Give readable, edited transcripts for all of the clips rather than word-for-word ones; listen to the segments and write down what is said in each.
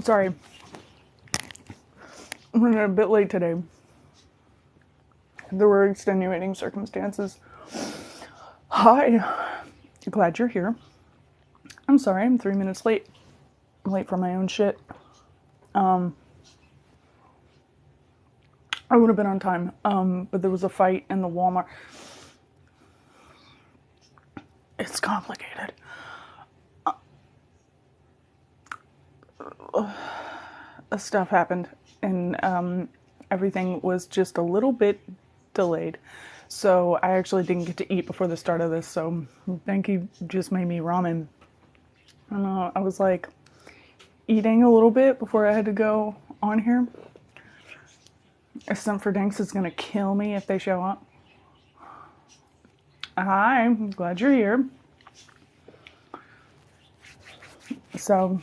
Sorry. I'm running a bit late today. There were extenuating circumstances. Hi. Glad you're here. I'm sorry, I'm 3 minutes late. I'm late for my own shit. I would have been on time, but there was a fight in the Walmart. It's complicated. Stuff happened, and everything was just a little bit delayed. So I actually didn't get to eat before the start of this, so thank you just made me ramen. I don't know, I was like eating a little bit before I had to go on here. Some for Dinks is gonna kill me if they show up. Hi, I'm glad you're here. So,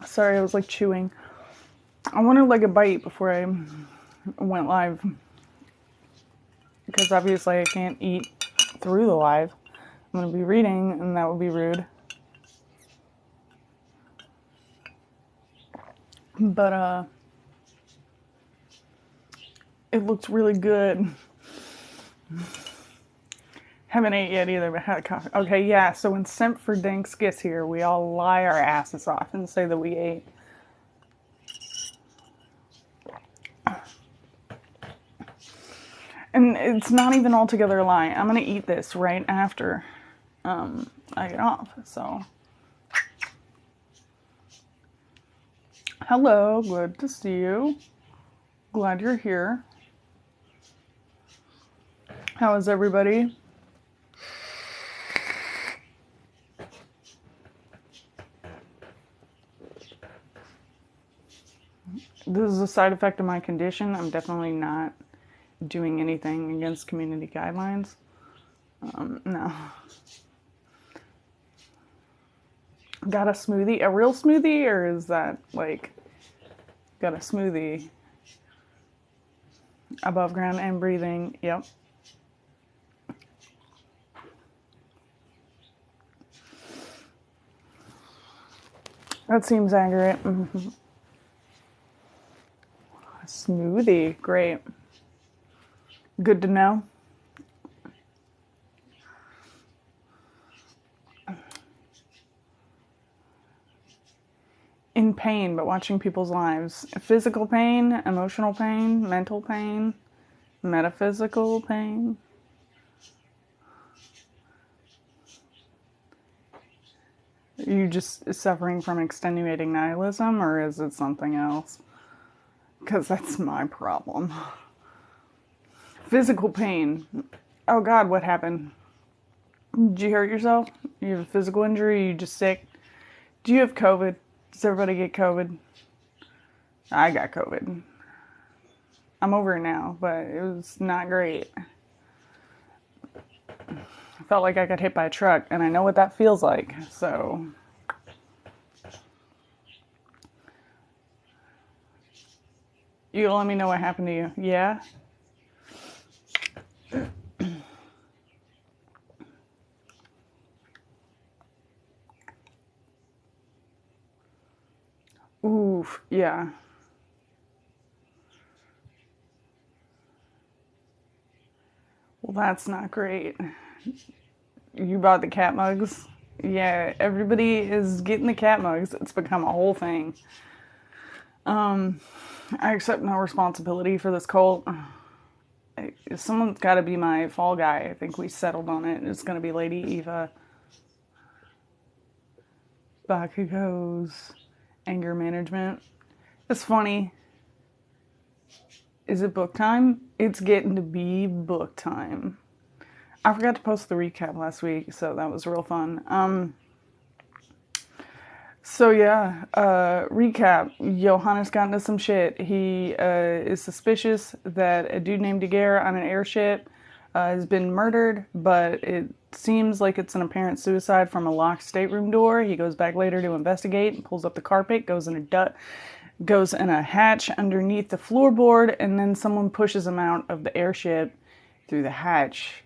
sorry, I was like chewing. I wanted like a bite before I went live. Because obviously I can't eat through the live. I'm gonna be reading and that would be rude. But it looks really good. Haven't ate yet either, but had a coffee. Okay, yeah, so when Simp for Dinks gets here, we all lie our asses off and say that we ate. And it's not even altogether a lie. I'm gonna eat this right after I get off, so. Hello, good to see you. Glad you're here. How is everybody? This is a side effect of my condition. I'm definitely not doing anything against community guidelines. No. Got a smoothie? A real smoothie? Or is that like, got a smoothie? Above ground and breathing. Yep. That seems accurate. Mm-hmm. Smoothie. Great. Good to know. In pain, but watching people's lives. Physical pain, emotional pain, mental pain, metaphysical pain. Are you just suffering from extenuating nihilism, or is it something else? Because that's my problem. Physical pain. Oh God, what happened? Did you hurt yourself? You have a physical injury? Are you just sick? Do you have COVID? Does everybody get COVID? I got COVID. I'm over it now, but it was not great. I felt like I got hit by a truck, and I know what that feels like, so. You let me know what happened to you. Yeah? Oof, yeah. Well, that's not great. You bought the cat mugs? Yeah, everybody is getting the cat mugs. It's become a whole thing. I accept no responsibility for this cult. Someone's got to be my fall guy. I think we settled on it. It's going to be Lady Eva. Bakugo's anger management. It's funny. Is it book time? It's getting to be book time. I forgot to post the recap last week, so that was real fun. So yeah, recap. Johannes got into some shit. He is suspicious that a dude named Daguerre on an airship has been murdered, but it seems like it's an apparent suicide from a locked stateroom door. He goes back later to investigate and pulls up the carpet, goes in a hatch underneath the floorboard, and then someone pushes him out of the airship through the hatch.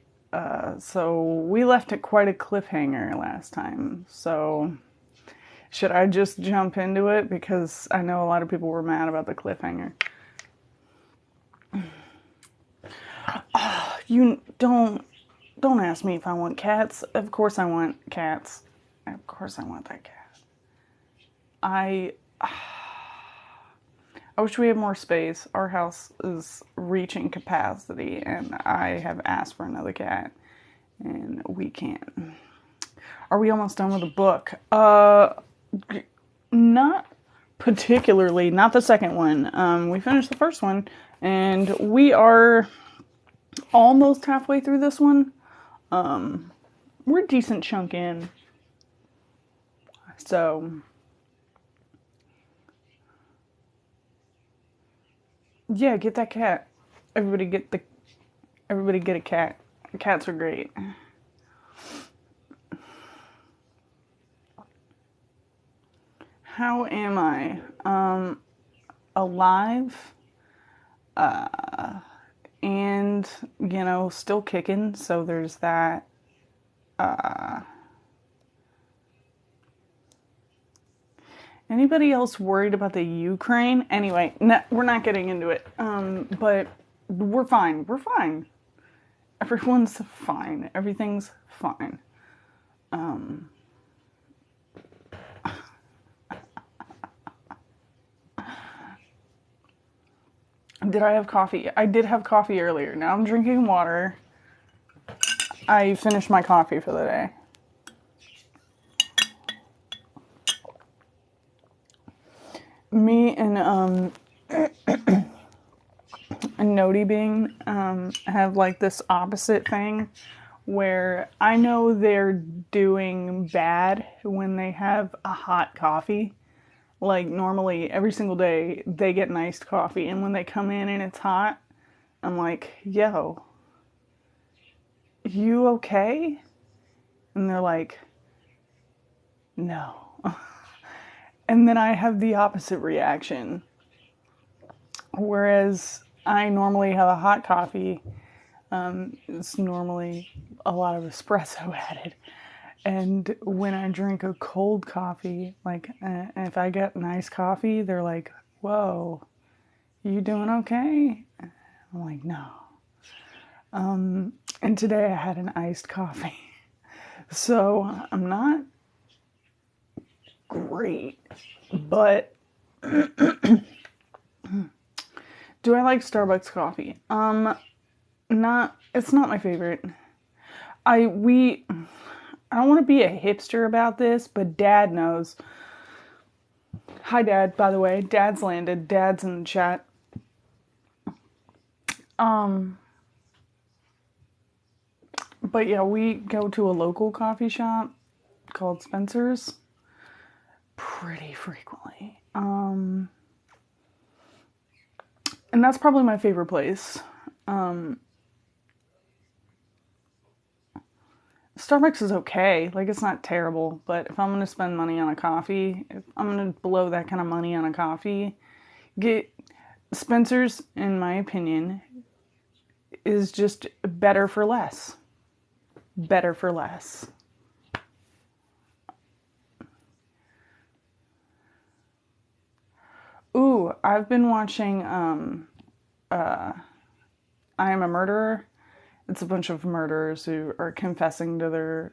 So we left it quite a cliffhanger last time. So Should I just jump into it? Because I know a lot of people were mad about the cliffhanger. You don't ask me if I want cats. Of course I want cats. Of course I want that cat. I wish we had more space. Our house is reaching capacity, and I have asked for another cat, and we can't. Are we almost done with the book? Not particularly. Not the second one. We finished the first one, and we are almost halfway through this one. We're a decent chunk in. So, yeah, get that cat. Everybody get a cat. Cats are great. How am I? Alive. And, still kicking, so there's that. Anybody else worried about the Ukraine? Anyway, no, we're not getting into it. But we're fine. We're fine. Everyone's fine. Everything's fine. Did I have coffee? I did have coffee earlier. Now I'm drinking water. I finished my coffee for the day. Me and Noti Bing have like this opposite thing where I know they're doing bad when they have a hot coffee. Like normally every single day they get an iced coffee, and when they come in and it's hot, I'm like, yo, you okay? And they're like, no. And then I have the opposite reaction. Whereas I normally have a hot coffee, it's normally a lot of espresso added. And when I drink a cold coffee, like if I get an iced coffee, they're like, whoa, you doing okay? I'm like, no. And today I had an iced coffee. So I'm not great, but do I like Starbucks coffee? It's not my favorite. I don't want to be a hipster about this, but Dad knows. Hi, Dad, by the way. Dad's landed. Dad's in the chat. But yeah, we go to a local coffee shop called Spencer's pretty frequently. And that's probably my favorite place. Starbucks is okay. Like, it's not terrible. But if I'm going to spend money on a coffee, if I'm going to blow that kind of money on a coffee, get Spencer's, in my opinion, is just better for less. Better for less. Ooh, I've been watching I Am a Murderer. It's a bunch of murderers who are confessing to their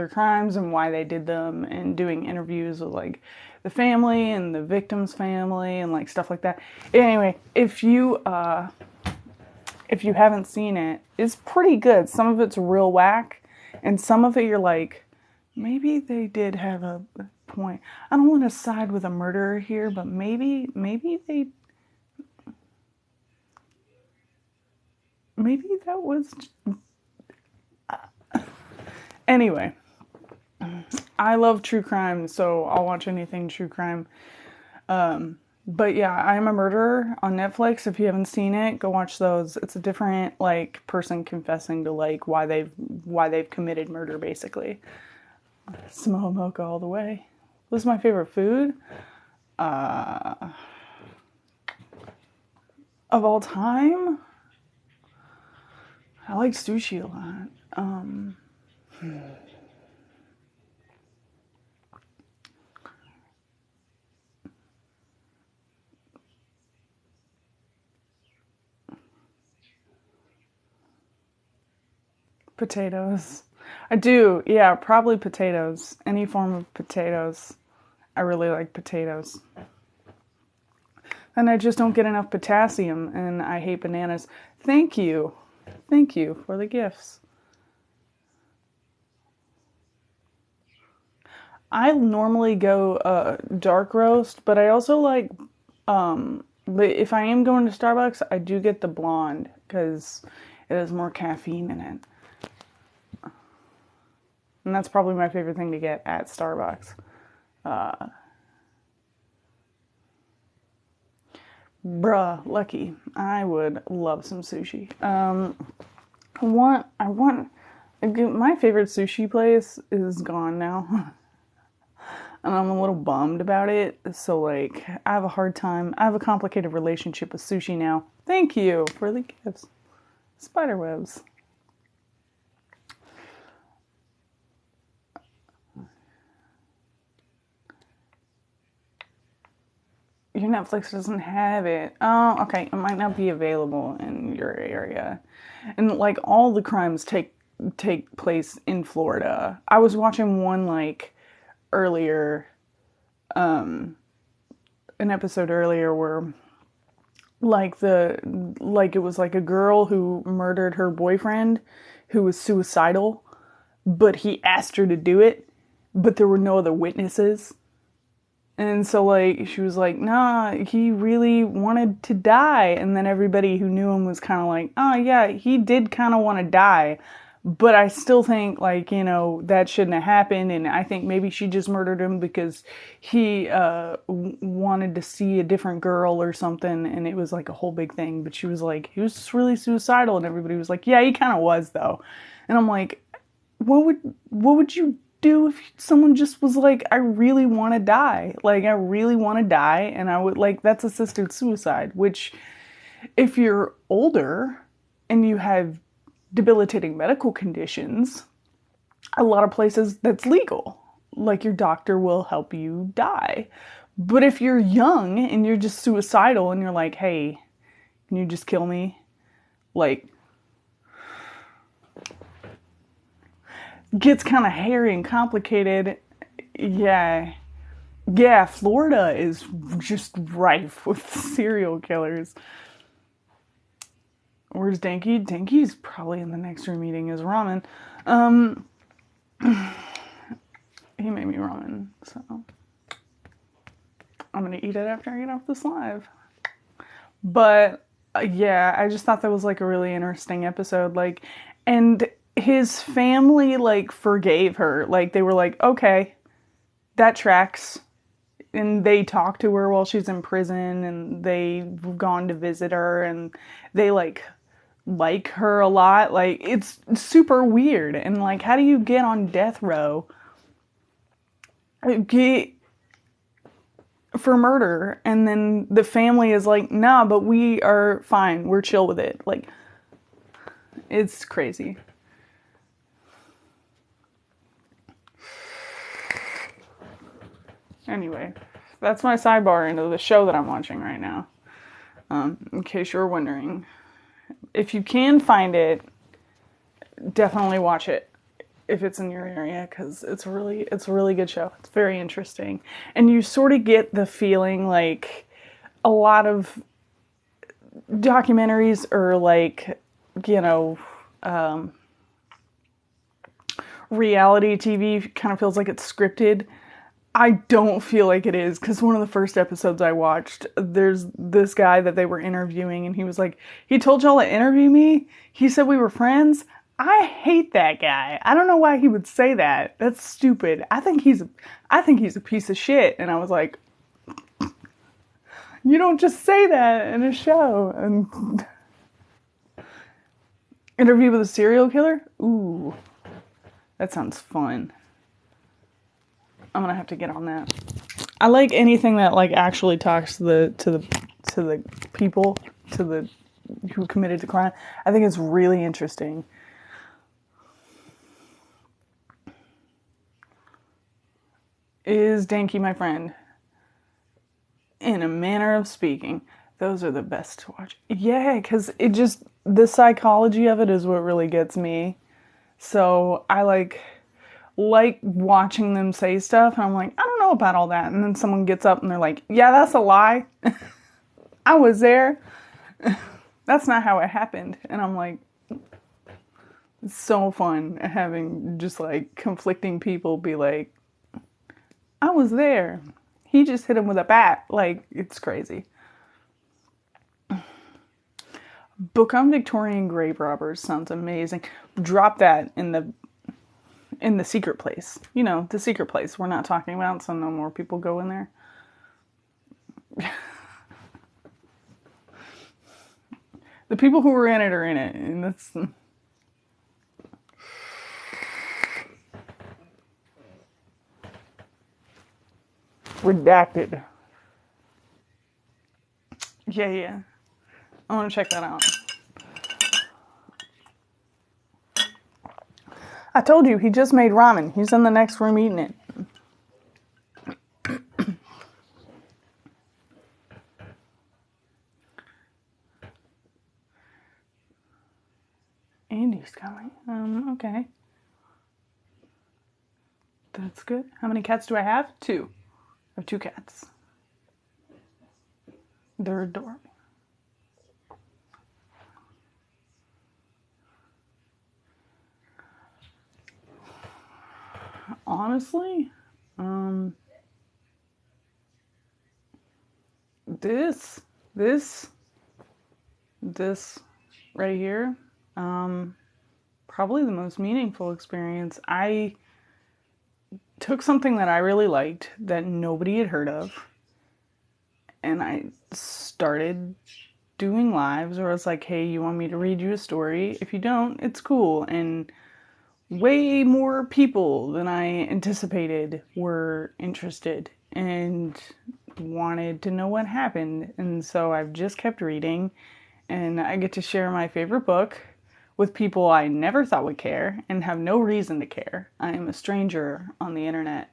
crimes and why they did them, and doing interviews with like the family and the victim's family and like stuff like that. Anyway, if you haven't seen it, it's pretty good. Some of it's real whack, and some of it you're like, maybe they did have a point. I don't want to side with a murderer here, but maybe that was... Anyway, I love true crime, so I'll watch anything true crime. But yeah, I Am a Murderer on Netflix. If you haven't seen it, go watch those. It's a different like person confessing to like why they've committed murder, basically. Smell mocha all the way. What's my favorite food? Of all time? I like sushi a lot. Potatoes. I do, yeah, probably potatoes. Any form of potatoes. I really like potatoes. And I just don't get enough potassium, and I hate bananas. Thank you. Thank you for the gifts. I normally go dark roast, but I also like, if I am going to Starbucks, I do get the blonde because it has more caffeine in it. And that's probably my favorite thing to get at Starbucks. Bruh, lucky. I would love some sushi. My favorite sushi place is gone now. And I'm a little bummed about it. So, like, I have a complicated relationship with sushi now. Thank you for the gifts. Spiderwebs. Your Netflix doesn't have it. Oh, okay. It might not be available in your area. And, like, all the crimes take place in Florida. I was watching one, like, earlier, an episode earlier where it was like a girl who murdered her boyfriend who was suicidal, but he asked her to do it, but there were no other witnesses. And so, like, she was like, nah, he really wanted to die. And then everybody who knew him was kind of like, oh yeah, he did kind of want to die. But I still think, like, that shouldn't have happened. And I think maybe she just murdered him because he wanted to see a different girl or something. And it was like a whole big thing. But she was like, he was just really suicidal. And everybody was like, yeah, he kind of was, though. And I'm like, what would you do if someone just was like, I really want to die? Like, I really want to die. And I would, like, that's assisted suicide. Which, if you're older and you have debilitating medical conditions, a lot of places that's legal. Like, your doctor will help you die. But if you're young and you're just suicidal and you're like, hey, can you just kill me? Like, gets kind of hairy and complicated. Yeah. Yeah, Florida is just rife with serial killers. Where's Danky? Danky's probably in the next room eating his ramen. He made me ramen, so I'm gonna eat it after I get off this live. But yeah, I just thought that was like a really interesting episode. Like, and his family like forgave her. Like, they were like, okay, that tracks. And they talk to her while she's in prison, and they've gone to visit her, and they like her a lot. Like, it's super weird. And like, how do you get on death row for murder, and then the family is like, nah, but we are fine, we're chill with it? Like, it's crazy. Anyway, that's my sidebar into the show that I'm watching right now. In case you're wondering. If you can find it, definitely watch it if it's in your area, because it's a really good show. It's very interesting. And you sort of get the feeling like a lot of documentaries or like, reality TV kind of feels like it's scripted. I don't feel like it is, because one of the first episodes I watched, there's this guy that they were interviewing, and he was like, he told y'all to interview me? He said we were friends? I hate that guy. I don't know why he would say that. That's stupid. I think he's a piece of shit. And I was like, you don't just say that in a show. And interview with a serial killer? Ooh, that sounds fun. I'm gonna have to get on that. I like anything that like actually talks to the people, who committed the crime. I think it's really interesting. Is Danky my friend? In a manner of speaking. Those are the best to watch. Yeah, because the psychology of it is what really gets me. So I like watching them say stuff, and I'm like, I don't know about all that. And then someone gets up and they're like, yeah, that's a lie. I was there. That's not how it happened. And I'm like, it's so fun having just like conflicting people be like, I was there. He just hit him with a bat. Like, it's crazy. Book on Victorian grave robbers sounds amazing. Drop that in the secret place. You know, the secret place we're not talking about, so no more people go in there. The people who were in it are in it, and that's redacted. Yeah. I want to check that out. I told you, he just made ramen. He's in the next room eating it. Andy's coming. Okay. That's good. How many cats do I have? 2. I have 2 cats. They're adorable. Honestly, this right here, probably the most meaningful experience. I took something that I really liked that nobody had heard of, and I started doing lives where I was like, hey, you want me to read you a story? If you don't, it's cool. And way more people than I anticipated were interested and wanted to know what happened. And so I've just kept reading, and I get to share my favorite book with people I never thought would care and have no reason to care. I am a stranger on the internet.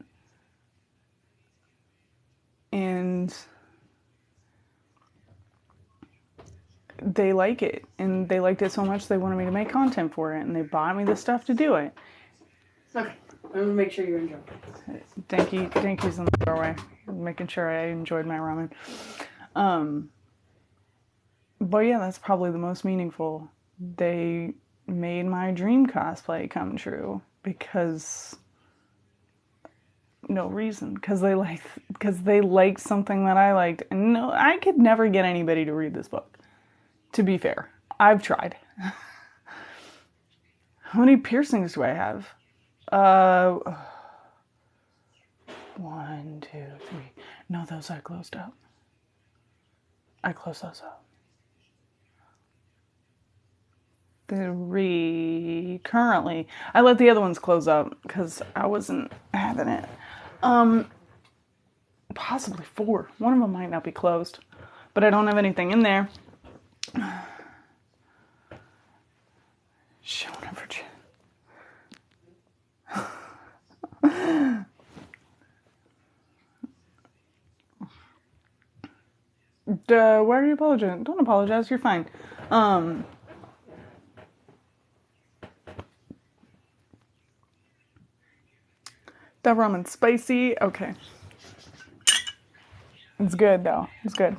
And they like it, and they liked it so much they wanted me to make content for it, and they bought me the stuff to do it. Okay, I'm gonna make sure you enjoy. Danky's in the doorway, making sure I enjoyed my ramen. But yeah, that's probably the most meaningful. They made my dream cosplay come true because no reason, because they liked something that I liked, and no, I could never get anybody to read this book. To be fair, I've tried. How many piercings do I have? 1, 2, 3. No, those I closed up. I closed those up. 3 currently. I let the other ones close up because I wasn't having it. Possibly 4. One of them might not be closed, but I don't have anything in there. Showing up for why are you apologizing? Don't apologize. You're fine. That ramen's spicy. Okay. It's good though. It's good.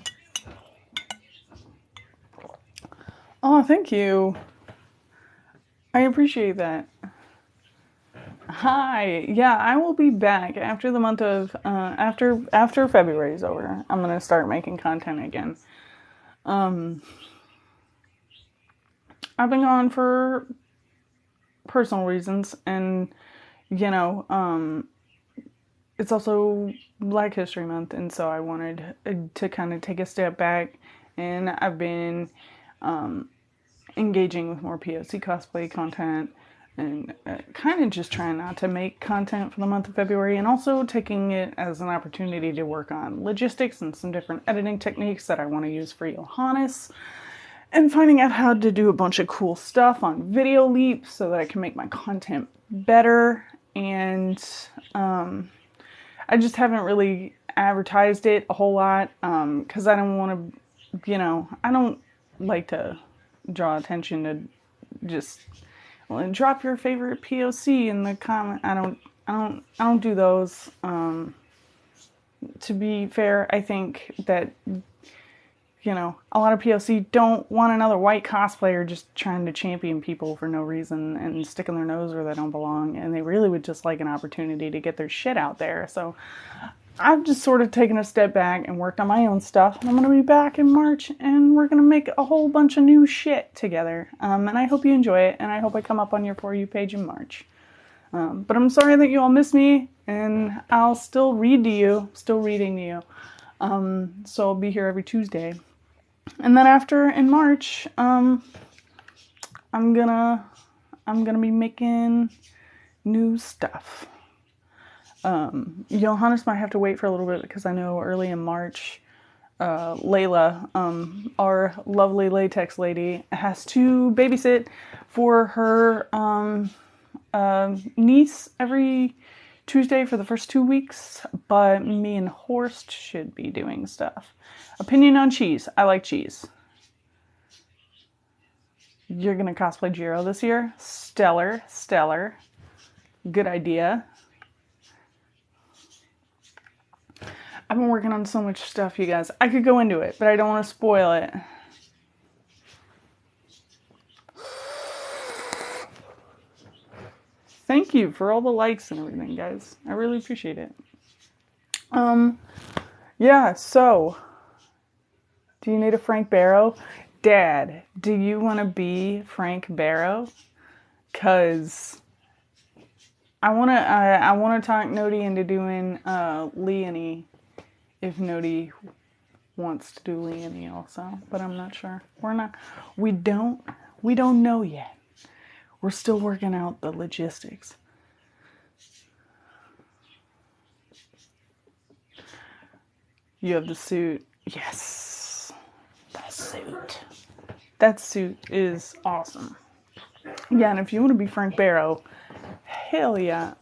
Oh, thank you. I appreciate that. Hi. Yeah, I will be back after the month of after February is over. I'm gonna start making content again. I've been gone for personal reasons, and you know, it's also Black History Month, and so I wanted to kind of take a step back, and I've been engaging with more POC cosplay content, and kind of just trying not to make content for the month of February, and also taking it as an opportunity to work on logistics and some different editing techniques that I want to use for Johannes, and finding out how to do a bunch of cool stuff on Video Leap so that I can make my content better. And I just haven't really advertised it a whole lot because I don't want to, I don't like to draw attention to just Well, drop your favorite POC in the comment. I don't do those. To be fair, I think that, you know, a lot of POC don't want another white cosplayer just trying to champion people for no reason and sticking their nose where they don't belong, and they really would just like an opportunity to get their shit out there. So I've just sort of taken a step back and worked on my own stuff. I'm going to be back in March, and we're going to make a whole bunch of new shit together. And I hope you enjoy it, and I hope I come up on your For You page in March. But I'm sorry that you all miss me, and I'll still read to you, still reading to you. So I'll be here every Tuesday. And then after, in March, I'm gonna be making new stuff. Johannes might have to wait for a little bit because I know early in March, Layla, our lovely latex lady, has to babysit for her niece every Tuesday for the first 2 weeks, but me and Horst should be doing stuff. Opinion on cheese. I like cheese. You're gonna cosplay Jiro this year? Stellar. Good idea. I've been working on so much stuff, you guys. I could go into it, but I don't want to spoil it. Thank you for all the likes and everything, guys. I really appreciate it. Yeah, so, do you need a Frank Barrow? Dad, do you want to be Frank Barrow? Cause I wanna talk Nodi into doing Leonie, if Nodi wants to do Leonie also, but I'm not sure. We don't know yet. We're still working out the logistics. You have the suit. Yes. The suit. That suit is awesome. Yeah, and if you want to be Frank Barrow, hell yeah.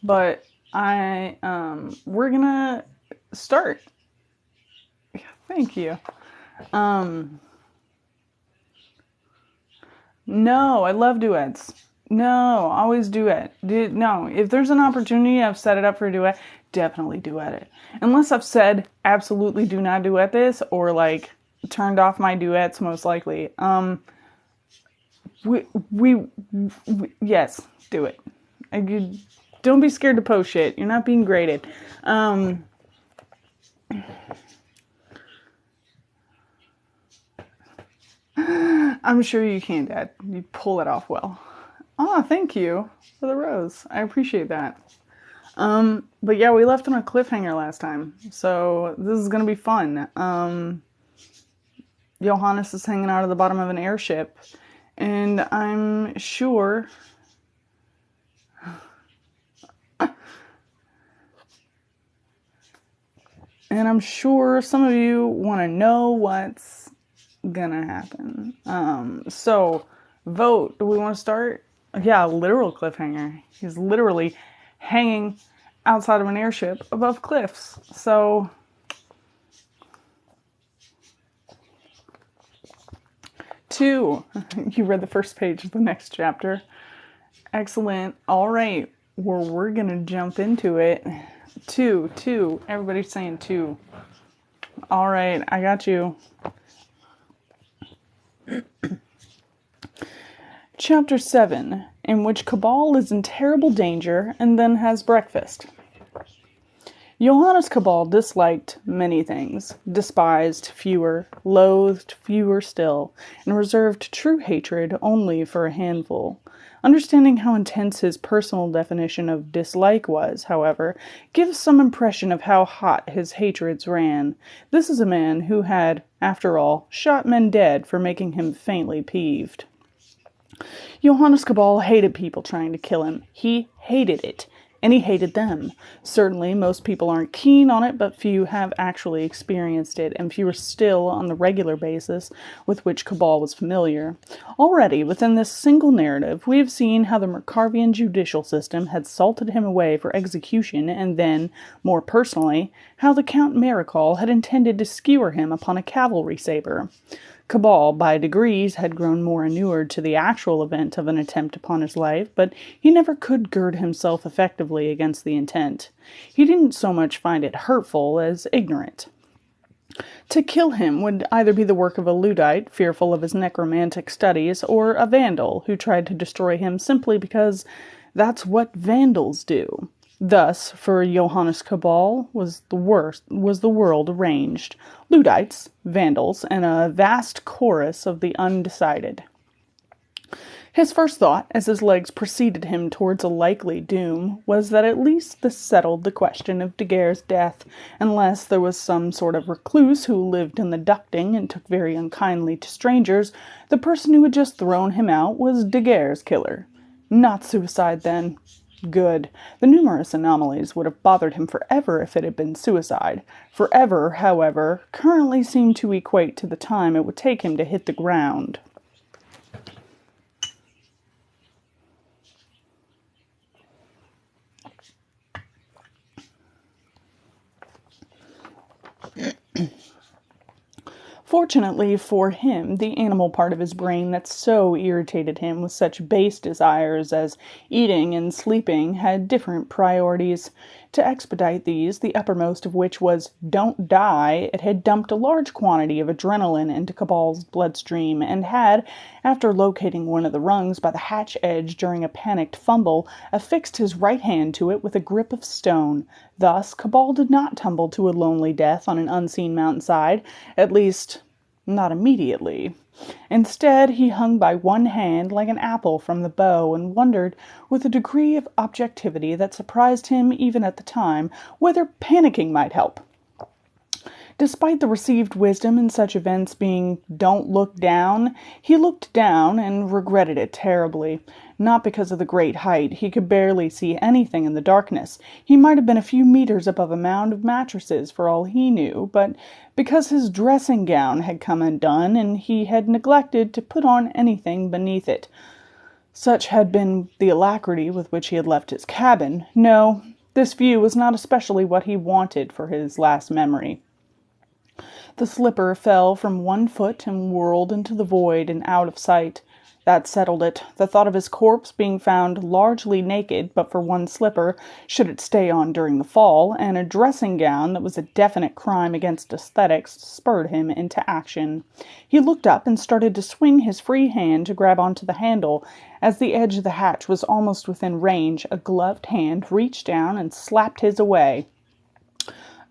But we're gonna start. Yeah, thank you. No, I love duets. No, always duet. No, if there's an opportunity, I've set it up for a duet, definitely duet it. Unless I've said absolutely do not duet this, or like turned off my duets most likely. Yes, do it. Don't be scared to post shit. You're not being graded. I'm sure you can, Dad. You pull it off well. Oh, thank you for the rose. I appreciate that. But yeah, we left on a cliffhanger last time, so this is gonna be fun. Johannes is hanging out at the bottom of an airship, and I'm sure some of you want to know what's gonna happen. So vote. Do we want to start? Yeah, literal cliffhanger. He's literally hanging outside of an airship above cliffs. So, 2. You read the first page of the next chapter. Excellent. All right. Well, we're gonna jump into it. 2. Everybody's saying 2. All right. I got you. Chapter 7, in which Cabal is in terrible danger and then has breakfast. Johannes Cabal disliked many things, despised fewer, loathed fewer still, and reserved true hatred only for a handful. Understanding how intense his personal definition of dislike was, however, gives some impression of how hot his hatreds ran. This is a man who had, after all, shot men dead for making him faintly peeved. Johannes Cabal hated people trying to kill him. He hated it, and he hated them. Certainly, most people aren't keen on it, but few have actually experienced it, and fewer still on the regular basis with which Cabal was familiar. Already, within this single narrative, we have seen how the Mercarvian judicial system had salted him away for execution, and then, more personally, how the Count Marechal had intended to skewer him upon a cavalry saber. Cabal, by degrees, had grown more inured to the actual event of an attempt upon his life, but he never could gird himself effectively against the intent. He didn't so much find it hurtful as ignorant. To kill him would either be the work of a Luddite, fearful of his necromantic studies, or a Vandal, who tried to destroy him simply because that's what Vandals do. Thus, for Johannes Cabal was the world arranged: Luddites, Vandals, and a vast chorus of the undecided. His first thought, as his legs preceded him towards a likely doom, was that at least this settled the question of Daguerre's death, unless there was some sort of recluse who lived in the ducting and took very unkindly to strangers. The person who had just thrown him out was Daguerre's killer. Not suicide, then. Good. The numerous anomalies would have bothered him forever if it had been suicide. Forever, however, currently seemed to equate to the time it would take him to hit the ground. Fortunately for him, the animal part of his brain that so irritated him with such base desires as eating and sleeping had different priorities. To expedite these, the uppermost of which was "don't die," it had dumped a large quantity of adrenaline into Cabal's bloodstream, and had, after locating one of the rungs by the hatch edge during a panicked fumble, affixed his right hand to it with a grip of stone. Thus, Cabal did not tumble to a lonely death on an unseen mountainside, at least, not immediately. Instead, he hung by one hand like an apple from the bow, and wondered, with a degree of objectivity that surprised him even at the time, whether panicking might help. Despite the received wisdom in such events being "don't look down," he looked down and regretted it terribly. Not because of the great height. He could barely see anything in the darkness. He might have been a few meters above a mound of mattresses for all he knew, but because his dressing gown had come undone and he had neglected to put on anything beneath it. Such had been the alacrity with which he had left his cabin. No, this view was not especially what he wanted for his last memory. The slipper fell from one foot and whirled into the void and out of sight. That settled it. The thought of his corpse being found largely naked, but for one slipper, should it stay on during the fall, and a dressing gown that was a definite crime against aesthetics, spurred him into action. He looked up and started to swing his free hand to grab onto the handle. As the edge of the hatch was almost within range, a gloved hand reached down and slapped his away.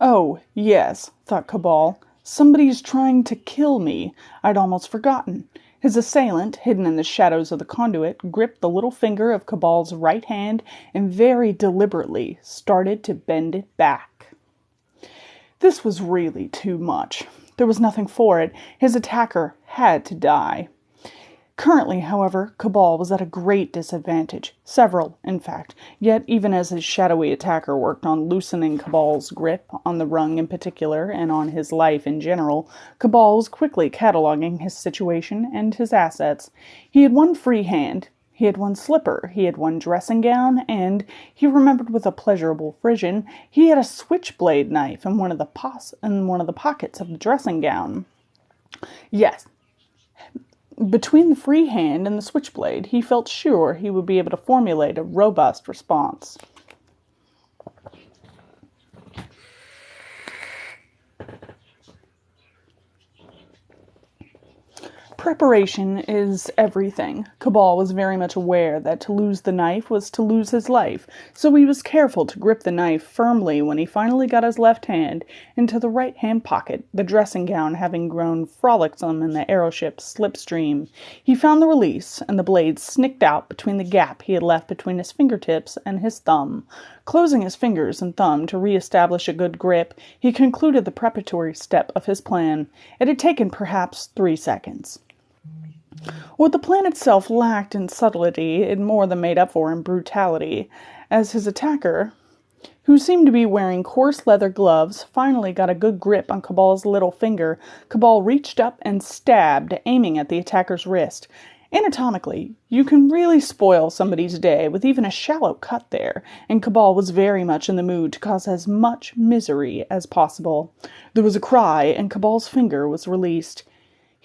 "Oh, yes," thought Cabal. "Somebody's trying to kill me. I'd almost forgotten." His assailant, hidden in the shadows of the conduit, gripped the little finger of Cabal's right hand and very deliberately started to bend it back. This was really too much. There was nothing for it. His attacker had to die. Currently, however, Cabal was at a great disadvantage. Several, in fact. Yet, even as his shadowy attacker worked on loosening Cabal's grip, on the rung in particular, and on his life in general, Cabal was quickly cataloging his situation and his assets. He had one free hand, he had one slipper, he had one dressing gown, and, he remembered with a pleasurable frisson, he had a switchblade knife in one of the pockets of the dressing gown. Yes. Between the free hand and the switchblade, he felt sure he would be able to formulate a robust response. Preparation is everything. Cabal was very much aware that to lose the knife was to lose his life, so he was careful to grip the knife firmly when he finally got his left hand into the right-hand pocket, the dressing gown having grown frolicsome in the aeroship's slipstream. He found the release, and the blade snicked out between the gap he had left between his fingertips and his thumb. Closing his fingers and thumb to re-establish a good grip, he concluded the preparatory step of his plan. It had taken perhaps 3 seconds. What the plan itself lacked in subtlety, it more than made up for in brutality, as his attacker, who seemed to be wearing coarse leather gloves, finally got a good grip on Cabal's little finger. Cabal reached up and stabbed, aiming at the attacker's wrist. Anatomically, you can really spoil somebody's day with even a shallow cut there, and Cabal was very much in the mood to cause as much misery as possible. There was a cry, and Cabal's finger was released.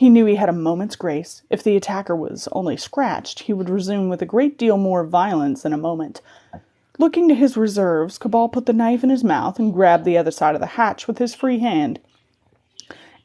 He knew he had a moment's grace. If the attacker was only scratched, he would resume with a great deal more violence in a moment. Looking to his reserves, Cabal put the knife in his mouth and grabbed the other side of the hatch with his free hand.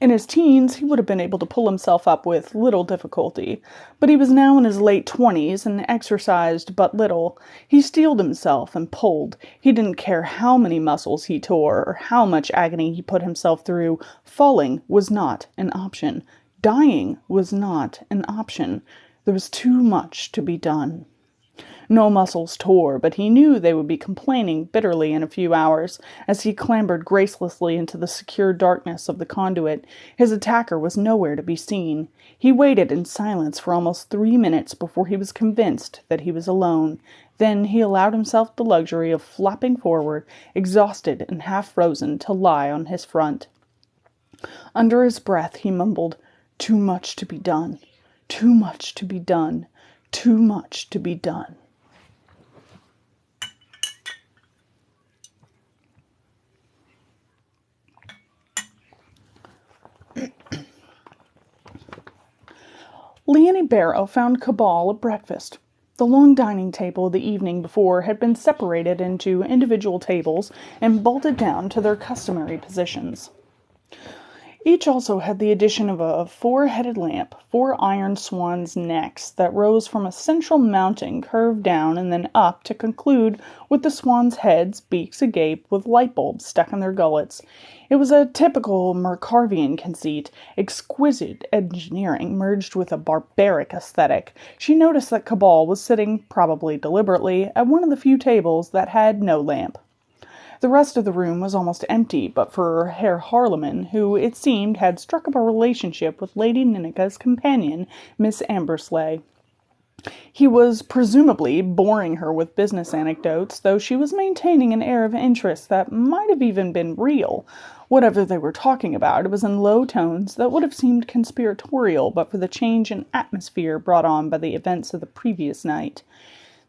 In his teens, he would have been able to pull himself up with little difficulty, but he was now in his late 20s and exercised but little. He steeled himself and pulled. He didn't care how many muscles he tore or how much agony he put himself through. Falling was not an option. Dying was not an option. There was too much to be done. No muscles tore, but he knew they would be complaining bitterly in a few hours. As he clambered gracelessly into the secure darkness of the conduit, his attacker was nowhere to be seen. He waited in silence for almost 3 minutes before he was convinced that he was alone. Then he allowed himself the luxury of flopping forward, exhausted and half-frozen, to lie on his front. Under his breath he mumbled, "Too much to be done. Too much to be done. Too much to be done." Leonie Barrow found Cabal at breakfast. The long dining table the evening before had been separated into individual tables and bolted down to their customary positions. Each also had the addition of a 4-headed lamp, 4 iron swans' necks that rose from a central mounting curved down and then up to conclude with the swans' heads, beaks agape, with light bulbs stuck in their gullets. It was a typical Mercarvian conceit, exquisite engineering merged with a barbaric aesthetic. She noticed that Cabal was sitting, probably deliberately, at one of the few tables that had no lamp. The rest of the room was almost empty, but for Herr Harleman, who, it seemed, had struck up a relationship with Lady Ninika's companion, Miss Ambersley. He was presumably boring her with business anecdotes, though she was maintaining an air of interest that might have even been real. Whatever they were talking about, it was in low tones that would have seemed conspiratorial but for the change in atmosphere brought on by the events of the previous night.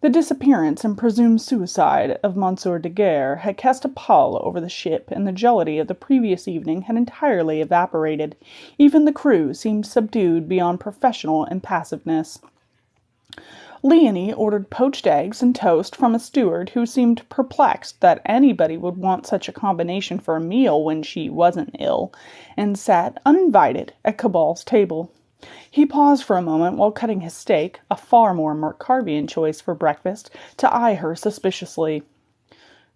The disappearance and presumed suicide of Monsieur de Guerre had cast a pall over the ship, and the jollity of the previous evening had entirely evaporated. Even the crew seemed subdued beyond professional impassiveness. Leonie ordered poached eggs and toast from a steward who seemed perplexed that anybody would want such a combination for a meal when she wasn't ill, and sat uninvited at Cabal's table. He paused for a moment while cutting his steak, a far more Mercarvian choice for breakfast, to eye her suspiciously.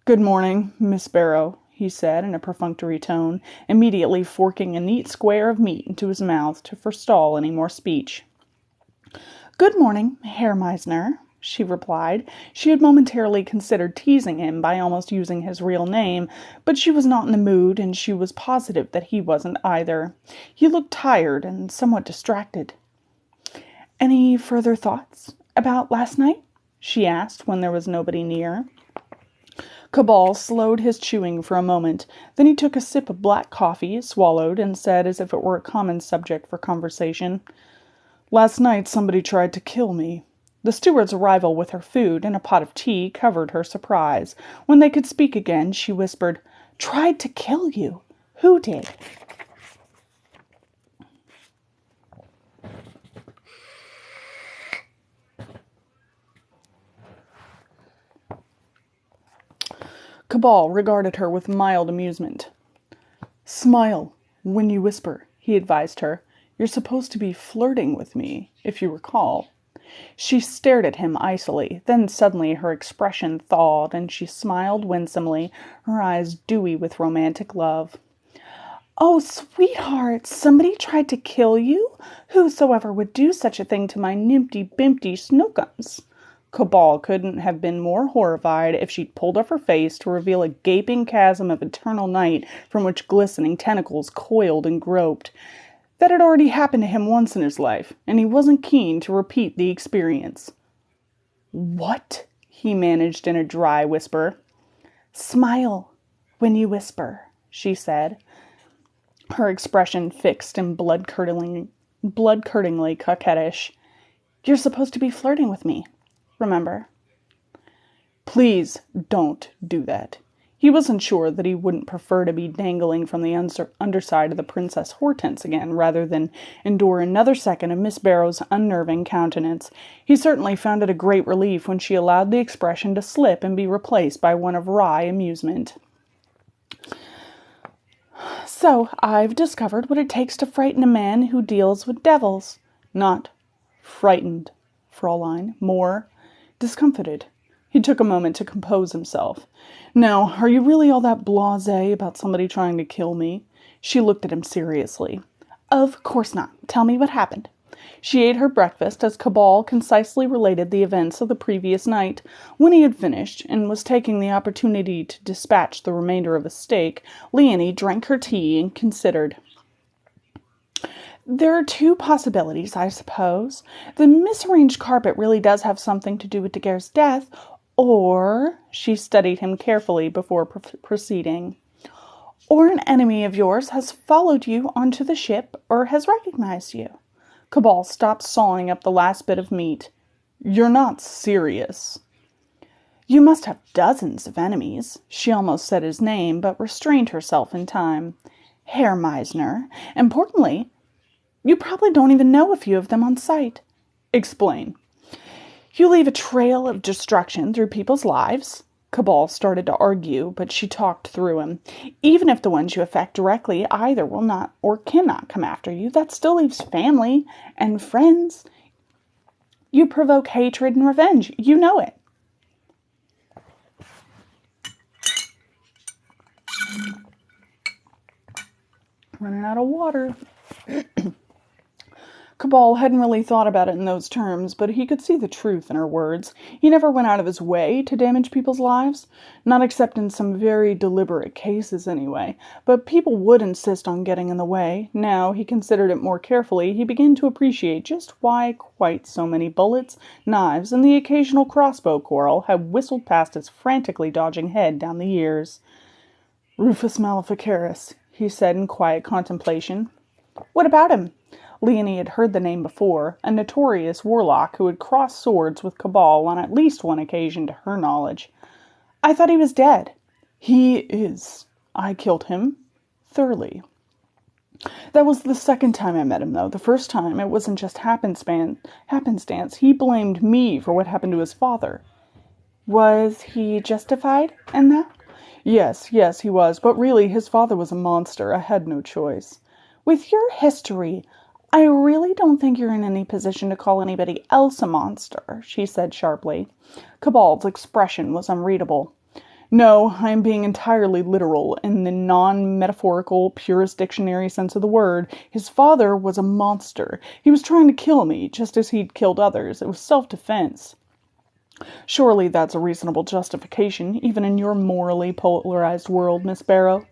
"Good morning, Miss Barrow," he said in a perfunctory tone, immediately forking a neat square of meat into his mouth to forestall any more speech. "Good morning, Herr Meisner," she replied. She had momentarily considered teasing him by almost using his real name, but she was not in the mood, and she was positive that he wasn't either. He looked tired and somewhat distracted. "Any further thoughts about last night?" she asked when there was nobody near. Cabal slowed his chewing for a moment. Then he took a sip of black coffee, swallowed, and said, as if it were a common subject for conversation, "Last night somebody tried to kill me." The steward's arrival with her food and a pot of tea covered her surprise. When they could speak again, she whispered, "Tried to kill you? Who did?" Cabal regarded her with mild amusement. "Smile when you whisper," he advised her. "You're supposed to be flirting with me, if you recall." She stared at him icily. Then suddenly her expression thawed, and she smiled winsomely, her eyes dewy with romantic love. "Oh, sweetheart, somebody tried to kill you? Whosoever would do such a thing to my nimpty-bimpty snookums?" Cabal couldn't have been more horrified if she'd pulled off her face to reveal a gaping chasm of eternal night from which glistening tentacles coiled and groped. That had already happened to him once in his life, and he wasn't keen to repeat the experience. "What?" he managed in a dry whisper. "Smile when you whisper," she said, her expression fixed and blood-curdlingly coquettish. "You're supposed to be flirting with me, remember?" "Please don't do that." He wasn't sure that he wouldn't prefer to be dangling from the underside of the Princess Hortense again, rather than endure another second of Miss Barrow's unnerving countenance. He certainly found it a great relief when she allowed the expression to slip and be replaced by one of wry amusement. "So, I've discovered what it takes to frighten a man who deals with devils. Not frightened, Fraulein, more discomfited." He took a moment to compose himself. "Now, are you really all that blasé about somebody trying to kill me?" She looked at him seriously. "Of course not. Tell me what happened." She ate her breakfast as Cabal concisely related the events of the previous night. When he had finished, and was taking the opportunity to dispatch the remainder of his steak, Leonie drank her tea and considered. "There are two possibilities, I suppose. The misarranged carpet really does have something to do with Daguerre's death, or," she studied him carefully before proceeding, "or an enemy of yours has followed you onto the ship or has recognized you." Cabal stopped sawing up the last bit of meat. "You're not serious." "You must have dozens of enemies." She almost said his name, but restrained herself in time. "Herr Meisner. Importantly, you probably don't even know a few of them on sight." "Explain." "You leave a trail of destruction through people's lives." Cabal started to argue, but she talked through him. "Even if the ones you affect directly either will not or cannot come after you, that still leaves family and friends. You provoke hatred and revenge. You know it." Running out of water. Cabal hadn't really thought about it in those terms, but he could see the truth in her words. He never went out of his way to damage people's lives, not except in some very deliberate cases anyway, but people would insist on getting in the way. Now he considered it more carefully. He began to appreciate just why quite so many bullets, knives, and the occasional crossbow quarrel had whistled past his frantically dodging head down the years. "Rufus Maleficaris," he said in quiet contemplation. "What about him?" Leonie had heard the name before, a notorious warlock who had crossed swords with Cabal on at least one occasion to her knowledge. "I thought he was dead." "He is. I killed him. Thoroughly. That was the second time I met him, though. The first time, it wasn't just happenstance. He blamed me for what happened to his father." "Was he justified in that?" Yes, he was. But really, his father was a monster. I had no choice." "With your history, I really don't think you're in any position to call anybody else a monster," she said sharply. Cabal's expression was unreadable. "No, I am being entirely literal, in the non-metaphorical, purest dictionary sense of the word. His father was a monster. He was trying to kill me, just as he'd killed others. It was self-defense." "Surely that's a reasonable justification, even in your morally polarized world, Miss Barrow."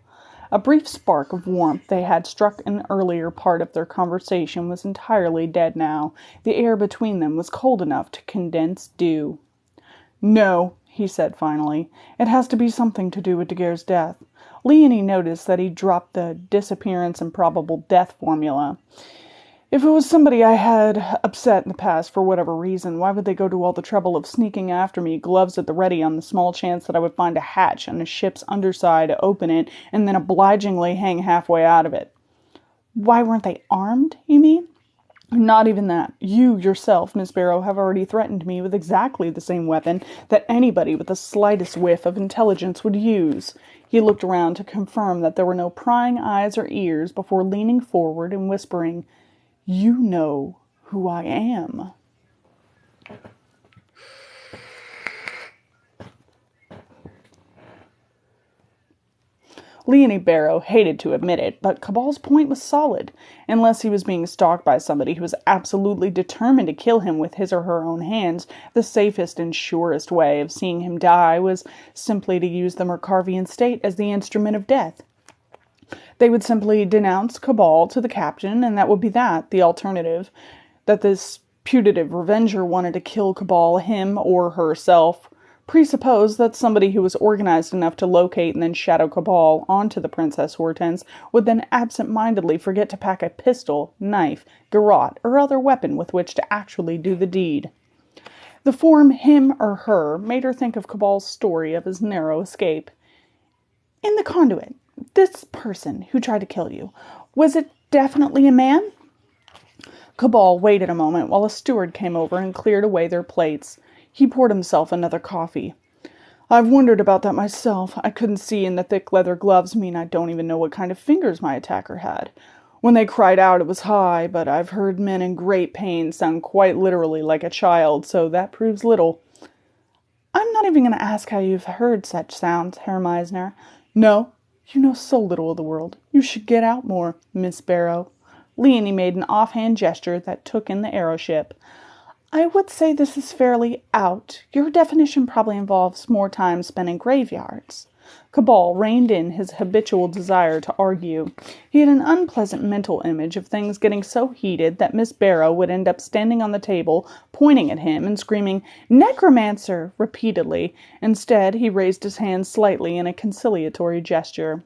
A brief spark of warmth they had struck an earlier part of their conversation was entirely dead now. The air between them was cold enough to condense dew. "No," he said finally. "It has to be something to do with Daguerre's death." Leonie noticed that he dropped the disappearance and probable death formula. "If it was somebody I had upset in the past for whatever reason, why would they go to all the trouble of sneaking after me, gloves at the ready, on the small chance that I would find a hatch on a ship's underside, open it, and then obligingly hang halfway out of it?" "Why weren't they armed, you mean?" "Not even that. You, yourself, Miss Barrow, have already threatened me with exactly the same weapon that anybody with the slightest whiff of intelligence would use." He looked around to confirm that there were no prying eyes or ears before leaning forward and whispering, "You know who I am." Leonie Barrow hated to admit it, but Cabal's point was solid. Unless he was being stalked by somebody who was absolutely determined to kill him with his or her own hands, the safest and surest way of seeing him die was simply to use the Mercarvian state as the instrument of death. They would simply denounce Cabal to the captain, and that would be that. The alternative, that this putative revenger wanted to kill Cabal, him or herself, presupposed that somebody who was organized enough to locate and then shadow Cabal onto the Princess Hortense would then absent-mindedly forget to pack a pistol, knife, garrote, or other weapon with which to actually do the deed. The form him or her made her think of Cabal's story of his narrow escape. In the conduit, this person who tried to kill you, was it definitely a man? Cabal waited a moment while a steward came over and cleared away their plates. He poured himself another coffee. I've wondered about that myself. I couldn't see, and the thick leather gloves mean I don't even know what kind of fingers my attacker had. When they cried out, it was high, but I've heard men in great pain sound quite literally like a child, so that proves little. I'm not even going to ask how you've heard such sounds, Herr Meisner. No, you know so little of the world. You should get out more, Miss Barrow. Leonie made an offhand gesture that took in the aeroship. I would say this is fairly out. Your definition probably involves more time spent in graveyards. Cabal reined in his habitual desire to argue. He had an unpleasant mental image of things getting so heated that Miss Barrow would end up standing on the table, pointing at him and screaming, "Necromancer!" repeatedly. Instead, he raised his hand slightly in a conciliatory gesture.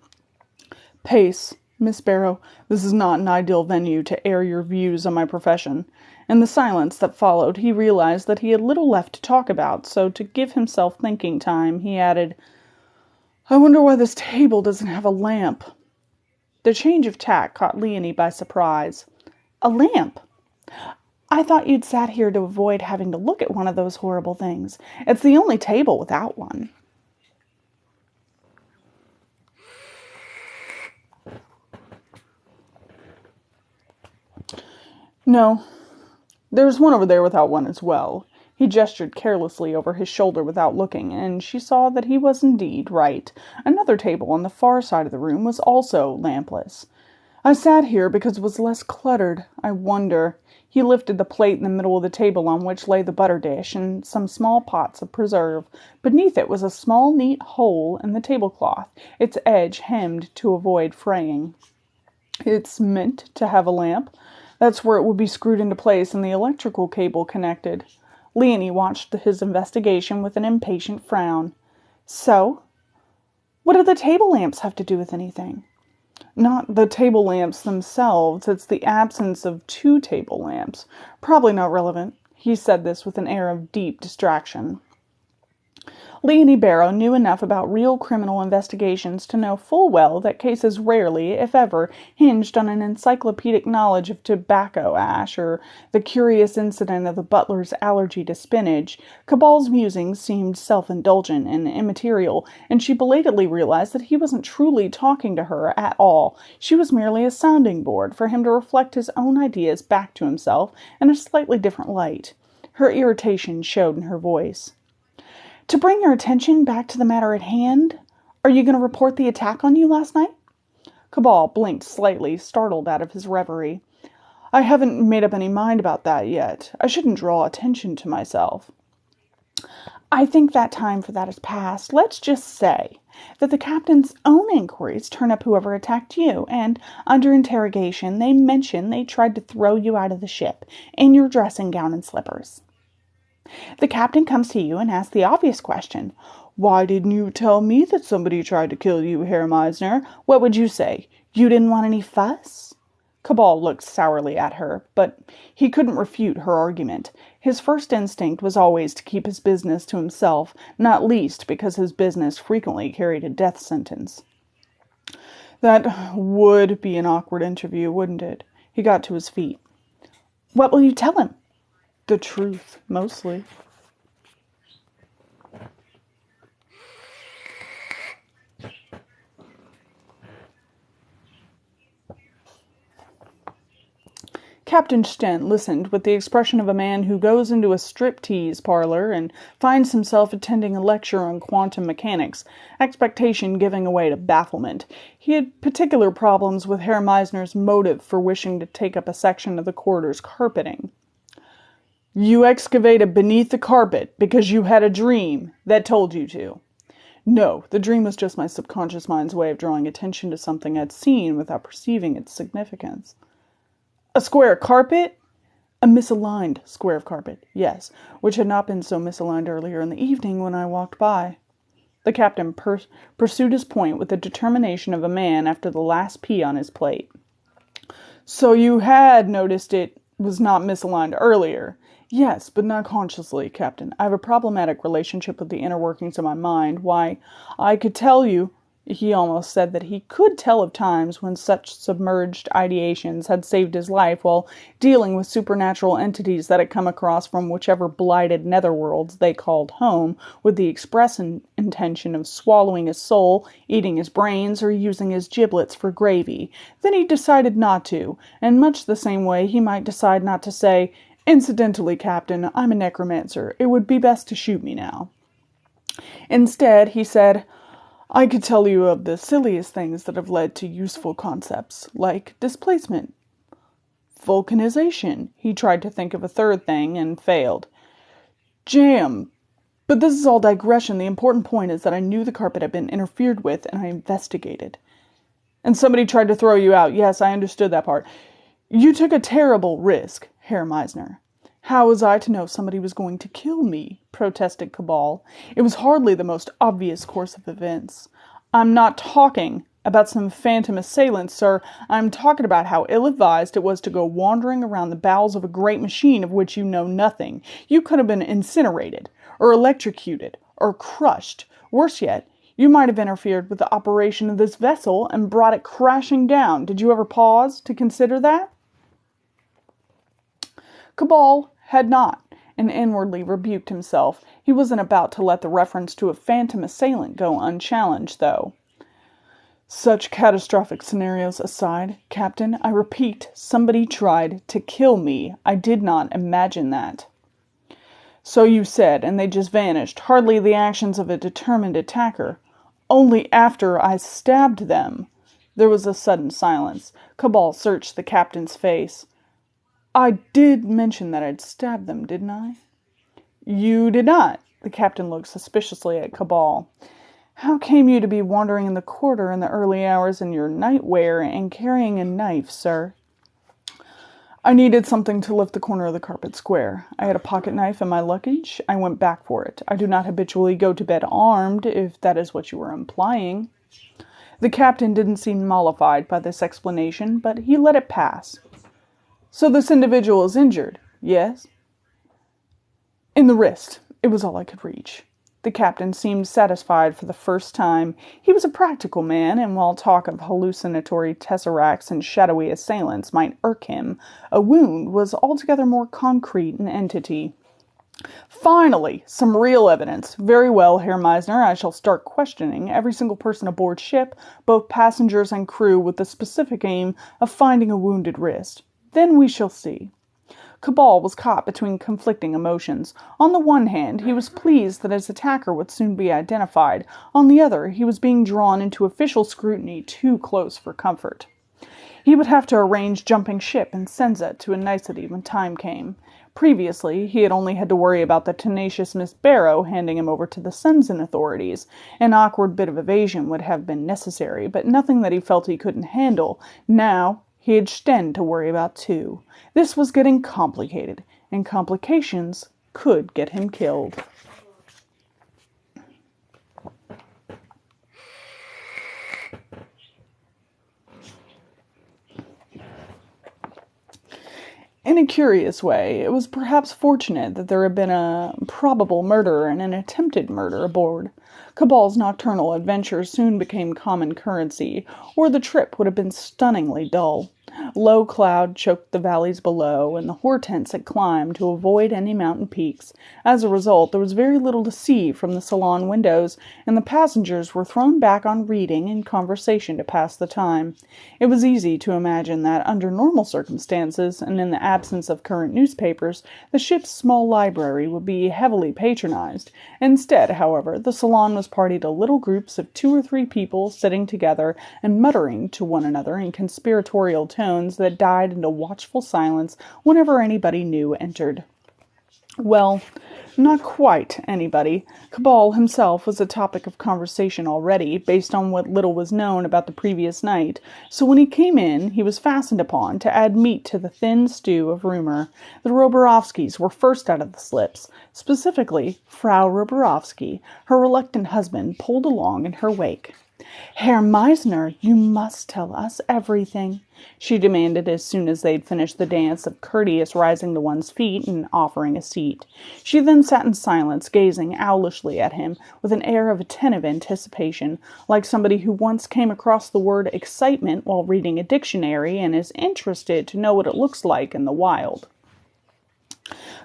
Pace, Miss Barrow, this is not an ideal venue to air your views on my profession. In the silence that followed, he realized that he had little left to talk about, so to give himself thinking time, he added, I wonder why this table doesn't have a lamp. The change of tack caught Leonie by surprise. A lamp? I thought you'd sat here to avoid having to look at one of those horrible things. It's the only table without one. No, there's one over there without one as well. He gestured carelessly over his shoulder without looking, and she saw that he was indeed right. Another table on the far side of the room was also lampless. I sat here because it was less cluttered. I wonder. He lifted the plate in the middle of the table on which lay the butter dish and some small pots of preserve. Beneath it was a small, neat hole in the tablecloth, its edge hemmed to avoid fraying. It's meant to have a lamp. That's where it would be screwed into place and the electrical cable connected. Leonie watched his investigation with an impatient frown. So? What do the table lamps have to do with anything? Not the table lamps themselves. It's the absence of two table lamps. Probably not relevant. He said this with an air of deep distraction. Leonie Barrow knew enough about real criminal investigations to know full well that cases rarely, if ever, hinged on an encyclopedic knowledge of tobacco ash or the curious incident of the butler's allergy to spinach. Cabal's musings seemed self-indulgent and immaterial, and she belatedly realized that he wasn't truly talking to her at all. She was merely a sounding board for him to reflect his own ideas back to himself in a slightly different light. Her irritation showed in her voice. To bring your attention back to the matter at hand, are you going to report the attack on you last night? Cabal blinked slightly, startled out of his reverie. I haven't made up any mind about that yet. I shouldn't draw attention to myself. I think that time for that is past. Let's just say that the captain's own inquiries turn up whoever attacked you, and under interrogation they mention they tried to throw you out of the ship in your dressing gown and slippers. The captain comes to you and asks the obvious question. Why didn't you tell me that somebody tried to kill you, Herr Meisner? What would you say? You didn't want any fuss? Cabal looked sourly at her, but he couldn't refute her argument. His first instinct was always to keep his business to himself, not least because his business frequently carried a death sentence. That would be an awkward interview, wouldn't it? He got to his feet. What will you tell him? The truth, mostly. Captain Stent listened with the expression of a man who goes into a strip-tease parlor and finds himself attending a lecture on quantum mechanics, expectation giving way to bafflement. He had particular problems with Herr Meisner's motive for wishing to take up a section of the corridor's carpeting. You excavated beneath the carpet because you had a dream that told you to. No, the dream was just my subconscious mind's way of drawing attention to something I'd seen without perceiving its significance. A square carpet? A misaligned square of carpet, yes, which had not been so misaligned earlier in the evening when I walked by. The captain pursued his point with the determination of a man after the last pea on his plate. So you had noticed it was not misaligned earlier? Yes, but not consciously, Captain. I have a problematic relationship with the inner workings of my mind. Why, I could tell you... He almost said that he could tell of times when such submerged ideations had saved his life while dealing with supernatural entities that had come across from whichever blighted netherworlds they called home, with the express intention of swallowing his soul, eating his brains, or using his giblets for gravy. Then he decided not to, in much the same way he might decide not to say, "Incidentally, Captain, I'm a necromancer. It would be best to shoot me now." Instead, he said, "I could tell you of the silliest things that have led to useful concepts, like displacement, vulcanization." He tried to think of a third thing and failed. "Jam. But this is all digression. The important point is that I knew the carpet had been interfered with, and I investigated." "And somebody tried to throw you out. Yes, I understood that part. You took a terrible risk, Herr Meisner." "How was I to know somebody was going to kill me?" protested Cabal. "It was hardly the most obvious course of events." "I'm not talking about some phantom assailant, sir. I'm talking about how ill-advised it was to go wandering around the bowels of a great machine of which you know nothing. You could have been incinerated, or electrocuted, or crushed. Worse yet, you might have interfered with the operation of this vessel and brought it crashing down. Did you ever pause to consider that?" Cabal had not, and inwardly rebuked himself. He wasn't about to let the reference to a phantom assailant go unchallenged, though. "Such catastrophic scenarios aside, Captain, I repeat, somebody tried to kill me. I did not imagine that." "So you said, and they just vanished, hardly the actions of a determined attacker." "Only after I stabbed them." There was a sudden silence. Cabal searched the captain's face. "I did mention that I'd stabbed them, didn't I?" "You did not." The captain looked suspiciously at Cabal. "How came you to be wandering in the corridor in the early hours in your nightwear and carrying a knife, sir?" "I needed something to lift the corner of the carpet square. I had a pocket knife in my luggage. I went back for it. I do not habitually go to bed armed, if that is what you were implying." The captain didn't seem mollified by this explanation, but he let it pass. "So this individual is injured?" "Yes." "In the wrist. It was all I could reach." The captain seemed satisfied for the first time. He was a practical man, and while talk of hallucinatory tesseracts and shadowy assailants might irk him, a wound was altogether more concrete in entity. "Finally, some real evidence. Very well, Herr Meisner, I shall start questioning every single person aboard ship, both passengers and crew, with the specific aim of finding a wounded wrist. Then we shall see." Cabal was caught between conflicting emotions. On the one hand, he was pleased that his attacker would soon be identified. On the other, he was being drawn into official scrutiny too close for comfort. He would have to arrange jumping ship and Senza to a nicety when time came. Previously, he had only had to worry about the tenacious Miss Barrow handing him over to the Senzen authorities. An awkward bit of evasion would have been necessary, but nothing that he felt he couldn't handle. Now he had Sten to worry about too. This was getting complicated, and complications could get him killed. In a curious way, it was perhaps fortunate that there had been a probable murder and an attempted murder aboard. Cabal's nocturnal adventures soon became common currency, or the trip would have been stunningly dull. Low cloud choked the valleys below, and the Hortense had climbed to avoid any mountain peaks. As a result, there was very little to see from the salon windows, and the passengers were thrown back on reading and conversation to pass the time. It was easy to imagine that, under normal circumstances, and in the absence of current newspapers, the ship's small library would be heavily patronized. Instead, however, the salon was partied to little groups of 2 or 3 people sitting together and muttering to one another in conspiratorial tones that died into watchful silence whenever anybody new entered. Well, not quite anybody. Cabal himself was a topic of conversation already, based on what little was known about the previous night, so when he came in, he was fastened upon to add meat to the thin stew of rumor. The Roborovskys were first out of the slips, specifically Frau Roborovsky. Her reluctant husband pulled along in her wake. Herr Meisner, you must tell us everything, she demanded as soon as they'd finished the dance of courteous rising to one's feet and offering a seat. She then sat in silence, gazing owlishly at him with an air of attentive anticipation, like somebody who once came across the word excitement while reading a dictionary and is interested to know what it looks like in the wild.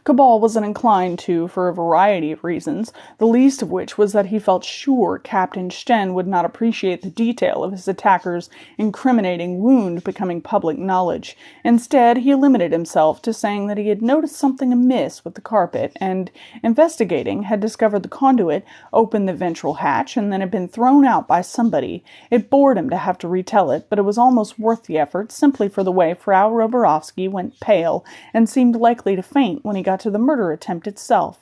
Cabal wasn't inclined to for a variety of reasons, the least of which was that he felt sure Captain Sten would not appreciate the detail of his attacker's incriminating wound becoming public knowledge. Instead, he limited himself to saying that he had noticed something amiss with the carpet and, investigating, had discovered the conduit, opened the ventral hatch, and then had been thrown out by somebody. It bored him to have to retell it, but it was almost worth the effort simply for the way Frau Roborovsky went pale and seemed likely to faint when he got to the murder attempt itself.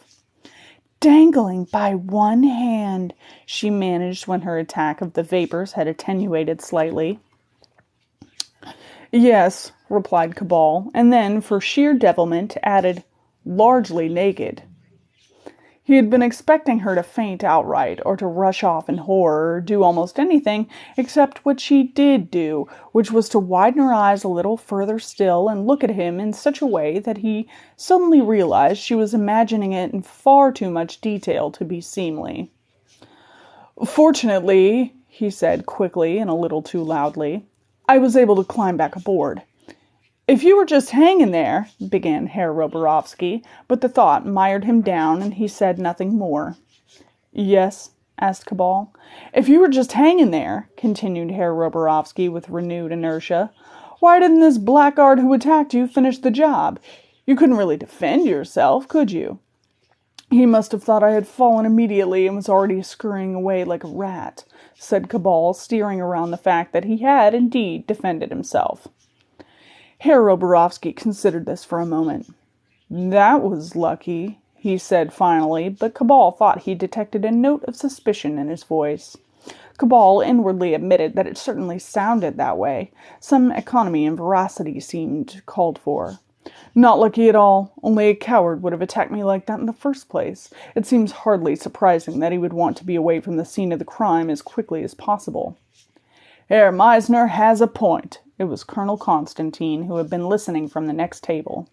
Dangling by one hand, she managed when her attack of the vapors had attenuated slightly. Yes, replied Cabal, and then, for sheer devilment, added, largely naked. He had been expecting her to faint outright, or to rush off in horror, or do almost anything except what she did do, which was to widen her eyes a little further still and look at him in such a way that he suddenly realized she was imagining it in far too much detail to be seemly. Fortunately, he said quickly and a little too loudly, I was able to climb back aboard. If you were just hanging there, began Herr Roborovsky, but the thought mired him down, and he said nothing more. Yes, asked Cabal. If you were just hanging there, continued Herr Roborovsky with renewed inertia, why didn't this blackguard who attacked you finish the job? You couldn't really defend yourself, could you? He must have thought I had fallen immediately and was already scurrying away like a rat, said Cabal, steering around the fact that he had indeed defended himself. Herr Roborovsky considered this for a moment. That was lucky, he said finally, but Cabal thought he detected a note of suspicion in his voice. Cabal inwardly admitted that it certainly sounded that way. Some economy and veracity seemed called for. Not lucky at all. Only a coward would have attacked me like that in the first place. It seems hardly surprising that he would want to be away from the scene of the crime as quickly as possible. Herr Meisner has a point. It was Colonel Constantine, who had been listening from the next table.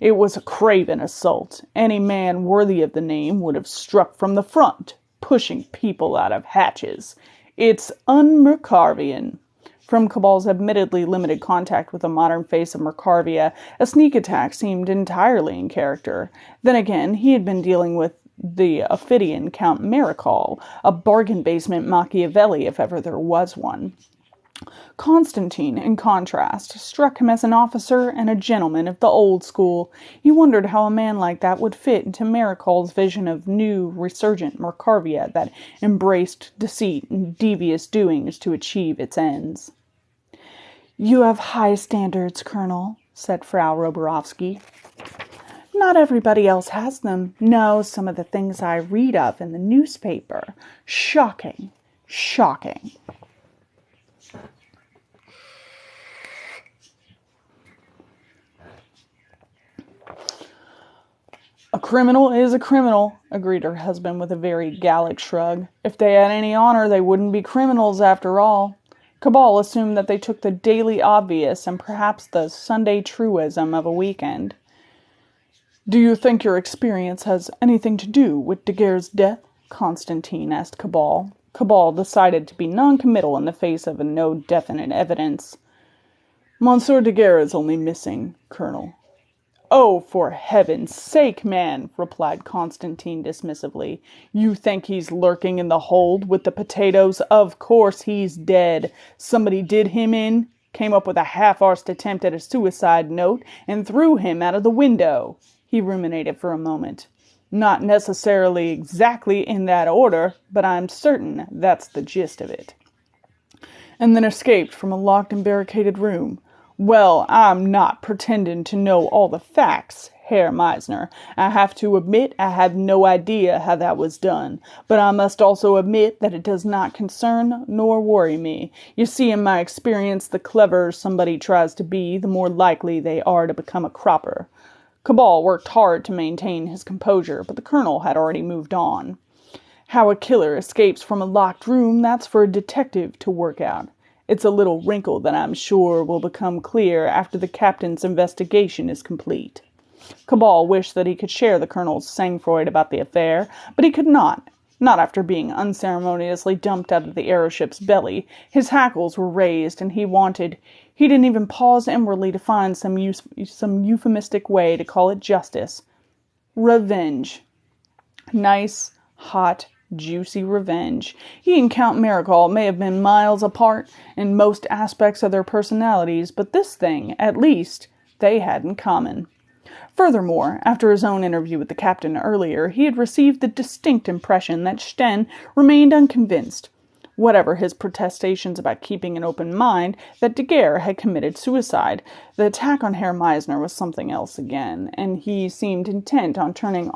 It was a craven assault. Any man worthy of the name would have struck from the front, pushing people out of hatches. It's un-Mercavian. From Cabal's admittedly limited contact with the modern face of Mercavia, a sneak attack seemed entirely in character. Then again, he had been dealing with the Ophidian Count Marechal, a bargain basement Machiavelli if ever there was one. Constantine, in contrast, struck him as an officer and a gentleman of the old school. He wondered how a man like that would fit into Marechal's vision of new, resurgent Mercavia that embraced deceit and devious doings to achieve its ends. You have high standards, Colonel, said Frau Roborovsky. Not everybody else has them. No, some of the things I read of in the newspaper. Shocking. Shocking. A criminal is a criminal, agreed her husband with a very Gallic shrug. If they had any honor, they wouldn't be criminals after all. Cabal assumed that they took the daily obvious and perhaps the Sunday truism of a weekend. Do you think your experience has anything to do with Daguerre's death? Constantine asked Cabal. Cabal decided to be non-committal in the face of no definite evidence. Monsieur Daguerre is only missing, Colonel. Oh, for heaven's sake, man, replied Constantine dismissively. You think he's lurking in the hold with the potatoes? Of course he's dead. Somebody did him in, came up with a half-arsed attempt at a suicide note, and threw him out of the window. He ruminated for a moment. Not necessarily exactly in that order, but I'm certain that's the gist of it. And then escaped from a locked and barricaded room. Well, I'm not pretending to know all the facts, Herr Meisner. I have to admit I have no idea how that was done, but I must also admit that it does not concern nor worry me. You see, in my experience, the cleverer somebody tries to be, the more likely they are to become a cropper. Cabal worked hard to maintain his composure, but the colonel had already moved on. How a killer escapes from a locked room, that's for a detective to work out. It's a little wrinkle that I'm sure will become clear after the captain's investigation is complete. Cabal wished that he could share the colonel's sang-froid about the affair, but he could not. Not after being unceremoniously dumped out of the aeroship's belly. His hackles were raised, and he didn't even pause inwardly to find some euphemistic way to call it justice. Revenge. Nice, hot, juicy revenge. He and Count Maricol may have been miles apart in most aspects of their personalities, but this thing, at least, they had in common. Furthermore, after his own interview with the captain earlier, he had received the distinct impression that Sten remained unconvinced, whatever his protestations about keeping an open mind, that Daguerre had committed suicide. The attack on Herr Meisner was something else again, and he seemed intent on turning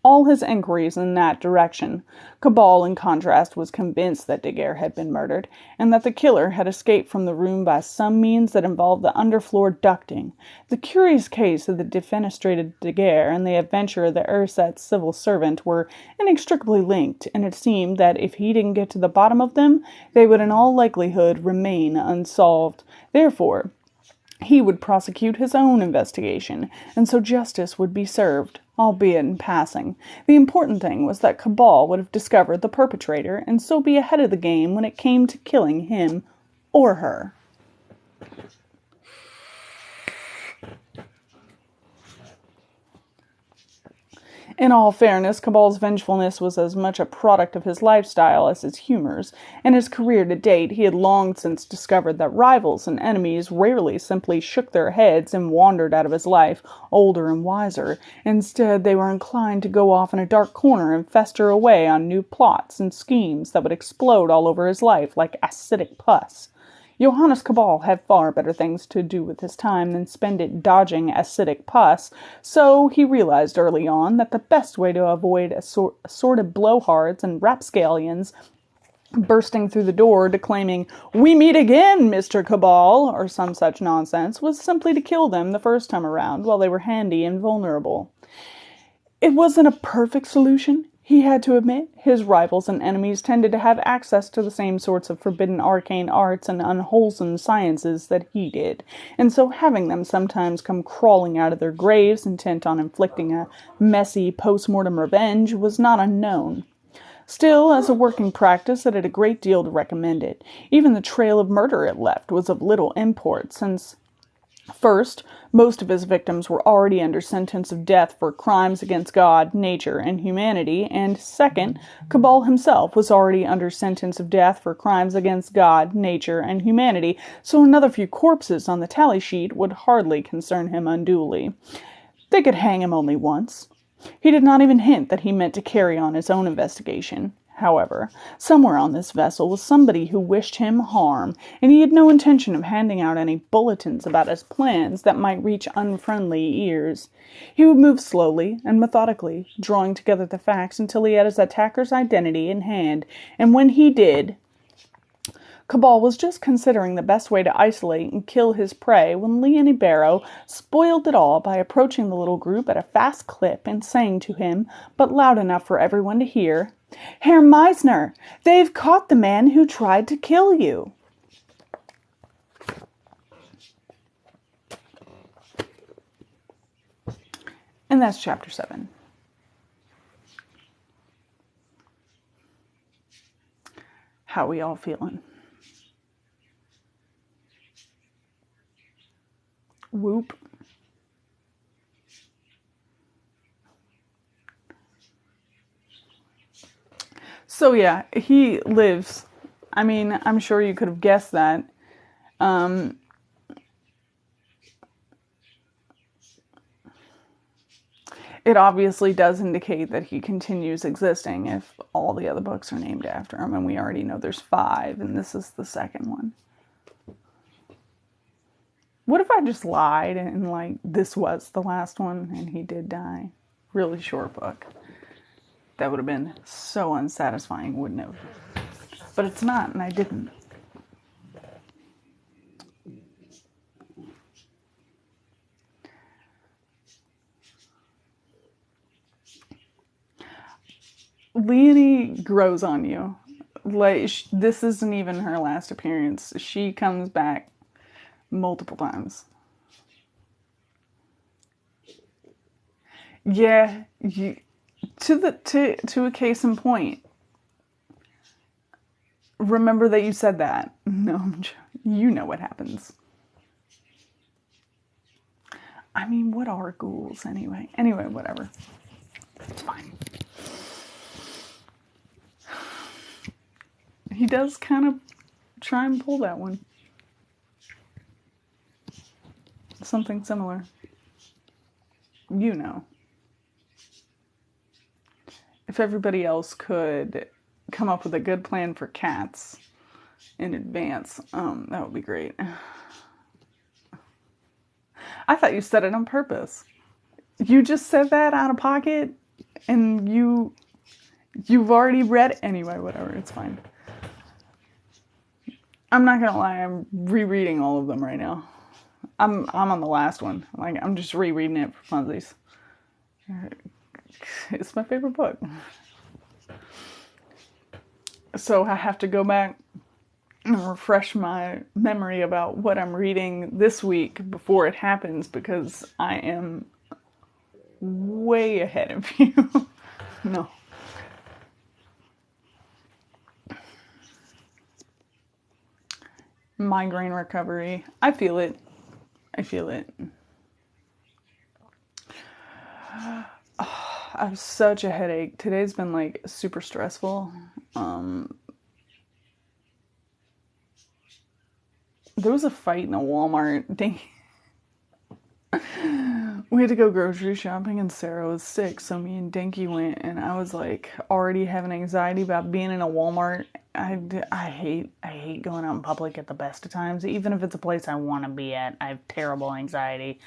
all his inquiries in that direction. Cabal, in contrast, was convinced that Daguerre had been murdered, and that the killer had escaped from the room by some means that involved the underfloor ducting. The curious case of the defenestrated Daguerre and the adventure of the ersatz civil servant were inextricably linked, and it seemed that if he didn't get to the bottom of them, they would in all likelihood remain unsolved. Therefore, he would prosecute his own investigation, and so justice would be served, albeit in passing. The important thing was that Cabal would have discovered the perpetrator, and so be ahead of the game when it came to killing him or her. In all fairness, Cabal's vengefulness was as much a product of his lifestyle as his humors. In his career to date, he had long since discovered that rivals and enemies rarely simply shook their heads and wandered out of his life, older and wiser. Instead, they were inclined to go off in a dark corner and fester away on new plots and schemes that would explode all over his life like acidic pus. Johannes Cabal had far better things to do with his time than spend it dodging acidic pus, so he realized early on that the best way to avoid assorted blowhards and rapscallions bursting through the door declaiming, "We meet again, Mr. Cabal," or some such nonsense, was simply to kill them the first time around while they were handy and vulnerable. It wasn't a perfect solution, he had to admit. His rivals and enemies tended to have access to the same sorts of forbidden arcane arts and unwholesome sciences that he did, and so having them sometimes come crawling out of their graves intent on inflicting a messy post-mortem revenge was not unknown. Still, as a working practice, it had a great deal to recommend it. Even the trail of murder it left was of little import, since first, most of his victims were already under sentence of death for crimes against God, nature, and humanity, and second, Cabal himself was already under sentence of death for crimes against God, nature, and humanity, so another few corpses on the tally sheet would hardly concern him unduly. They could hang him only once. He did not even hint that he meant to carry on his own investigation. However, somewhere on this vessel was somebody who wished him harm, and he had no intention of handing out any bulletins about his plans that might reach unfriendly ears. He would move slowly and methodically, drawing together the facts until he had his attacker's identity in hand, and when he did, Cabal was just considering the best way to isolate and kill his prey when Leonie Barrow spoiled it all by approaching the little group at a fast clip and saying to him, but loud enough for everyone to hear, "Herr Meisner, they've caught the man who tried to kill you." And that's chapter 7. How we all feeling? Whoop. So yeah, he lives. I mean, I'm sure you could have guessed that. It obviously does indicate that he continues existing if all the other books are named after him, and we already know there's 5, and this is the second one. What if I just lied and, like, this was the last one and he did die? Really short book. That would have been so unsatisfying, wouldn't it? But it's not, and I didn't. Leonie grows on you. Like, this isn't even her last appearance. She comes back multiple times. Yeah, to a case in point. Remember that you said that. No, you know what happens. I mean, what are ghouls anyway? Anyway, whatever. It's fine. He does kind of try and pull that one. Something similar. You know. If everybody else could come up with a good plan for cats in advance, that would be great. I thought you said it on purpose. You just said that out of pocket, and you've already read it. Anyway, whatever, it's fine. I'm not gonna lie, I'm rereading all of them right now. I'm on the last one. Like, I'm just rereading it for funsies. It's my favorite book. So I have to go back and refresh my memory about what I'm reading this week before it happens, because I am way ahead of you. No. Migraine recovery. I feel it. I feel it. Oh, I have such a headache. Today's been like super stressful. There was a fight in a Walmart. Dang. We had to go grocery shopping and Sarah was sick, so me and Dinky went, and I was like already having anxiety about being in a Walmart. I hate going out in public at the best of times, even if it's a place I want to be at. I have terrible anxiety.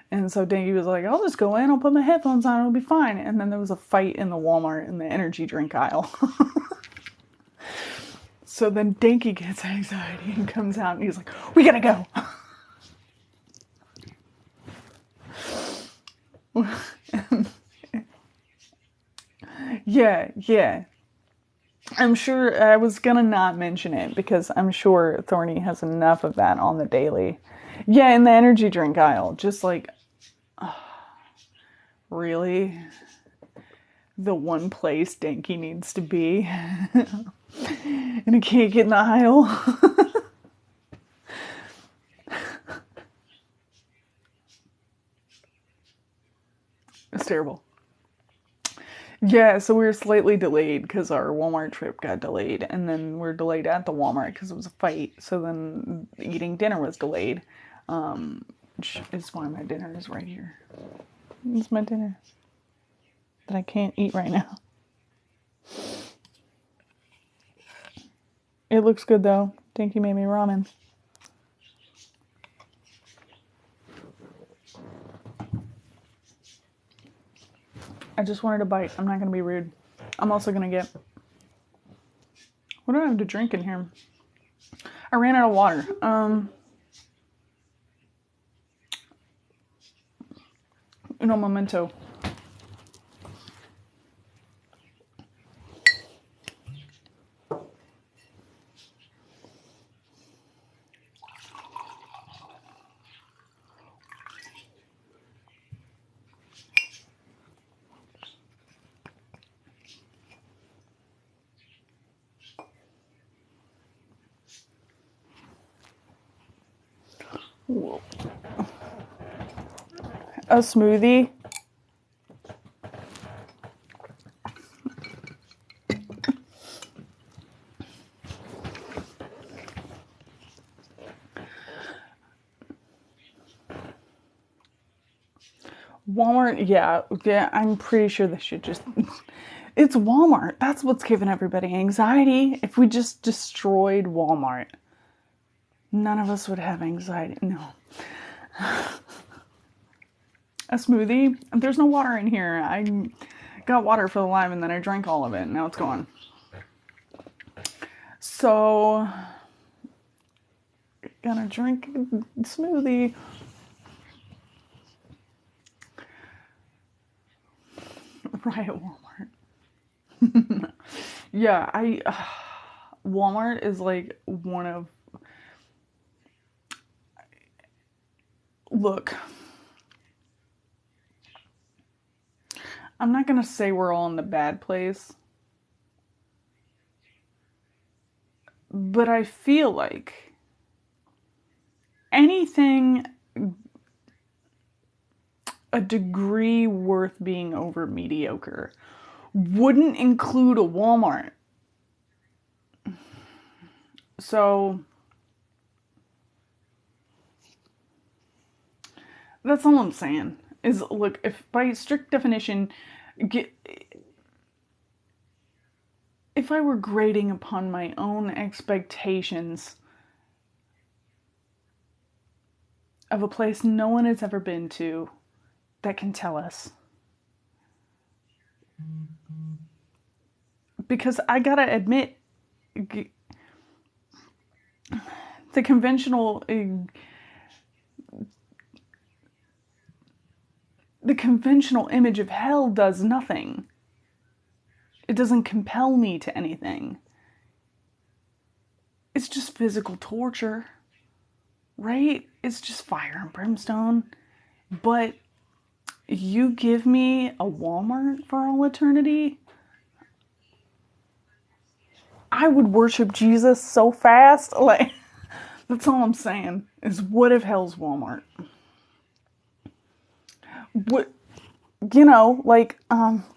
And so Dinky was like, I'll just go in, I'll put my headphones on, it'll be fine. And then there was a fight in the Walmart in the energy drink aisle. So then Dinky gets anxiety and comes out and he's like, we gotta go. Yeah. I'm sure I was gonna not mention it because I'm sure Thorny has enough of that on the daily. Yeah, in the energy drink aisle. Just like, really? The one place Dinky needs to be? And he can't get in the aisle? It's terrible. Yeah, so we were slightly delayed because our Walmart trip got delayed, and then we're delayed at the Walmart because it was a fight. So then eating dinner was delayed, which is why my dinner is right here. It's my dinner that I can't eat right now. It looks good though. Dinky made me ramen. I just wanted a bite. I'm not going to be rude. I'm also going to get... What do I have to drink in here? I ran out of water. Uno momento. Whoa. A smoothie. Walmart, yeah, I'm pretty sure they should just... It's Walmart. That's what's giving everybody anxiety. If we just destroyed Walmart, none of us would have anxiety. No. A smoothie? There's no water in here. I got water for the lime and then I drank all of it. Now it's gone. So, gonna drink a smoothie. Right at Walmart. Yeah, Walmart is like one of. Look, I'm not gonna say we're all in the bad place, but I feel like anything a degree worth being over mediocre wouldn't include a Walmart. So that's all I'm saying. Is look, if by strict definition, if I were grading upon my own expectations of a place no one has ever been to that can tell us. Because I gotta admit, the conventional image of hell does nothing. It doesn't compel me to anything. It's just physical torture, right? It's just fire and brimstone. But you give me a Walmart for all eternity, I would worship Jesus so fast. Like, that's all I'm saying, is what if hell's Walmart? What, like,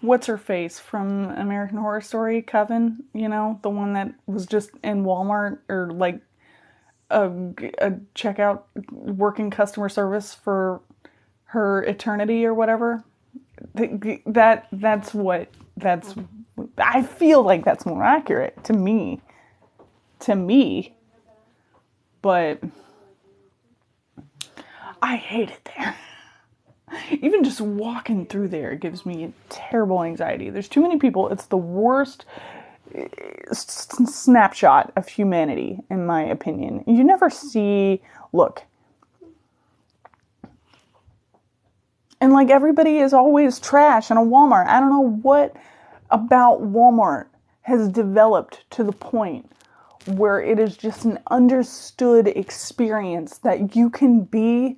what's her face from American Horror Story, Coven? The one that was just in Walmart, or like a checkout, working customer service for her eternity or whatever. That's I feel like that's more accurate to me. But I hate it there. Even just walking through there gives me terrible anxiety. There's too many people. It's the worst snapshot of humanity, in my opinion. You never see, look, and like everybody is always trash in a Walmart. I don't know what about Walmart has developed to the point where it is just an understood experience that you can be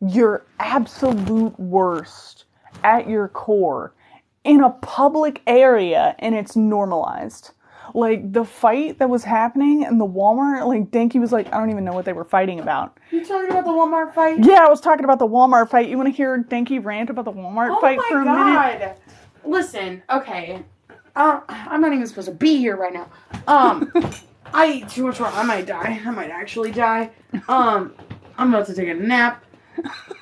your absolute worst at your core in a public area and it's normalized. Like the fight that was happening in the Walmart, like Danky was like, I don't even know what they were fighting about. You talking about the Walmart fight? Yeah, I was talking about the Walmart fight. You want to hear Danky rant about the Walmart fight for a minute? Oh my God. Listen, okay. I'm not even supposed to be here right now. I ate too much wrong. I might die. I might actually die. I'm about to take a nap.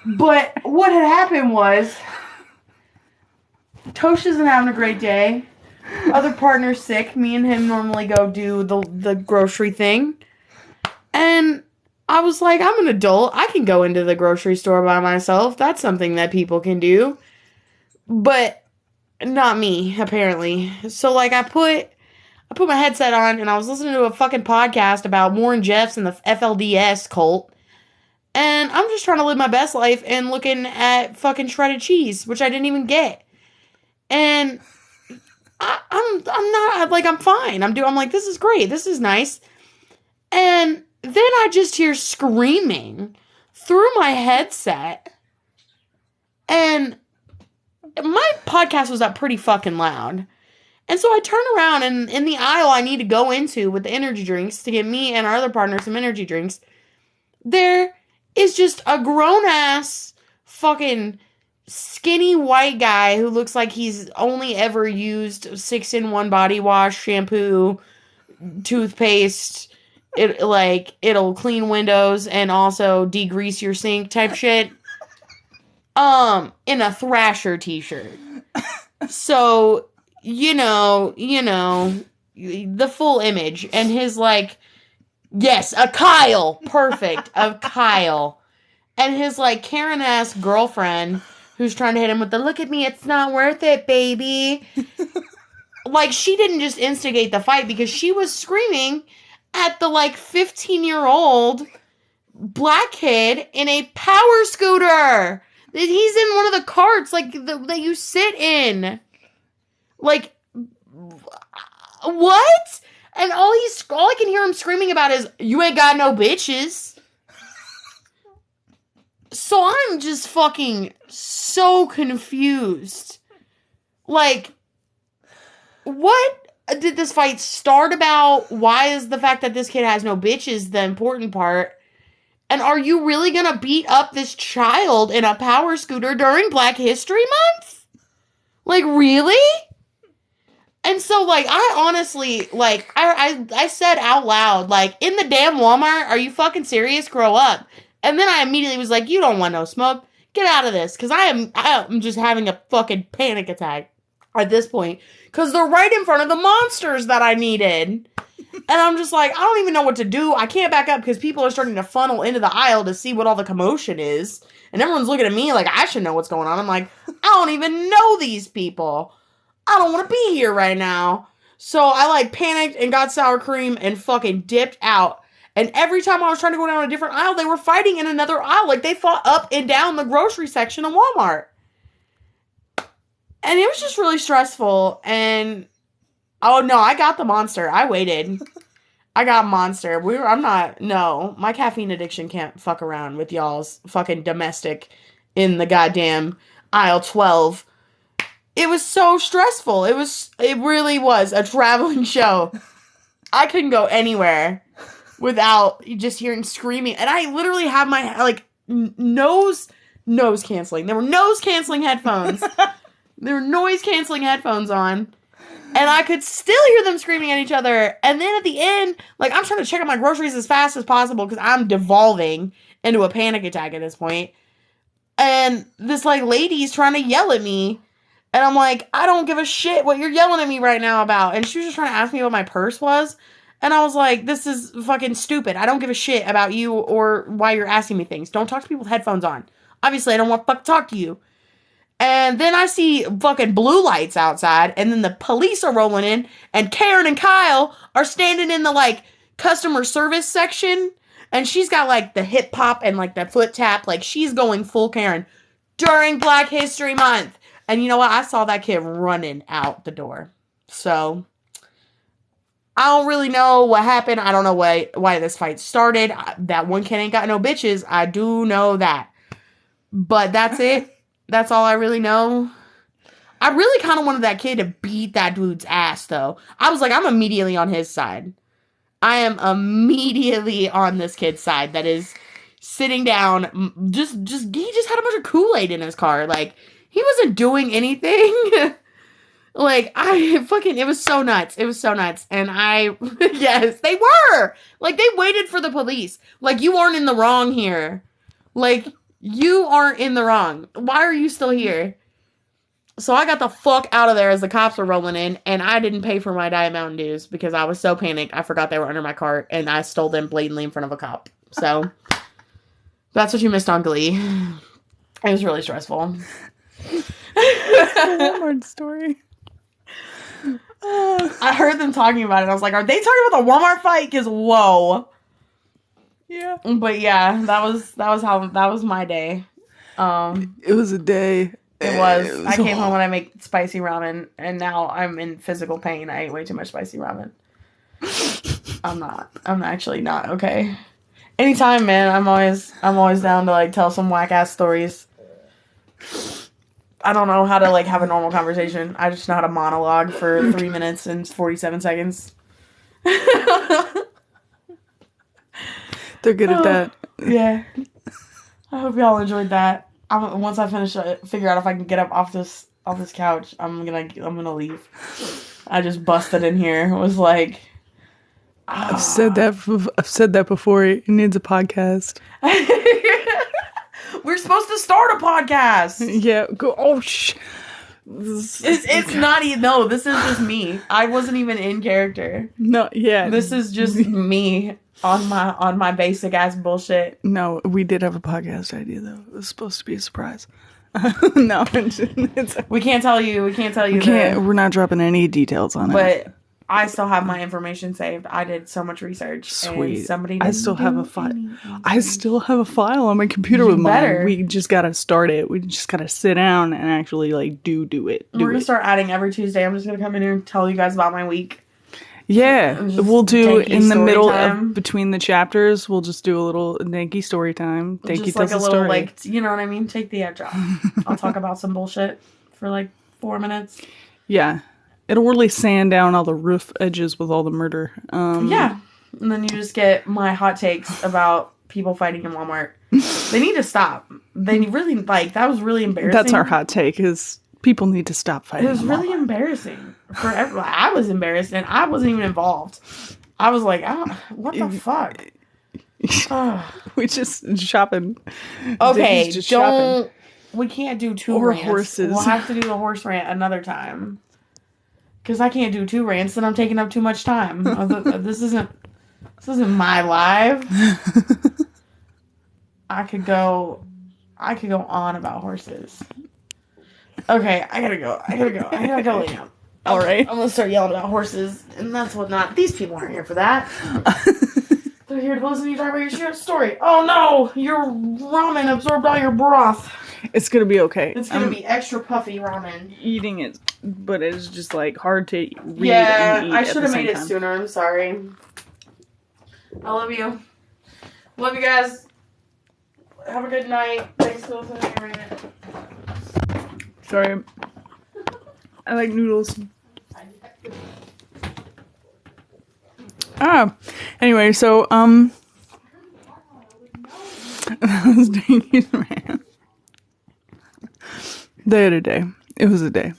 But what had happened was, Tosh isn't having a great day. Other partner's sick. Me and him normally go do the grocery thing. And I was like, I'm an adult. I can go into the grocery store by myself. That's something that people can do. But not me, apparently. So, like, I put my headset on and I was listening to a fucking podcast about Warren Jeffs and the FLDS cult. And I'm just trying to live my best life and looking at fucking shredded cheese, which I didn't even get. And I'm not, like, I'm fine. I'm like, this is great. This is nice. And then I just hear screaming through my headset. And my podcast was up pretty fucking loud. And so I turn around, and in the aisle I need to go into with the energy drinks to get me and our other partner some energy drinks, there is just a grown-ass fucking skinny white guy who looks like he's only ever used 6-in-1 body wash, shampoo, toothpaste, it'll clean windows and also degrease your sink type shit, in a Thrasher t-shirt. So, the full image. And his, like, yes, a Kyle. Perfect. A Kyle. And his, like, Karen-ass girlfriend who's trying to hit him with the, look at me, it's not worth it, baby. Like, she didn't just instigate the fight because she was screaming at the, like, 15-year-old black kid in a power scooter. He's in one of the carts, like, that you sit in. Like, what? And all I can hear him screaming about is, you ain't got no bitches. So I'm just fucking so confused. Like, what did this fight start about? Why is the fact that this kid has no bitches the important part? And are you really gonna beat up this child in a power scooter during Black History Month? Like, really? And so, like, I honestly, like, I said out loud, like, in the damn Walmart, are you fucking serious? Grow up. And then I immediately was like, you don't want no smoke. Get out of this. Because I am just having a fucking panic attack at this point. Because they're right in front of the monsters that I needed. And I'm just like, I don't even know what to do. I can't back up because people are starting to funnel into the aisle to see what all the commotion is. And everyone's looking at me like I should know what's going on. I'm like, I don't even know these people. I don't want to be here right now. So I like panicked and got sour cream and fucking dipped out. And every time I was trying to go down a different aisle, they were fighting in another aisle. Like they fought up and down the grocery section of Walmart. And it was just really stressful. And oh no, I got the monster. I waited. I got monster. My caffeine addiction can't fuck around with y'all's fucking domestic in the goddamn aisle 12. It was so stressful. It really was a traveling show. I couldn't go anywhere without just hearing screaming. And I literally had my, like, nose canceling. There were nose canceling headphones. There were noise canceling headphones on. And I could still hear them screaming at each other. And then at the end, like, I'm trying to check out my groceries as fast as possible because I'm devolving into a panic attack at this point. And this, like, lady's trying to yell at me. And I'm like, I don't give a shit what you're yelling at me right now about. And she was just trying to ask me what my purse was. And I was like, this is fucking stupid. I don't give a shit about you or why you're asking me things. Don't talk to people with headphones on. Obviously, I don't want to talk to you. And then I see fucking blue lights outside. And then the police are rolling in. And Karen and Kyle are standing in the, like, customer service section. And she's got, like, the hip hop and, like, the foot tap. Like, she's going full Karen during Black History Month. And you know what? I saw that kid running out the door. So, I don't really know what happened. I don't know why this fight started. That one kid ain't got no bitches. I do know that. But that's it. That's all I really know. I really kind of wanted that kid to beat that dude's ass, though. I was like, I'm immediately on his side. I am immediately on this kid's side that is sitting down. He just had a bunch of Kool-Aid in his car. Like, he wasn't doing anything. Like, it was so nuts. It was so nuts. And yes, they were. Like, they waited for the police. Like, you aren't in the wrong here. Like, you aren't in the wrong. Why are you still here? So I got the fuck out of there as the cops were rolling in, and I didn't pay for my Diet Mountain Dews because I was so panicked. I forgot they were under my cart, and I stole them blatantly in front of a cop. So, that's what you missed on Glee. It was really stressful. Walmart story. I heard them talking about it. I was like, are they talking about the Walmart fight? Because, whoa. Yeah. But yeah, that was my day. It was a day. It was. I came home and I make spicy ramen, and now I'm in physical pain. I ate way too much spicy ramen. I'm actually not okay. Anytime, man. I'm always down to, like, tell some whack ass stories. I don't know how to, like, have a normal conversation. I just know how to monologue for 3 minutes and 47 seconds. They're good at that. Yeah. I hope y'all enjoyed that. Once I figure out if I can get up off this couch, I'm gonna leave. I just busted in here. It was like, I've said that before. It needs a podcast. We're supposed to start a podcast. Yeah. Go. Oh, It's not even. No, this is just me. I wasn't even in character. No. Yeah. This is just me on my basic ass bullshit. No, we did have a podcast idea though. It was supposed to be a surprise. No, we can't tell you. We're not dropping any details on it. But I still have my information saved. I did so much research. Sweet. And somebody I didn't still have do a file. any I still have a file on my computer You with mine. better. We just gotta start it. We just gotta sit down and actually like do it. We're gonna start adding every Tuesday. I'm just gonna come in here and tell you guys about my week. Yeah, Just we'll do Danky in the story middle time. of between the chapters. We'll just do a little Danky story time. Danky Just tells like a a little, story. like, you know what I mean? Take the edge off. I'll talk about some bullshit for like 4 minutes. Yeah, it'll really sand down all the rough edges with all the murder. Yeah, and then you just get my hot takes about people fighting in Walmart. They need to stop. They really, like, that was really embarrassing. That's our hot take, is people need to stop fighting. It was really embarrassing for everyone. I was embarrassed, and I wasn't even involved. I was like, what the fuck? We just shopping. Okay, just don't. Shopping. We can't do two or rants. Horses. We'll have to do the horse rant another time. Because I can't do 2 rants, then I'm taking up too much time. This isn't my live. I could go on about horses. Okay, I gotta go. I gotta go lay down. All right. I'm gonna start yelling about horses, and that's whatnot. These people aren't here for that. They're here to listen to you talk about your short story. Oh no! Your ramen absorbed all your broth. It's gonna be okay. It's gonna be extra puffy ramen. Eating it, but it's just like hard to read and eat. I should have made it sooner. I'm sorry. I love you. Love you guys. Have a good night. Thanks for listening to me rant. Sorry. I like noodles. Anyway, so, that was Danky's rant. They had a day. It was a day.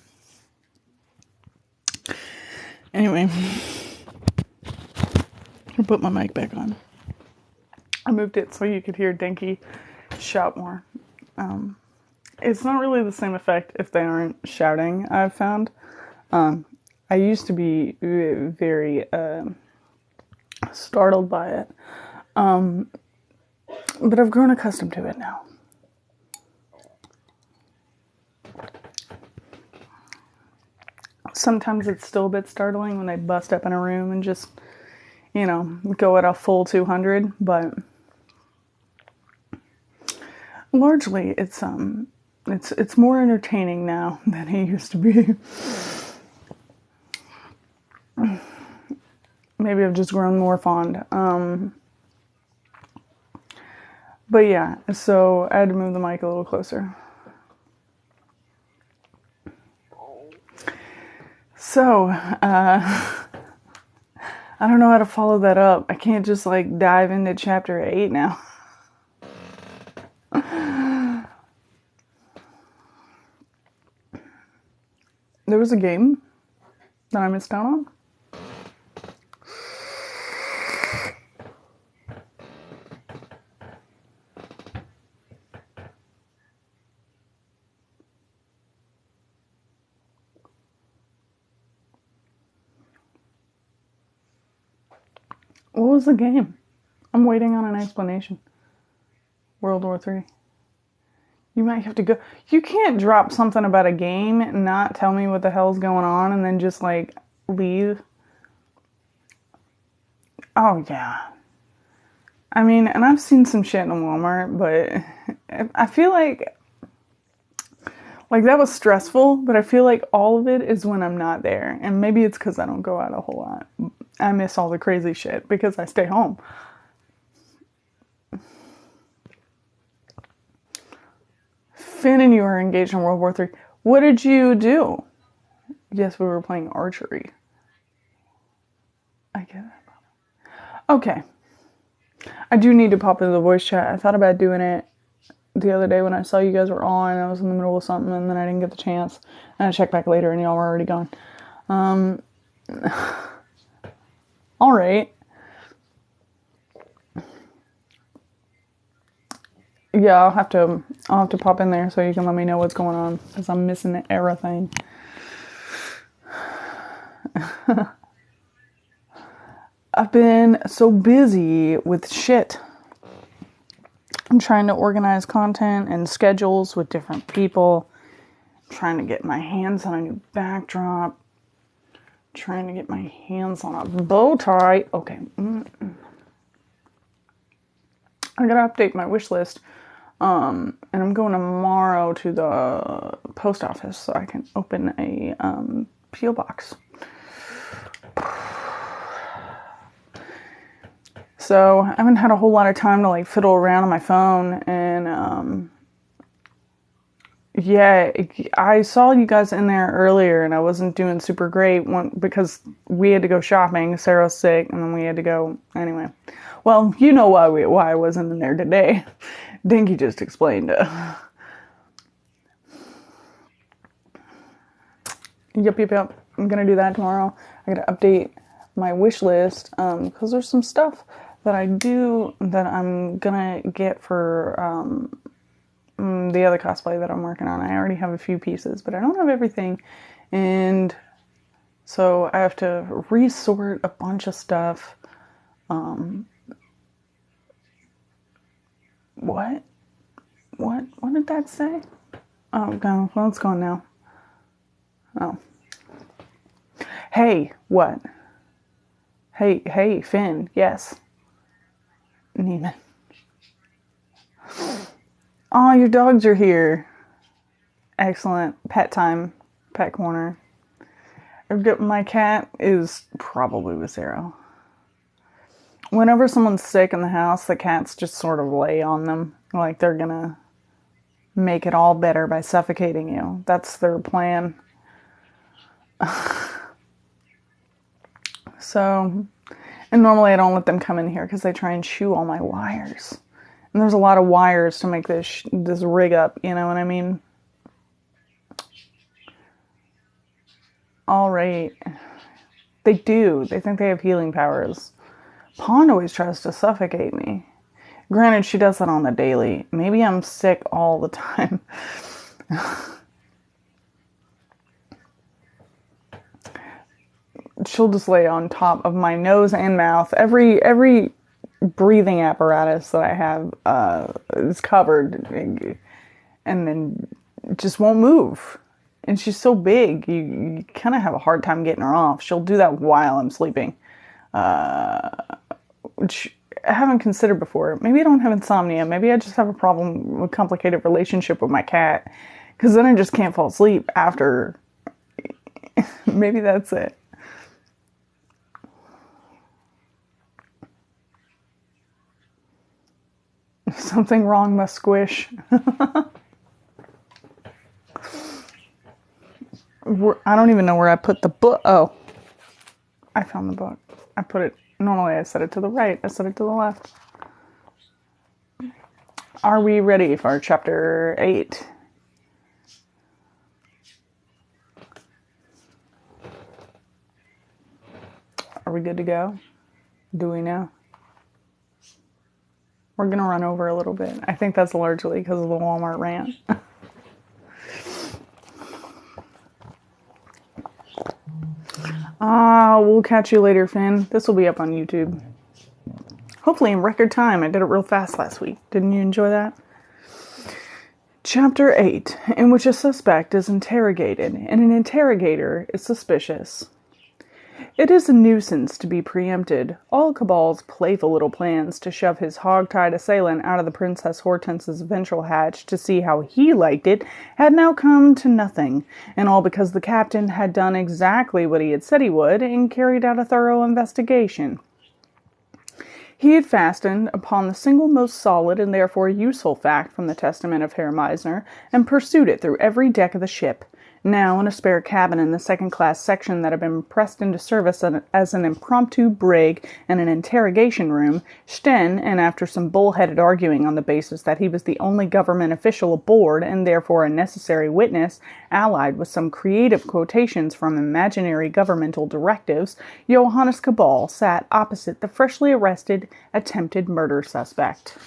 Anyway. I'll put my mic back on. I moved it so you could hear Danky shout more. It's not really the same effect if they aren't shouting, I've found. I used to be very startled by it. But I've grown accustomed to it now. Sometimes it's still a bit startling when they bust up in a room and just, go at a full 200, but largely it's more entertaining now than it used to be. Maybe I've just grown more fond. But yeah, so I had to move the mic a little closer. So, I don't know how to follow that up. I can't just dive into chapter 8 now. There was a game that I missed out on. What was the game? I'm waiting on an explanation. World War III. You might have to go. You can't drop something about a game and not tell me what the hell's going on and then just leave. Oh yeah. I mean, and I've seen some shit in Walmart, but I feel like that was stressful, but I feel like all of it is when I'm not there. And maybe it's because I don't go out a whole lot. I miss all the crazy shit because I stay home. Finn and you are engaged in World War III. What did you do? Yes, we were playing archery. I get it. Okay. I do need to pop into the voice chat. I thought about doing it the other day when I saw you guys were on. I was in the middle of something and then I didn't get the chance. And I checked back later and y'all were already gone. Alright. Yeah, I'll have to pop in there so you can let me know what's going on because I'm missing everything. I've been so busy with shit. I'm trying to organize content and schedules with different people. I'm trying to get my hands on a new backdrop. Trying to get my hands on a bow tie. Okay. I gotta update my wish list. And I'm going tomorrow to the post office so I can open a P.O. box. So I haven't had a whole lot of time to like fiddle around on my phone, and yeah, I saw you guys in there earlier, and I wasn't doing super great because we had to go shopping. Sarah was sick, and then we had to go anyway. Well, you know why I wasn't in there today. Dinky just explained. Yep. I'm gonna do that tomorrow. I gotta update my wish list because there's some stuff that I'm gonna get for the other cosplay that I'm working on. I already have a few pieces, but I don't have everything, and so I have to resort a bunch of stuff. What did that say? Oh, God, well, it's gone now. Oh. Hey, what? Hey, Finn, yes. Neiman. Oh, your dogs are here. Excellent. Pet time. Pet corner. My cat is probably with Sarah. Whenever someone's sick in the house, the cats just sort of lay on them. Like they're gonna make it all better by suffocating you. That's their plan. So, and normally I don't let them come in here because they try and chew all my wires. And there's a lot of wires to make this rig up, you know what I mean? All right. They do. They think they have healing powers. Pond always tries to suffocate me. Granted, she does that on the daily. Maybe I'm sick all the time. She'll just lay on top of my nose and mouth. Every breathing apparatus that I have is covered, and then just won't move. And she's so big, you kind of have a hard time getting her off. She'll do that while I'm sleeping, which I haven't considered before. Maybe I don't have insomnia. Maybe I just have a complicated relationship with my cat, because then I just can't fall asleep after. Maybe that's it. Something wrong must squish. I don't even know where I put the book. Oh, I found the book. I put it, normally I set it to the right. I set it to the left. Are we ready for chapter 8? Are we good to go? Do we know? We're going to run over a little bit. I think that's largely because of the Walmart rant. We'll catch you later, Finn. This will be up on YouTube. Hopefully in record time. I did it real fast last week. Didn't you enjoy that? Chapter 8, in which a suspect is interrogated, and an interrogator is suspicious. It is a nuisance to be preempted. All Cabal's playful little plans to shove his hog-tied assailant out of the Princess Hortense's ventral hatch to see how he liked it had now come to nothing, and all because the captain had done exactly what he had said he would and carried out a thorough investigation. He had fastened upon the single most solid and therefore useful fact from the testament of Herr Meisner and pursued it through every deck of the ship. Now, in a spare cabin in the second-class section that had been pressed into service as an impromptu brig and an interrogation room, Sten, and after some bull-headed arguing on the basis that he was the only government official aboard and therefore a necessary witness, allied with some creative quotations from imaginary governmental directives, Johannes Cabal sat opposite the freshly arrested, attempted murder suspect.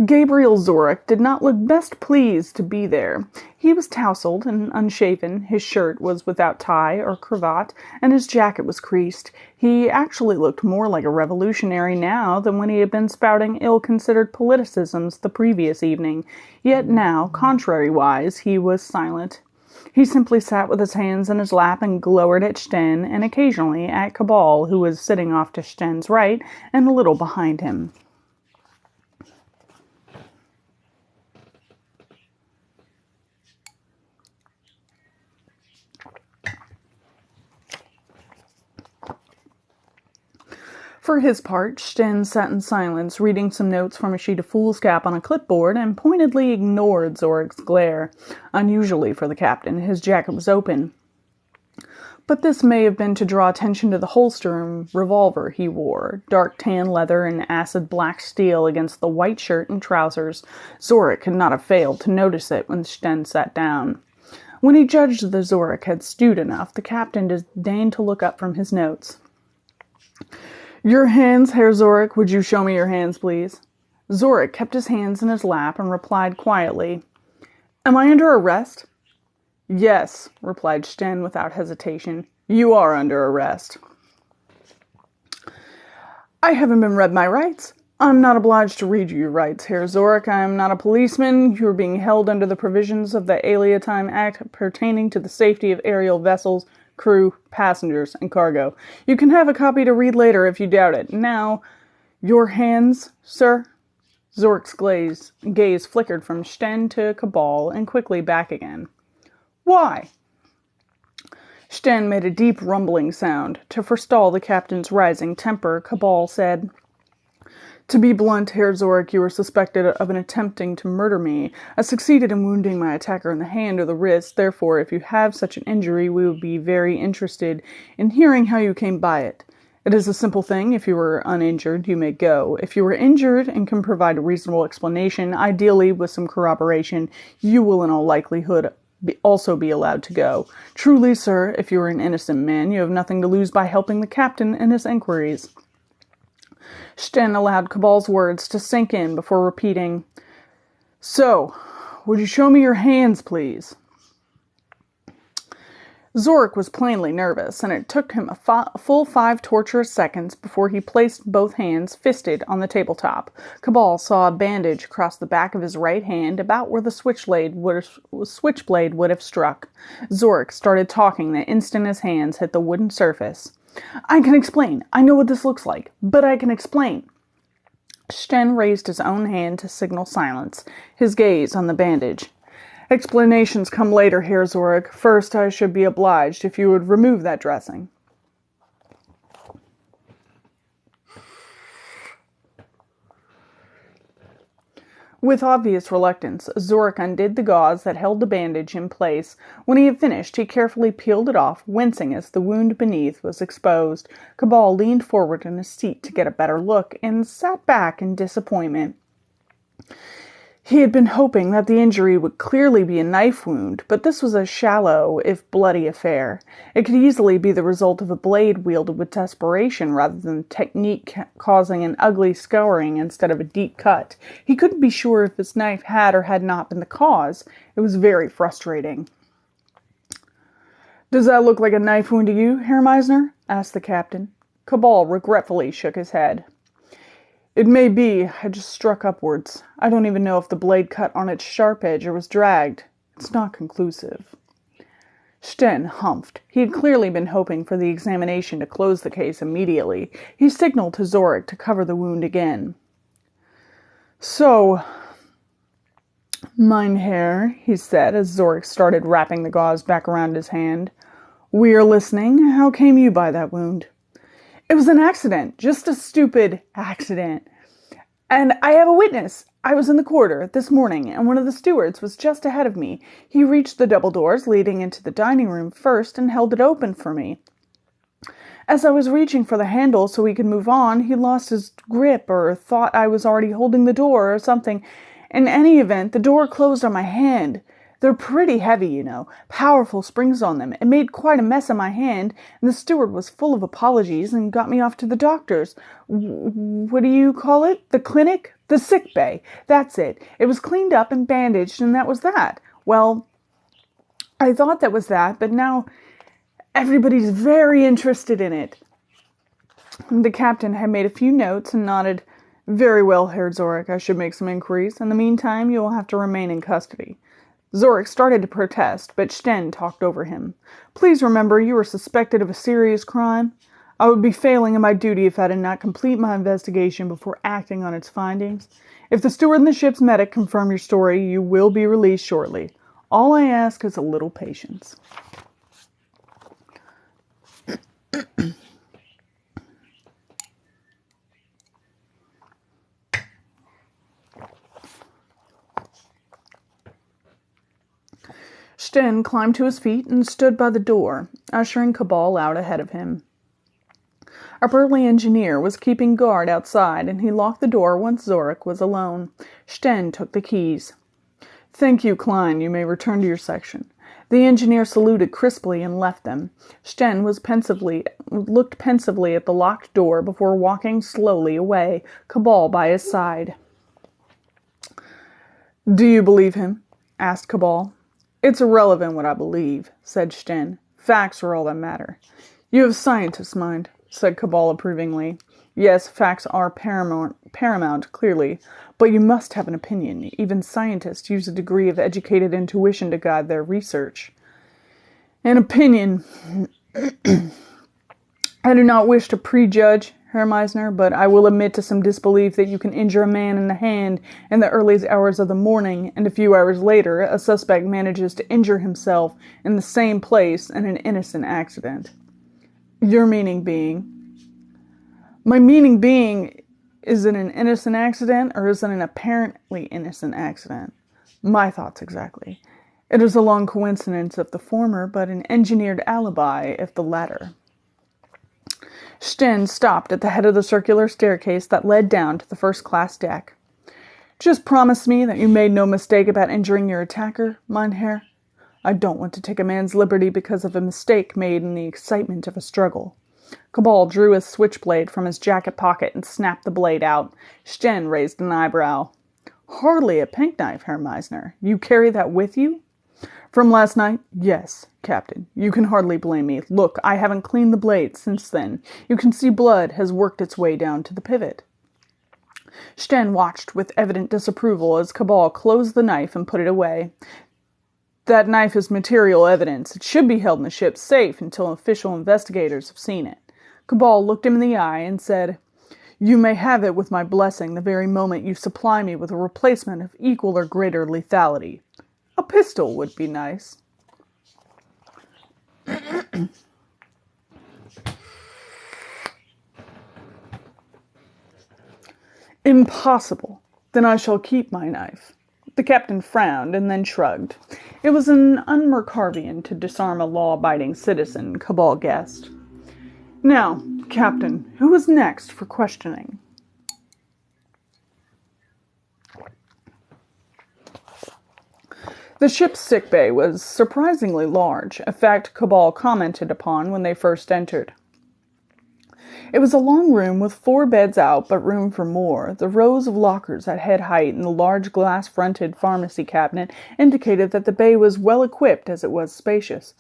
Gabriel Zorich did not look best pleased to be there. He was tousled and unshaven, his shirt was without tie or cravat, and his jacket was creased. He actually looked more like a revolutionary now than when he had been spouting ill-considered politicisms the previous evening. Yet now, contrariwise, he was silent. He simply sat with his hands in his lap and glowered at Sten and occasionally at Cabal, who was sitting off to Sten's right and a little behind him. For his part, Sten sat in silence, reading some notes from a sheet of foolscap on a clipboard, and pointedly ignored Zorik's glare. Unusually for the captain, his jacket was open. But this may have been to draw attention to the holster and revolver he wore, dark tan leather and acid black steel against the white shirt and trousers. Zorik could not have failed to notice it when Sten sat down. When he judged that Zorik had stewed enough, the captain disdained to look up from his notes. "Your hands, Herr Zorik. Would you show me your hands, please?" Zorik kept his hands in his lap and replied quietly, "Am I under arrest?" "Yes," replied Sten without hesitation. "You are under arrest." "I haven't been read my rights." "I'm not obliged to read you your rights, Herr Zorik. I am not a policeman. You are being held under the provisions of the Aliatime Act pertaining to the safety of aerial vessels, crew, passengers, and cargo. You can have a copy to read later if you doubt it. Now, your hands, sir?" Zorik's gaze flickered from Sten to Cabal and quickly back again. "Why?" Sten made a deep rumbling sound. To forestall the captain's rising temper, Cabal said, "To be blunt, Herr Zorik, you are suspected of attempting to murder me. I succeeded in wounding my attacker in the hand or the wrist. Therefore, if you have such an injury, we would be very interested in hearing how you came by it. It is a simple thing. If you were uninjured, you may go. If you were injured and can provide a reasonable explanation, ideally with some corroboration, you will in all likelihood also be allowed to go. Truly, sir, if you are an innocent man, you have nothing to lose by helping the captain in his inquiries." Sten allowed Cabal's words to sink in before repeating, "So, would you show me your hands, please?" Zorik was plainly nervous, and it took him a full 5 torturous seconds before he placed both hands fisted on the tabletop. Cabal saw a bandage across the back of his right hand, about where the switchblade would have struck. Zorik started talking the instant his hands hit the wooden surface. "I can explain. I know what this looks like, but I can explain." Sten raised his own hand to signal silence, his gaze on the bandage. "Explanations come later, Herr Zorik. First, I should be obliged if you would remove that dressing." With obvious reluctance, Zorik undid the gauze that held the bandage in place. When he had finished, he carefully peeled it off, wincing as the wound beneath was exposed. Cabal leaned forward in his seat to get a better look, and sat back in disappointment. He had been hoping that the injury would clearly be a knife wound, but this was a shallow, if bloody affair. It could easily be the result of a blade wielded with desperation rather than technique causing an ugly scouring instead of a deep cut. He couldn't be sure if his knife had or had not been the cause. It was very frustrating. "Does that look like a knife wound to you, Herr Meisner?" asked the captain. Cabal regretfully shook his head. "It may be. I just struck upwards. I don't even know if the blade cut on its sharp edge or was dragged. It's not conclusive." Sten humphed. He had clearly been hoping for the examination to close the case immediately. He signaled to Zorik to cover the wound again. "So, mein Herr," he said as Zorik started wrapping the gauze back around his hand, "we are listening. How came you by that wound?" "It was an accident. Just a stupid accident. And I have a witness. I was in the corridor this morning, and one of the stewards was just ahead of me. He reached the double doors leading into the dining room first and held it open for me. As I was reaching for the handle so he could move on, he lost his grip or thought I was already holding the door or something. In any event, the door closed on my hand. They're pretty heavy, you know, powerful springs on them. It made quite a mess of my hand, and the steward was full of apologies and got me off to the doctor's. What do you call it? The clinic? The sick bay. That's it. It was cleaned up and bandaged, and that was that. Well, I thought that was that, but now everybody's very interested in it." The captain had made a few notes and nodded. "Very well, Herr Zorik. I should make some inquiries. In the meantime, you will have to remain in custody." Zorik started to protest, but Sten talked over him. Please remember, you are suspected of a serious crime. I would be failing in my duty if I did not complete my investigation before acting on its findings. If the steward and the ship's medic confirm your story, you will be released shortly. All I ask is a little patience. Sten climbed to his feet and stood by the door, ushering Cabal out ahead of him. A burly engineer was keeping guard outside, and he locked the door once Zorik was alone. Sten took the keys. Thank you, Klein. You may return to your section. The engineer saluted crisply and left them. Sten looked pensively at the locked door before walking slowly away, Cabal by his side. Do you believe him? Asked Cabal. It's irrelevant what I believe, said Sten. Facts are all that matter. You have a scientist's mind, said Cabal approvingly. Yes, facts are paramount, clearly, but you must have an opinion. Even scientists use a degree of educated intuition to guide their research. An opinion. I do not wish to prejudge, Herr Meisner, but I will admit to some disbelief that you can injure a man in the hand in the earliest hours of the morning, and a few hours later a suspect manages to injure himself in the same place in an innocent accident. Your meaning being? My meaning being, is it an innocent accident, or is it an apparently innocent accident? My thoughts exactly. It is a long coincidence if the former, but an engineered alibi if the latter. Sten stopped at the head of the circular staircase that led down to the first-class deck. Just promise me that you made no mistake about injuring your attacker, mein Herr. I don't want to take a man's liberty because of a mistake made in the excitement of a struggle. Cabal drew his switchblade from his jacket pocket and snapped the blade out. Sten raised an eyebrow. Hardly a penknife, Herr Meisner. You carry that with you? From last night? Yes, Captain. You can hardly blame me. Look, I haven't cleaned the blade since then. You can see blood has worked its way down to the pivot. Sten watched with evident disapproval as Cabal closed the knife and put it away. That knife is material evidence. It should be held in the ship's safe until official investigators have seen it. Cabal looked him in the eye and said, You may have it with my blessing the very moment you supply me with a replacement of equal or greater lethality. A pistol would be nice. Impossible. Then I shall keep my knife. The captain frowned and then shrugged. It was an un-Mercarvian to disarm a law-abiding citizen, Cabal guessed. Now, Captain, who is next for questioning? The ship's sickbay was surprisingly large, a fact Cabal commented upon when they first entered. It was a long room with 4 beds out, but room for more. The rows of lockers at head height and the large glass-fronted pharmacy cabinet indicated that the bay was well equipped as it was spacious.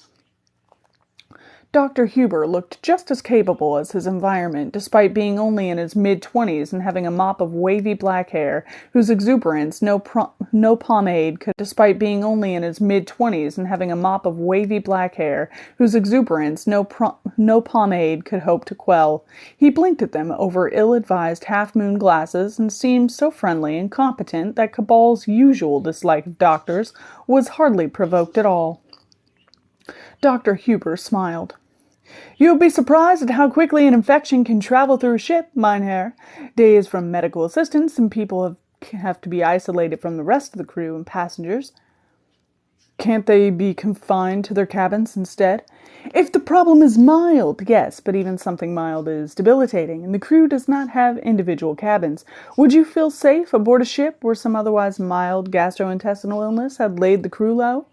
Dr. Huber looked just as capable as his environment, despite being only in his mid-20s and having a mop of wavy black hair, whose exuberance no pomade could hope to quell. He blinked at them over ill-advised half-moon glasses and seemed so friendly and competent that Cabal's usual dislike of doctors was hardly provoked at all. Dr. Huber smiled. You'll be surprised at how quickly an infection can travel through a ship, mein Herr. Days from medical assistance and people have to be isolated from the rest of the crew and passengers. Can't they be confined to their cabins instead? If the problem is mild, yes, but even something mild is debilitating, and the crew does not have individual cabins. Would you feel safe aboard a ship where some otherwise mild gastrointestinal illness had laid the crew low?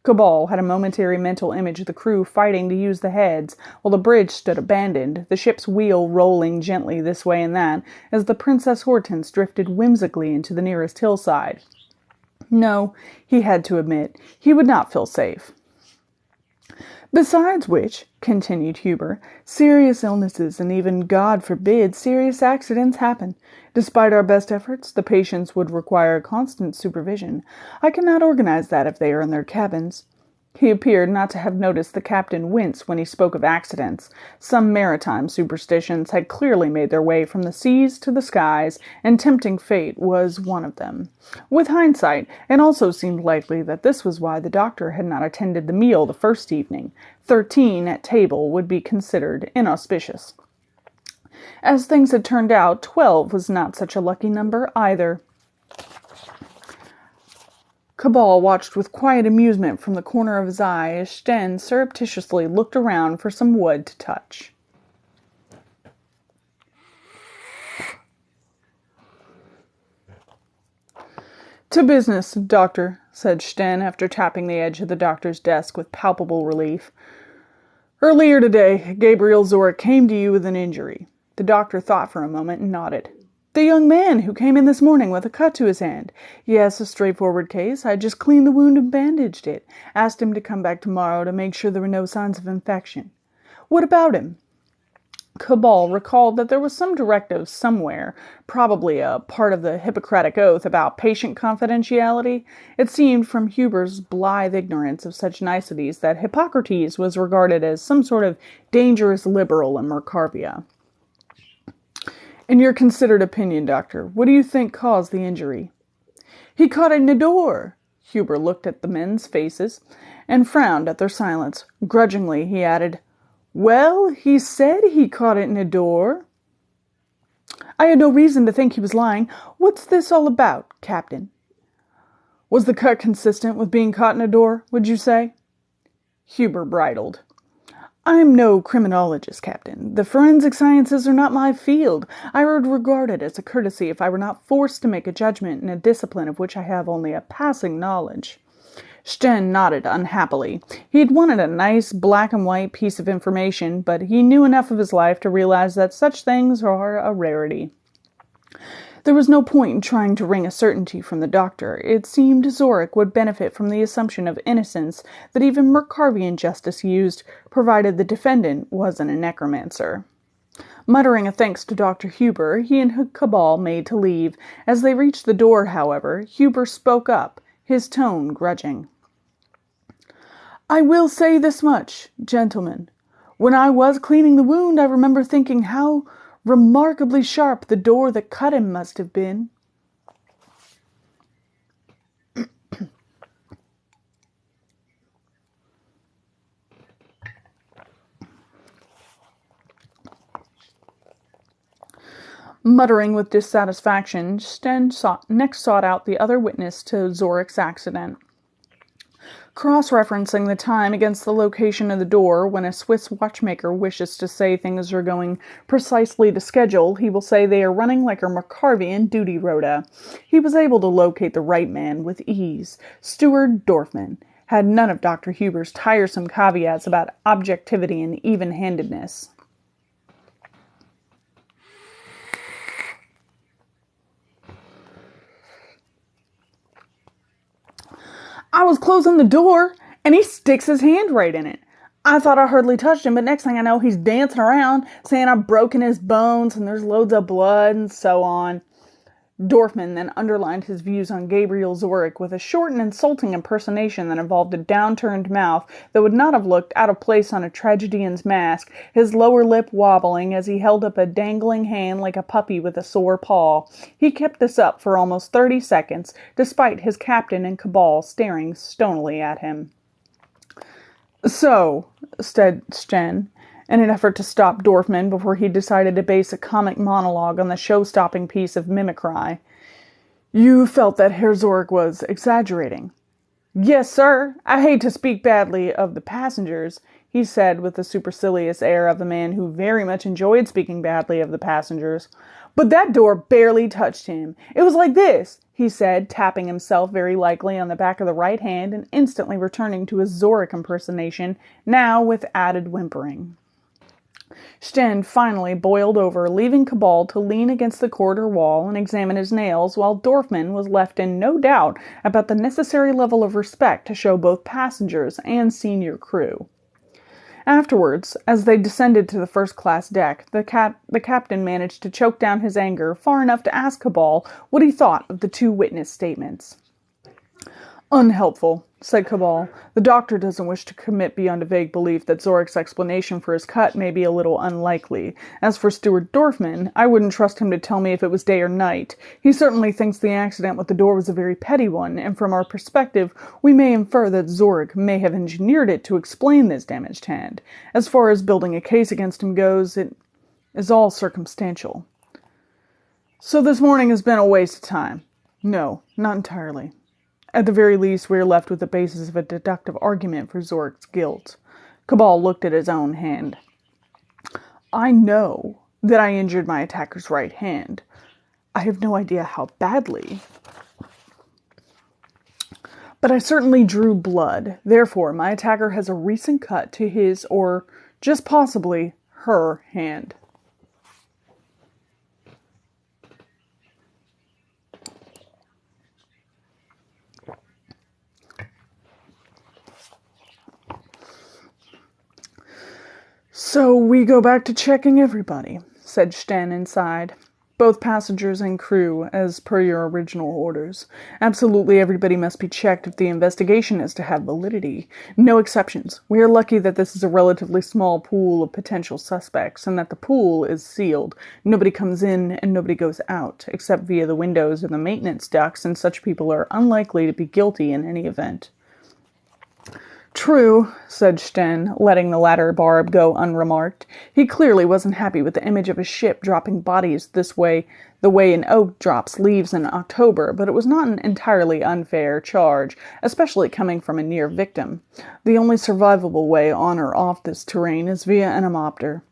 Cabal had a momentary mental image of the crew fighting to use the heads, while the bridge stood abandoned, the ship's wheel rolling gently this way and that, as the Princess Hortense drifted whimsically into the nearest hillside. No, he had to admit, he would not feel safe. Besides which, continued Huber, serious illnesses and even, God forbid, serious accidents happen. Despite our best efforts, the patients would require constant supervision. I cannot organize that if they are in their cabins. He appeared not to have noticed the captain wince when he spoke of accidents. Some maritime superstitions had clearly made their way from the seas to the skies, and tempting fate was one of them. With hindsight, it also seemed likely that this was why the doctor had not attended the meal the first evening. 13 at table would be considered inauspicious. As things had turned out, 12 was not such a lucky number either. Cabal watched with quiet amusement from the corner of his eye as Sten surreptitiously looked around for some wood to touch. "To business, doctor," said Sten after tapping the edge of the doctor's desk with palpable relief. "Earlier today, Gabriel Zorich came to you with an injury." The doctor thought for a moment and nodded. "The young man who came in this morning with a cut to his hand. Yes, a straightforward case. I just cleaned the wound and bandaged it. Asked him to come back tomorrow to make sure there were no signs of infection." "What about him?" Cabal recalled that there was some directive somewhere, probably a part of the Hippocratic Oath, about patient confidentiality. It seemed from Huber's blithe ignorance of such niceties that Hippocrates was regarded as some sort of dangerous liberal in Markarvia. "In your considered opinion, doctor, what do you think caused the injury?" "He caught it in the door." Huber looked at the men's faces and frowned at their silence. Grudgingly, he added, "Well, he said he caught it in the door." "I had no reason to think he was lying. What's this all about, Captain?" "Was the cut consistent with being caught in a door, would you say?" Huber bridled. "I'm no criminologist, Captain. The forensic sciences are not my field. I would regard it as a courtesy if I were not forced to make a judgment in a discipline of which I have only a passing knowledge." Sten nodded unhappily. He had wanted a nice black-and-white piece of information, but he knew enough of his life to realize that such things are a rarity. There was no point in trying to wring a certainty from the doctor. It seemed Zorich would benefit from the assumption of innocence that even Markarvian justice used, provided the defendant wasn't a necromancer. Muttering a thanks to Dr. Huber, he and Cabal made to leave. As they reached the door, however, Huber spoke up, his tone grudging. "I will say this much, gentlemen. When I was cleaning the wound, I remember thinking how remarkably sharp the door that cut him must have been." Muttering with dissatisfaction, Sten next sought out the other witness to Zorich's accident. Cross-referencing the time against the location of the door, when a Swiss watchmaker wishes to say things are going precisely to schedule, he will say they are running like a Markarvian duty rota. He was able to locate the right man with ease. Steward Dorfman had none of Dr. Huber's tiresome caveats about objectivity and even-handedness. "I was closing the door, and he sticks his hand right in it. I thought I hardly touched him, but next thing I know, he's dancing around, saying I've broken his bones, and there's loads of blood, and so on." Dorfman then underlined his views on Gabriel Zorich with a short and insulting impersonation that involved a downturned mouth that would not have looked out of place on a tragedian's mask, his lower lip wobbling as he held up a dangling hand like a puppy with a sore paw. He kept this up for almost 30 seconds, despite his captain and Cabal staring stonily at him. "So," said Sten, in an effort to stop Dorfman before he decided to base a comic monologue on the show-stopping piece of mimicry, "you felt that Herr Zorich was exaggerating." "Yes, sir. I hate to speak badly of the passengers," he said with the supercilious air of a man who very much enjoyed speaking badly of the passengers, "but that door barely touched him. It was like this," he said, tapping himself very likely on the back of the right hand and instantly returning to his Zorich impersonation, now with added whimpering. Sten finally boiled over, leaving Cabal to lean against the corridor wall and examine his nails, while Dorfman was left in no doubt about the necessary level of respect to show both passengers and senior crew. Afterwards, as they descended to the first-class deck, the captain managed to choke down his anger far enough to ask Cabal what he thought of the two witness statements. "Unhelpful," said Cabal. "The doctor doesn't wish to commit beyond a vague belief that Zorik's explanation for his cut may be a little unlikely. As for Steward Dorfman, I wouldn't trust him to tell me if it was day or night. He certainly thinks the accident with the door was a very petty one, and from our perspective, we may infer that Zorik may have engineered it to explain this damaged hand. As far as building a case against him goes, it is all circumstantial." "So this morning has been a waste of time." "No, not entirely. At the very least, we are left with the basis of a deductive argument for Zorik's guilt." Cabal looked at his own hand. "I know that I injured my attacker's right hand. I have no idea how badly. But I certainly drew blood. Therefore, my attacker has a recent cut to his, or just possibly, her hand." "So we go back to checking everybody," said Sten inside. "Both passengers and crew, as per your original orders. Absolutely everybody must be checked if the investigation is to have validity. No exceptions. We are lucky that this is a relatively small pool of potential suspects, and that the pool is sealed. Nobody comes in and nobody goes out, except via the windows and the maintenance ducts, and such people are unlikely to be guilty in any event." "True," said Sten, letting the latter barb go unremarked. He clearly wasn't happy with the image of a ship dropping bodies this way, the way an oak drops leaves in October, but it was not an entirely unfair charge, especially coming from a near victim. The only survivable way on or off this terrain is via entomopter.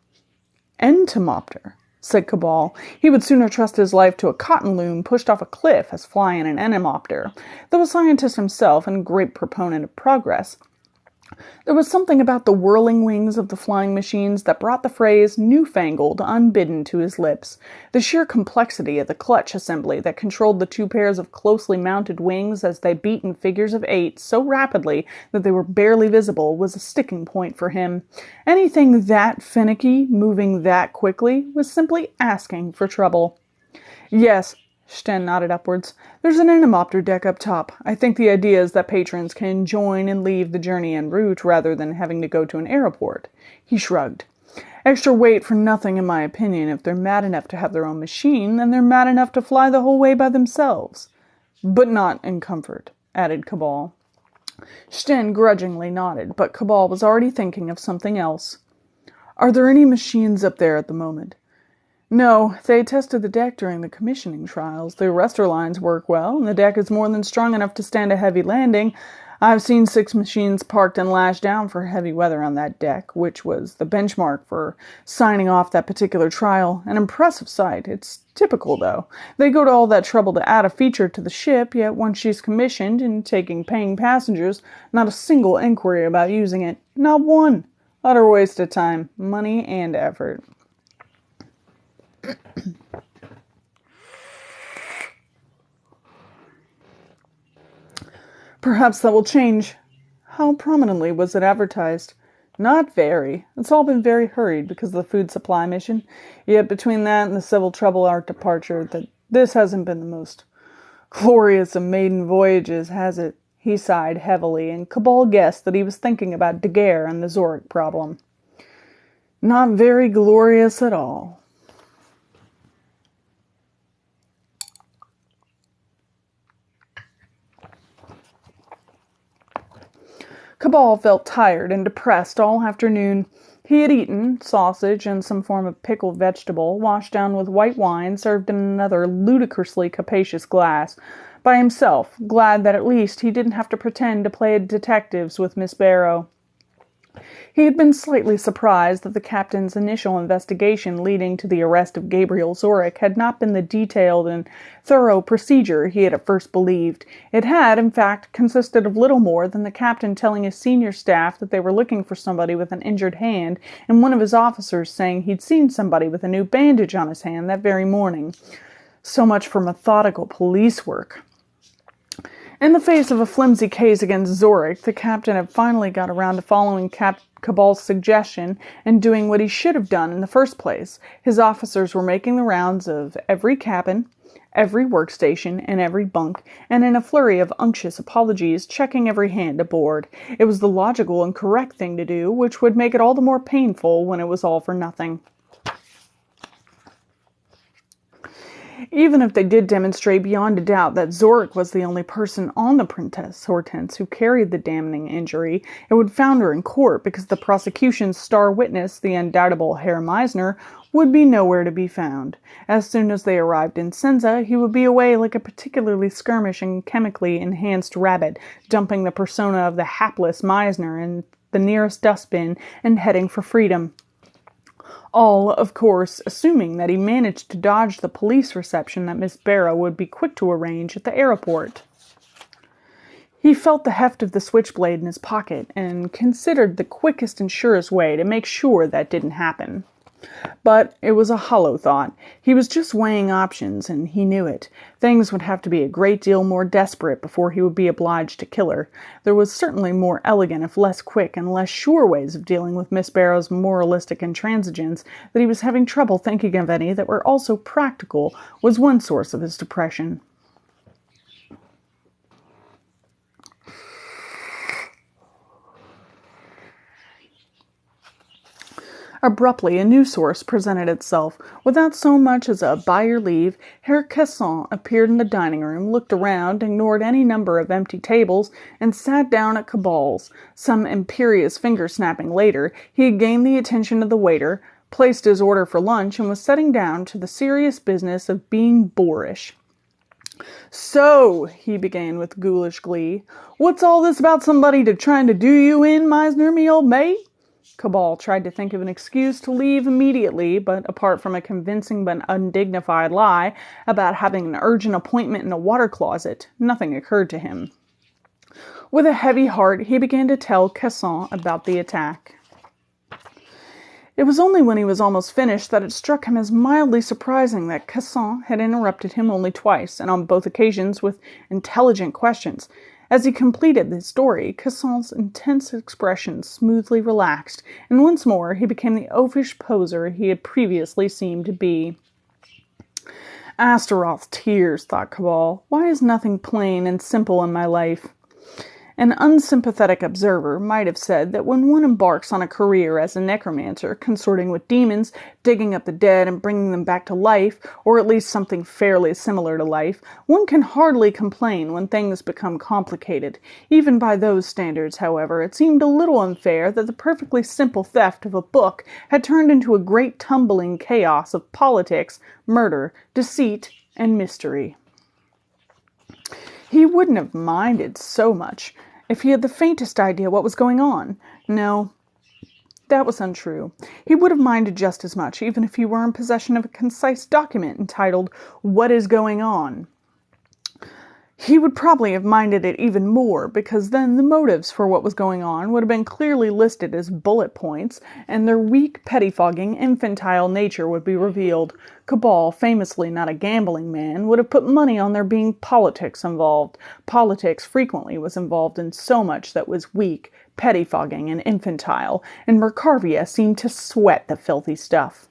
"Entomopter," said Cabal. He would sooner trust his life to a cotton loom pushed off a cliff as fly in an entomopter. Though a scientist himself and a great proponent of progress, there was something about the whirling wings of the flying machines that brought the phrase "newfangled" unbidden to his lips. The sheer complexity of the clutch assembly that controlled the two pairs of closely mounted wings as they beat in figures of 8 so rapidly that they were barely visible was a sticking point for him. Anything that finicky, moving that quickly, was simply asking for trouble. "Yes," Sten nodded upwards. "There's an entomopter deck up top. I think the idea is that patrons can join and leave the journey en route rather than having to go to an airport." He shrugged. "Extra weight for nothing, in my opinion. If they're mad enough to have their own machine, then they're mad enough to fly the whole way by themselves." "But not in comfort," added Cabal. Sten grudgingly nodded, but Cabal was already thinking of something else. "Are there any machines up there at the moment?" "No, they tested the deck during the commissioning trials. The arrestor lines work well, and the deck is more than strong enough to stand a heavy landing. I've seen 6 machines parked and lashed down for heavy weather on that deck, which was the benchmark for signing off that particular trial. An impressive sight. It's typical, though. They go to all that trouble to add a feature to the ship, yet once she's commissioned and taking paying passengers, not a single inquiry about using it. Not one. Utter waste of time, money, and effort." "Perhaps that will change. How prominently was it advertised?" "Not very. It's all been very hurried because of the food supply mission. Yet between that and the civil trouble our departure, that this hasn't been the most glorious of maiden voyages, has it?" He sighed heavily, and Cabal guessed that he was thinking about Daguerre and the Zorik problem. "Not very glorious at all." Cabal felt tired and depressed all afternoon. He had eaten sausage and some form of pickled vegetable, washed down with white wine, served in another ludicrously capacious glass, by himself, glad that at least he didn't have to pretend to play detectives with Miss Barrow. He had been slightly surprised that the captain's initial investigation leading to the arrest of Gabriel Zorik had not been the detailed and thorough procedure he had at first believed. It had, in fact, consisted of little more than the captain telling his senior staff that they were looking for somebody with an injured hand, and one of his officers saying he'd seen somebody with a new bandage on his hand that very morning. So much for methodical police work. In the face of a flimsy case against Zorik, the captain had finally got around to following Cabal's suggestion and doing what he should have done in the first place. His officers were making the rounds of every cabin, every workstation, and every bunk, and in a flurry of unctuous apologies, checking every hand aboard. It was the logical and correct thing to do, which would make it all the more painful when it was all for nothing. Even if they did demonstrate beyond a doubt that Zurich was the only person on the Princess Hortense who carried the damning injury, it would founder in court because the prosecution's star witness, the undoubtable Herr Meisner, would be nowhere to be found. As soon as they arrived in Senza, he would be away like a particularly skirmish and chemically enhanced rabbit, dumping the persona of the hapless Meisner in the nearest dustbin and heading for freedom. All, of course, assuming that he managed to dodge the police reception that Miss Barrow would be quick to arrange at the airport. He felt the heft of the switchblade in his pocket and considered the quickest and surest way to make sure that didn't happen. But it was a hollow thought. He was just weighing options, and he knew it. Things would have to be a great deal more desperate before he would be obliged to kill her. There was certainly more elegant, if less quick, and less sure ways of dealing with Miss Barrow's moralistic intransigence. That he was having trouble thinking of any that were also practical was one source of his depression. Abruptly, a new source presented itself. Without so much as a "by your leave," Herr Casson appeared in the dining room, looked around, ignored any number of empty tables, and sat down at Cabal's. Some imperious finger-snapping later, he had gained the attention of the waiter, placed his order for lunch, and was setting down to the serious business of being boorish. "So," he began with ghoulish glee, "what's all this about somebody trying to do you in, Meisner, me old mate?" Cabal tried to think of an excuse to leave immediately, but apart from a convincing but undignified lie about having an urgent appointment in a water closet, nothing occurred to him. With a heavy heart, he began to tell Casson about the attack. It was only when he was almost finished that it struck him as mildly surprising that Casson had interrupted him only twice, and on both occasions with intelligent questions. As he completed the story, Casson's intense expression smoothly relaxed, and once more he became the oafish poser he had previously seemed to be. Astaroth's tears, thought Cabal. Why is nothing plain and simple in my life? An unsympathetic observer might have said that when one embarks on a career as a necromancer, consorting with demons, digging up the dead and bringing them back to life, or at least something fairly similar to life, one can hardly complain when things become complicated. Even by those standards, however, it seemed a little unfair that the perfectly simple theft of a book had turned into a great tumbling chaos of politics, murder, deceit, and mystery. He wouldn't have minded so much if he had the faintest idea what was going on. No, that was untrue. He would have minded just as much, even if he were in possession of a concise document entitled, "What is Going On?" He would probably have minded it even more, because then the motives for what was going on would have been clearly listed as bullet points, and their weak, pettifogging, infantile nature would be revealed. Cabal, famously not a gambling man, would have put money on there being politics involved. Politics frequently was involved in so much that was weak, pettifogging, and infantile, and Mercarvia seemed to sweat the filthy stuff.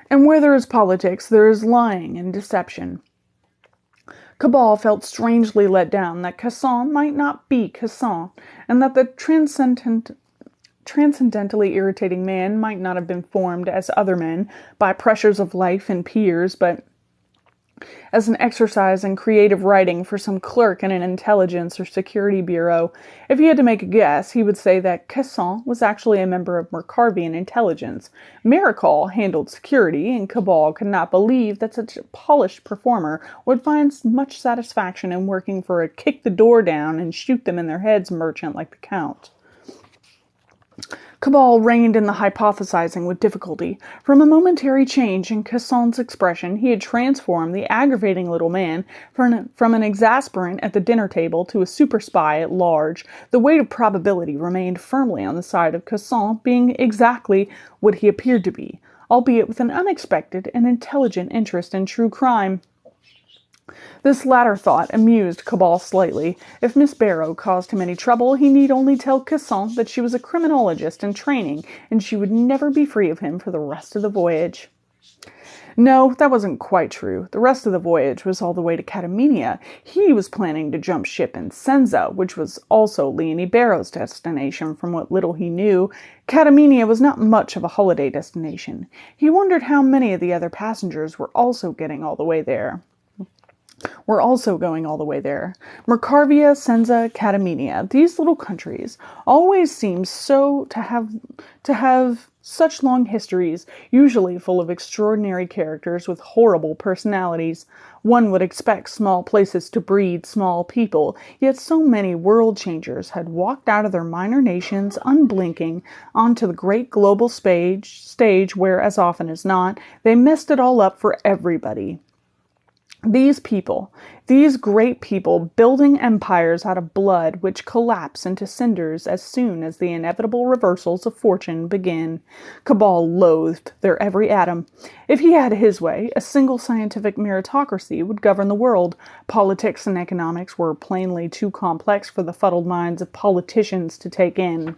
And where there is politics, there is lying and deception. Cabal felt strangely let down that Casson might not be Casson, and that the transcendentally irritating man might not have been formed as other men by pressures of life and peers, but as an exercise in creative writing for some clerk in an intelligence or security bureau. If he had to make a guess, he would say that Casson was actually a member of Mercarvian intelligence. Miracle handled security, and Cabal could not believe that such a polished performer would find much satisfaction in working for a kick-the-door-down and shoot-them-in-their-heads merchant like the Count. Cabal reined in the hypothesizing with difficulty. From a momentary change in Casson's expression, he had transformed the aggravating little man from an exasperant at the dinner table to a super spy at large. The weight of probability remained firmly on the side of Casson being exactly what he appeared to be, albeit with an unexpected and intelligent interest in true crime. This latter thought amused Cabal slightly. If Miss Barrow caused him any trouble, he need only tell Casson that she was a criminologist in training, and she would never be free of him for the rest of the voyage. No, that wasn't quite true. The rest of the voyage was all the way to Catamenia. He was planning to jump ship in Senza, which was also Leonie Barrow's destination. From what little he knew, Catamenia was not much of a holiday destination. He wondered how many of the other passengers were also going all the way there. Mercarvia, Senza, Catamenia, these little countries always seem to have such long histories, usually full of extraordinary characters with horrible personalities. One would expect small places to breed small people, yet so many world changers had walked out of their minor nations unblinking onto the great global stage where, as often as not, they messed it all up for everybody. These great people, building empires out of blood which collapse into cinders as soon as the inevitable reversals of fortune begin. Cabal loathed their every atom. If he had his way, a single scientific meritocracy would govern the world. Politics and economics were plainly too complex for the fuddled minds of politicians to take in.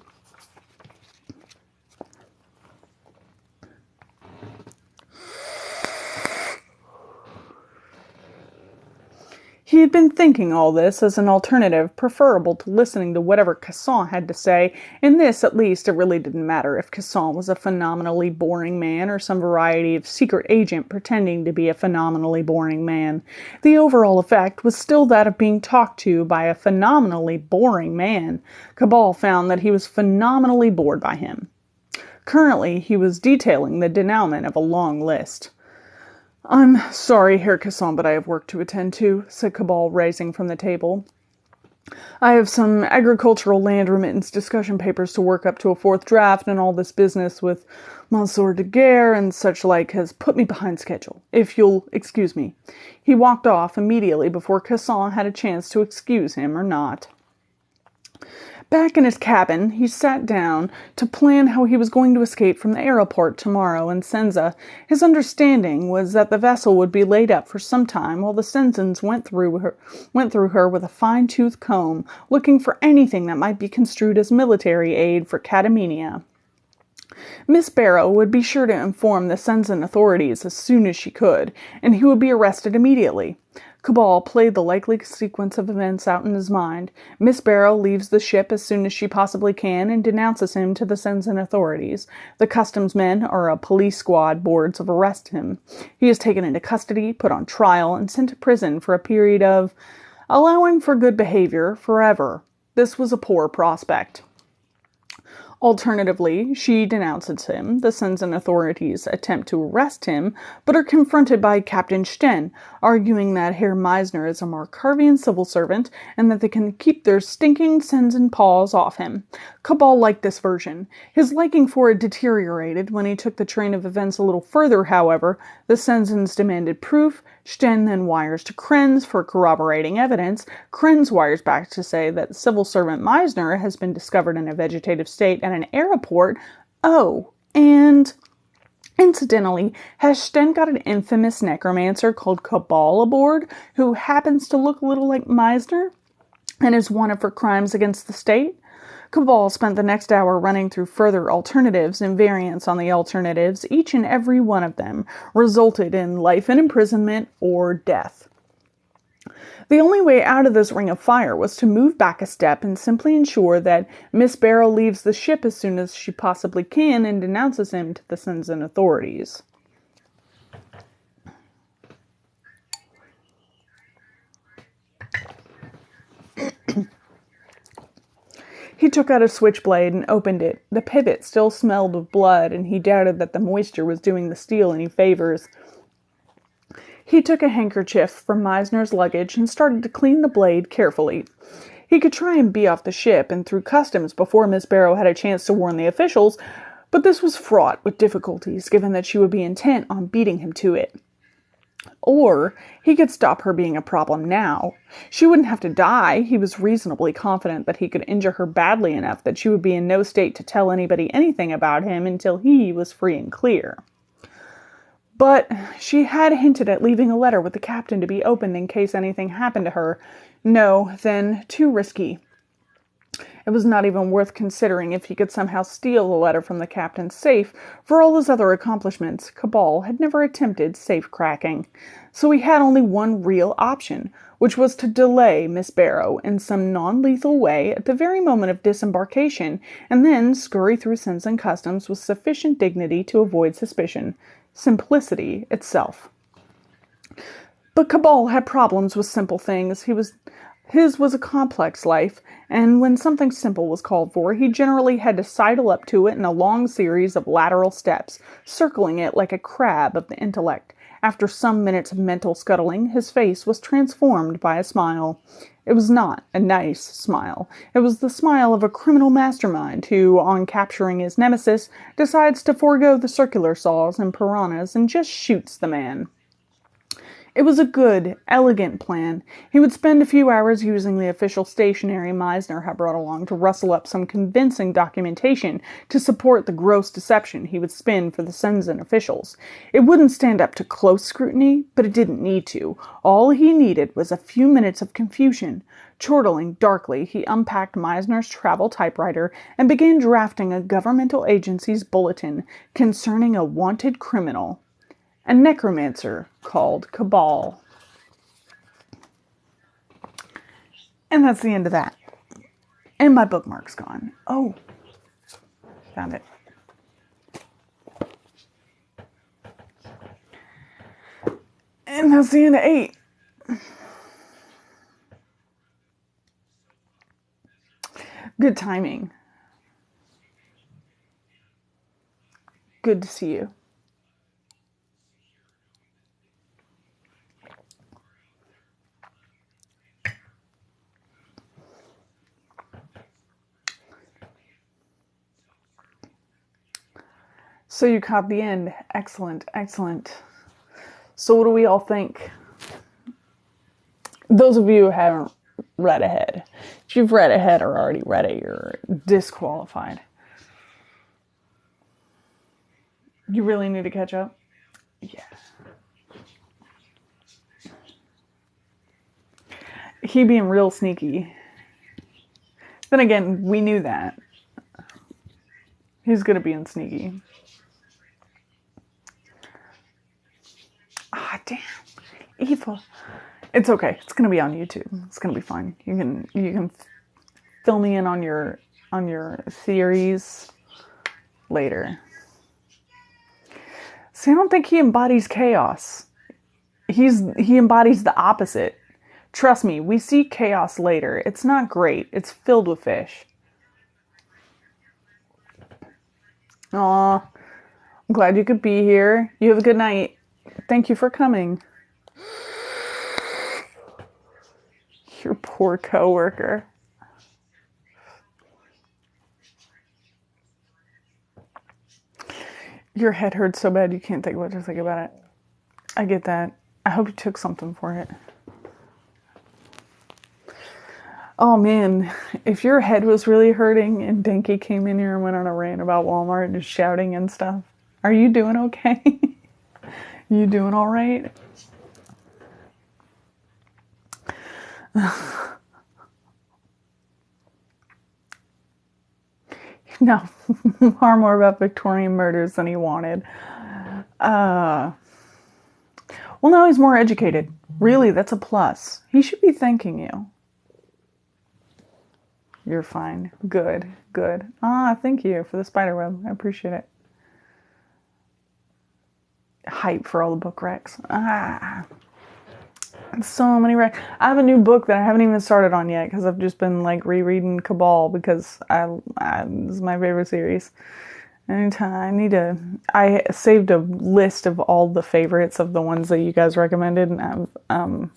He had been thinking all this as an alternative preferable to listening to whatever Casson had to say. In this, at least, it really didn't matter if Casson was a phenomenally boring man or some variety of secret agent pretending to be a phenomenally boring man. The overall effect was still that of being talked to by a phenomenally boring man. Cabal found that he was phenomenally bored by him. Currently, he was detailing the denouement of a long list. "I'm sorry, Herr Casson, but I have work to attend to," said Cabal, rising from the table. "I have some agricultural land remittance discussion papers to work up to a fourth draft, and all this business with Monsieur de Guerre and such like has put me behind schedule. If you'll excuse me." He walked off immediately before Casson had a chance to excuse him or not. Back in his cabin, he sat down to plan how he was going to escape from the aeroport tomorrow in Senza. His understanding was that the vessel would be laid up for some time while the Senzans went through her with a fine-tooth comb, looking for anything that might be construed as military aid for Catamenia. Miss Barrow would be sure to inform the Senzan authorities as soon as she could, and he would be arrested immediately. Cabal played the likely sequence of events out in his mind. Miss Barrow leaves the ship as soon as she possibly can and denounces him to the Senzan authorities. The customs men or a police squad boards of arrest him. He is taken into custody, put on trial, and sent to prison for a period of, allowing for good behavior, forever. This was a poor prospect. Alternatively, she denounces him. The Senzan authorities attempt to arrest him, but are confronted by Captain Sten, arguing that Herr Meisner is a Markarvian civil servant and that they can keep their stinking Senzan paws off him. Cabal liked this version. His liking for it deteriorated when he took the train of events a little further, however. The Senzans demanded proof. Sten then wires to Krenz for corroborating evidence. Krenz wires back to say that civil servant Meisner has been discovered in a vegetative state at an airport. Oh, and incidentally, has Sten got an infamous necromancer called Cabal aboard who happens to look a little like Meisner and is wanted for crimes against the state? Cabal spent the next hour running through further alternatives and variants on the alternatives. Each and every one of them resulted in life in imprisonment or death. The only way out of this ring of fire was to move back a step and simply ensure that Miss Barrow leaves the ship as soon as she possibly can and denounces him to the Senzan authorities. He took out a switchblade and opened it. The pivot still smelled of blood, and he doubted that the moisture was doing the steel any favors. He took a handkerchief from Meisner's luggage and started to clean the blade carefully. He could try and be off the ship and through customs before Miss Barrow had a chance to warn the officials, but this was fraught with difficulties, given that she would be intent on beating him to it. Or he could stop her being a problem now. She wouldn't have to die. He was reasonably confident that he could injure her badly enough that she would be in no state to tell anybody anything about him until he was free and clear. But she had hinted at leaving a letter with the captain to be opened in case anything happened to her. No, then, too risky. It was not even worth considering if he could somehow steal the letter from the captain's safe. For all his other accomplishments, Cabal had never attempted safe cracking. So he had only one real option, which was to delay Miss Barrow in some non-lethal way at the very moment of disembarkation, and then scurry through Sins and Customs with sufficient dignity to avoid suspicion. Simplicity itself. But Cabal had problems with simple things. His was a complex life, and when something simple was called for, he generally had to sidle up to it in a long series of lateral steps, circling it like a crab of the intellect. After some minutes of mental scuttling, his face was transformed by a smile. It was not a nice smile. It was the smile of a criminal mastermind who, on capturing his nemesis, decides to forego the circular saws and piranhas and just shoots the man. It was a good, elegant plan. He would spend a few hours using the official stationery Meisner had brought along to rustle up some convincing documentation to support the gross deception he would spin for the Senzen officials. It wouldn't stand up to close scrutiny, but it didn't need to. All he needed was a few minutes of confusion. Chortling darkly, he unpacked Meisner's travel typewriter and began drafting a governmental agency's bulletin concerning a wanted criminal. A necromancer called Cabal. And that's the end of that. And my bookmark's gone. Oh, found it. And that's the end of 8. Good timing. Good to see you. So you caught the end. Excellent, excellent. So what do we all think? Those of you who haven't read ahead. If you've read ahead or already read it, you're disqualified. You really need to catch up? Yeah. He being real sneaky. Then again, we knew that. He's good at being sneaky. Ah, damn. Eva. It's okay. It's gonna be on YouTube. It's gonna be fine. You can fill me in on your theories later. See, I don't think he embodies chaos. He embodies the opposite. Trust me, we see chaos later. It's not great. It's filled with fish. Aw, I'm glad you could be here. You have a good night. Thank you for coming. Your poor coworker. Your head hurts so bad you can't think what to think about it. I get that. I hope you took something for it. Oh man, if your head was really hurting and Denki came in here and went on a rant about Walmart just shouting and stuff, are you doing okay? You doing all right? No, far more about Victorian murders than he wanted. Well, now he's more educated. Really, that's a plus. He should be thanking you. You're fine. Good, good. Thank you for the spiderweb. I appreciate it. Hype for all the book recs. So many recs. I have a new book that I haven't even started on yet because I've just been like rereading Cabal because this is my favorite series. Anytime I saved a list of all the favorites of the ones that you guys recommended, and I'm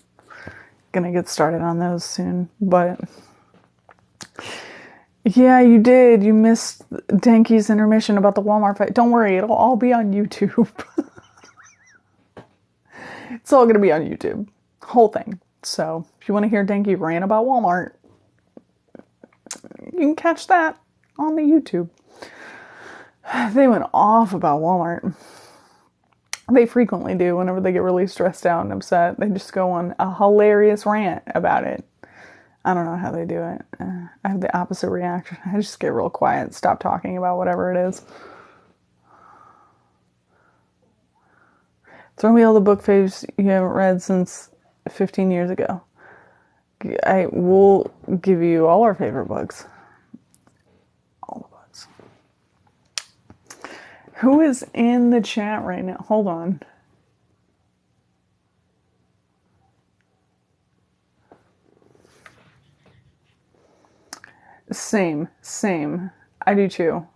gonna get started on those soon. But yeah, you did. You missed Denki's intermission about the Walmart fight. Don't worry, it'll all be on YouTube. It's all gonna be on YouTube. Whole thing. So if you want to hear Denki rant about Walmart, you can catch that on the YouTube. They went off about Walmart. They frequently do whenever they get really stressed out and upset. They just go on a hilarious rant about it. I don't know how they do it. I have the opposite reaction. I just get real quiet, stop talking about whatever it is. Throw me all the book faves you haven't read since 15 years ago. I will give you all our favorite books. All the books. Who is in the chat right now? Hold on. Same. I do too.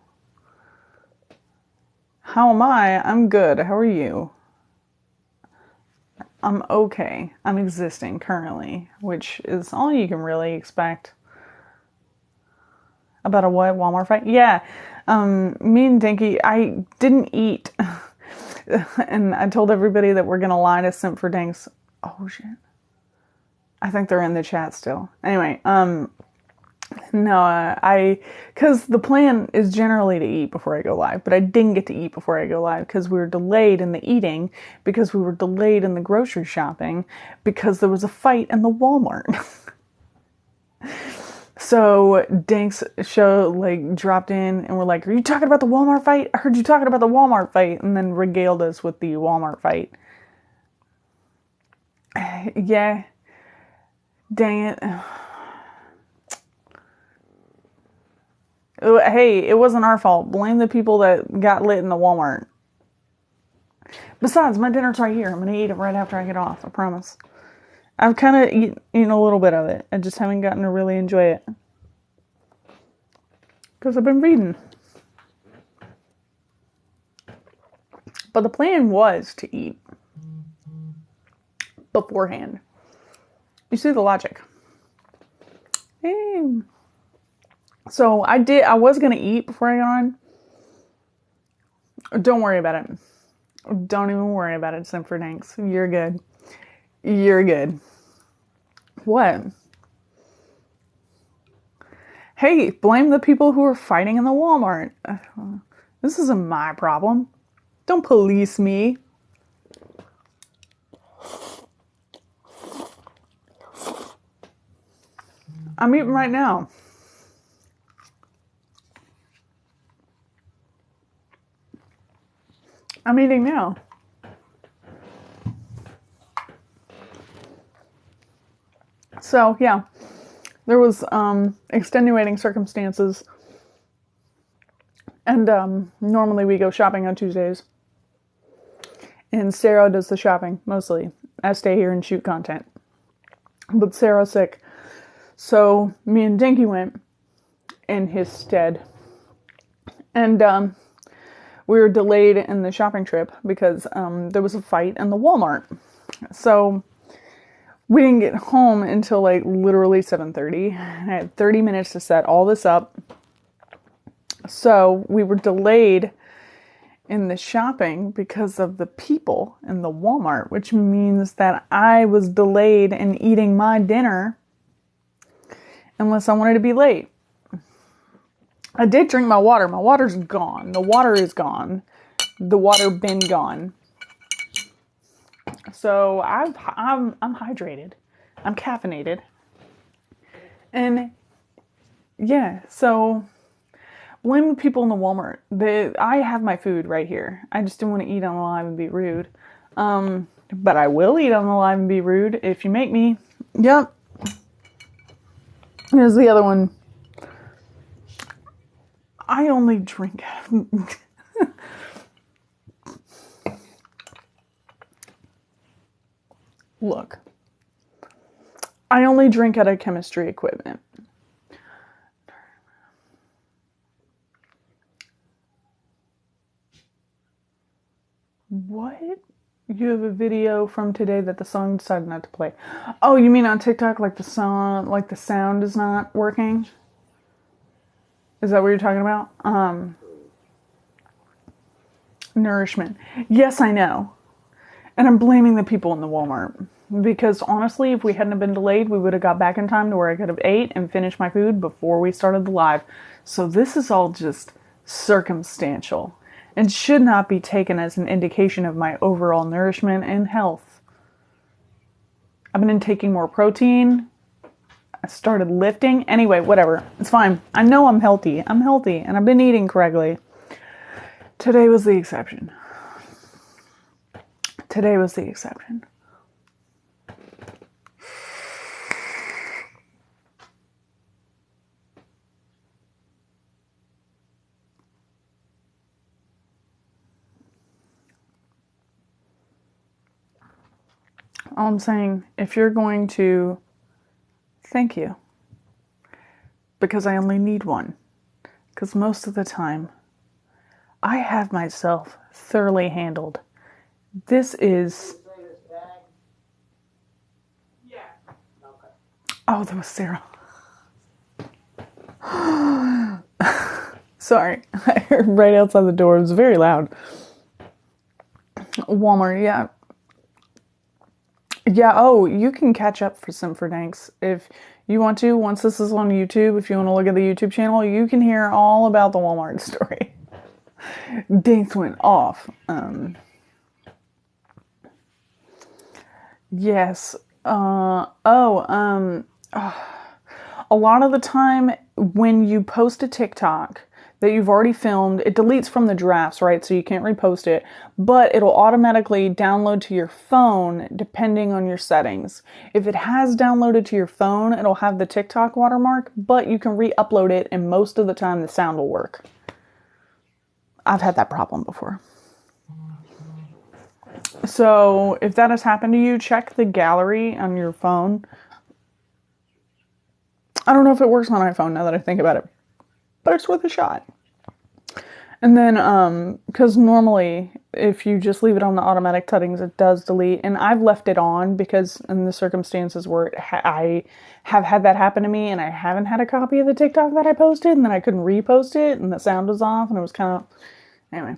How am I? I'm good. How are you? I'm okay. I'm existing currently, which is all you can really expect. About a what? Walmart fight? Yeah. Me and Dinky, I didn't eat. And I told everybody that we're gonna lie to Simp for Dinks. Oh shit. I think they're in the chat still. Anyway, no, because the plan is generally to eat before I go live, but I didn't get to eat before I go live because we were delayed in the eating, because we were delayed in the grocery shopping, because there was a fight in the Walmart. So Dinks dropped in and were like, "Are you talking about the Walmart fight? I heard you talking about the Walmart fight," and then regaled us with the Walmart fight. Yeah. Dang it. Hey, it wasn't our fault. Blame the people that got lit in the Walmart. Besides, my dinner's right here. I'm going to eat it right after I get off. I promise. I've kind of eaten a little bit of it. I just haven't gotten to really enjoy it. Because I've been reading. But the plan was to eat beforehand. You see the logic. Hey. So I was going to eat before I got on. Don't worry about it. Don't even worry about it, Simp for Dinks. You're good. You're good. What? Hey, blame the people who are fighting in the Walmart. This isn't my problem. Don't police me. I'm eating right now. I'm eating now. So, yeah. There was extenuating circumstances. And normally we go shopping on Tuesdays. And Sarah does the shopping, mostly. I stay here and shoot content. But Sarah's sick. So, me and Dinky went in his stead. And we were delayed in the shopping trip because there was a fight in the Walmart. So we didn't get home until literally 7:30. I had 30 minutes to set all this up. So we were delayed in the shopping because of the people in the Walmart, which means that I was delayed in eating my dinner unless I wanted to be late. I did drink my water. My water's gone. The water is gone. The water bin gone. So I'm hydrated. I'm caffeinated. And yeah, so blame the people in the Walmart. I have my food right here. I just didn't want to eat on the live and be rude. But I will eat on the live and be rude if you make me. Yep. Here's the other one. I only drink. Look. I only drink out of chemistry equipment. What? You have a video from today that the song decided not to play. Oh, you mean on TikTok, the sound is not working? Is that what you're talking about? Nourishment. Yes, I know. And I'm blaming the people in the Walmart. Because honestly, if we hadn't been delayed, we would have got back in time to where I could have ate and finished my food before we started the live. So this is all just circumstantial. and should not be taken as an indication of my overall nourishment and health. I've been taking more protein. I started lifting. Anyway, whatever. It's fine. I know I'm healthy. I'm healthy, and I've been eating correctly. Today was the exception. Today was the exception. All I'm saying, if you're going to, thank you. Because I only need one. Because most of the time, I have myself thoroughly handled. This is... Oh, that was Sarah. Sorry. I heard right outside the door. It was very loud. Walmart, yeah. Yeah, oh, you can catch up for some for Danks if you want to. Once this is on YouTube, if you want to look at the YouTube channel, you can hear all about the Walmart story. Danks went off. Yes. A lot of the time when you post a TikTok that you've already filmed, it deletes from the drafts, right? So you can't repost it, but it'll automatically download to your phone depending on your settings. If it has downloaded to your phone, it'll have the TikTok watermark, but you can re-upload it, and most of the time the sound will work. I've had that problem before. So if that has happened to you, check the gallery on your phone. I don't know if it works on iPhone now that I think about it, but it's worth a shot. And then, because normally if you just leave it on the automatic settings, it does delete. And I've left it on because in the circumstances where I have had that happen to me and I haven't had a copy of the TikTok that I posted, and then I couldn't repost it and the sound was off and it was kind of, anyway.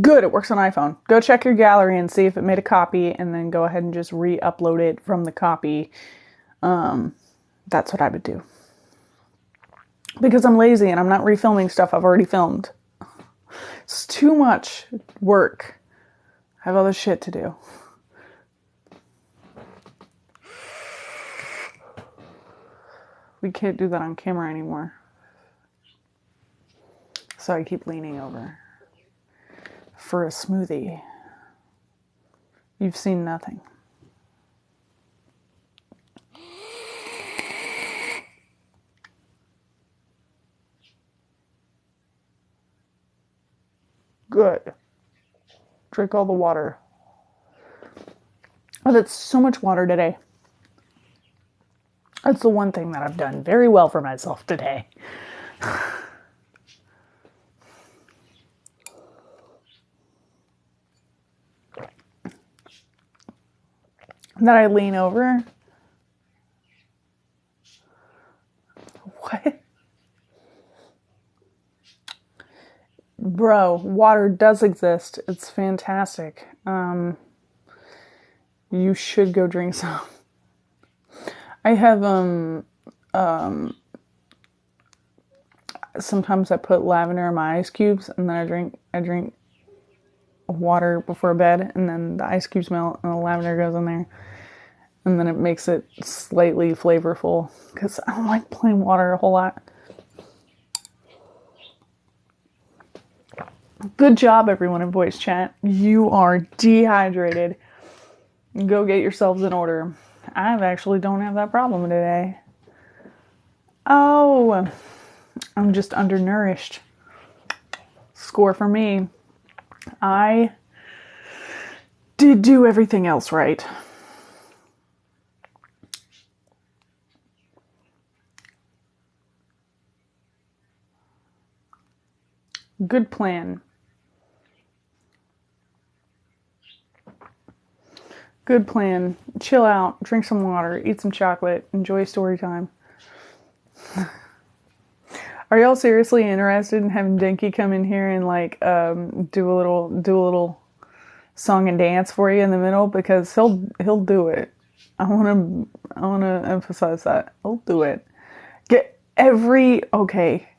Good, it works on iPhone. Go check your gallery and see if it made a copy, and then go ahead and just re-upload it from the copy. That's what I would do. Because I'm lazy and I'm not refilming stuff I've already filmed. It's too much work. I have other shit to do. We can't do that on camera anymore. So I keep leaning over for a smoothie. You've seen nothing. Good. Drink all the water. Oh, that's so much water today. That's the one thing that I've done very well for myself today. That I lean over. What? Bro, water does exist. It's fantastic. You should go drink some. I have, sometimes I put lavender in my ice cubes, and then I drink water before bed, and then the ice cubes melt and the lavender goes in there. And then it makes it slightly flavorful, because I don't like plain water a whole lot. Good job, everyone in voice chat. You are dehydrated. Go get yourselves in order. I actually don't have that problem today. Oh, I'm just undernourished. Score for me. I did do everything else right. Good plan. Good plan. Chill out, drink some water, eat some chocolate, enjoy story time. Are y'all seriously interested in having Dinky come in here and like do a little song and dance for you in the middle? Because he'll do it. I wanna emphasize that. He'll do it. Okay.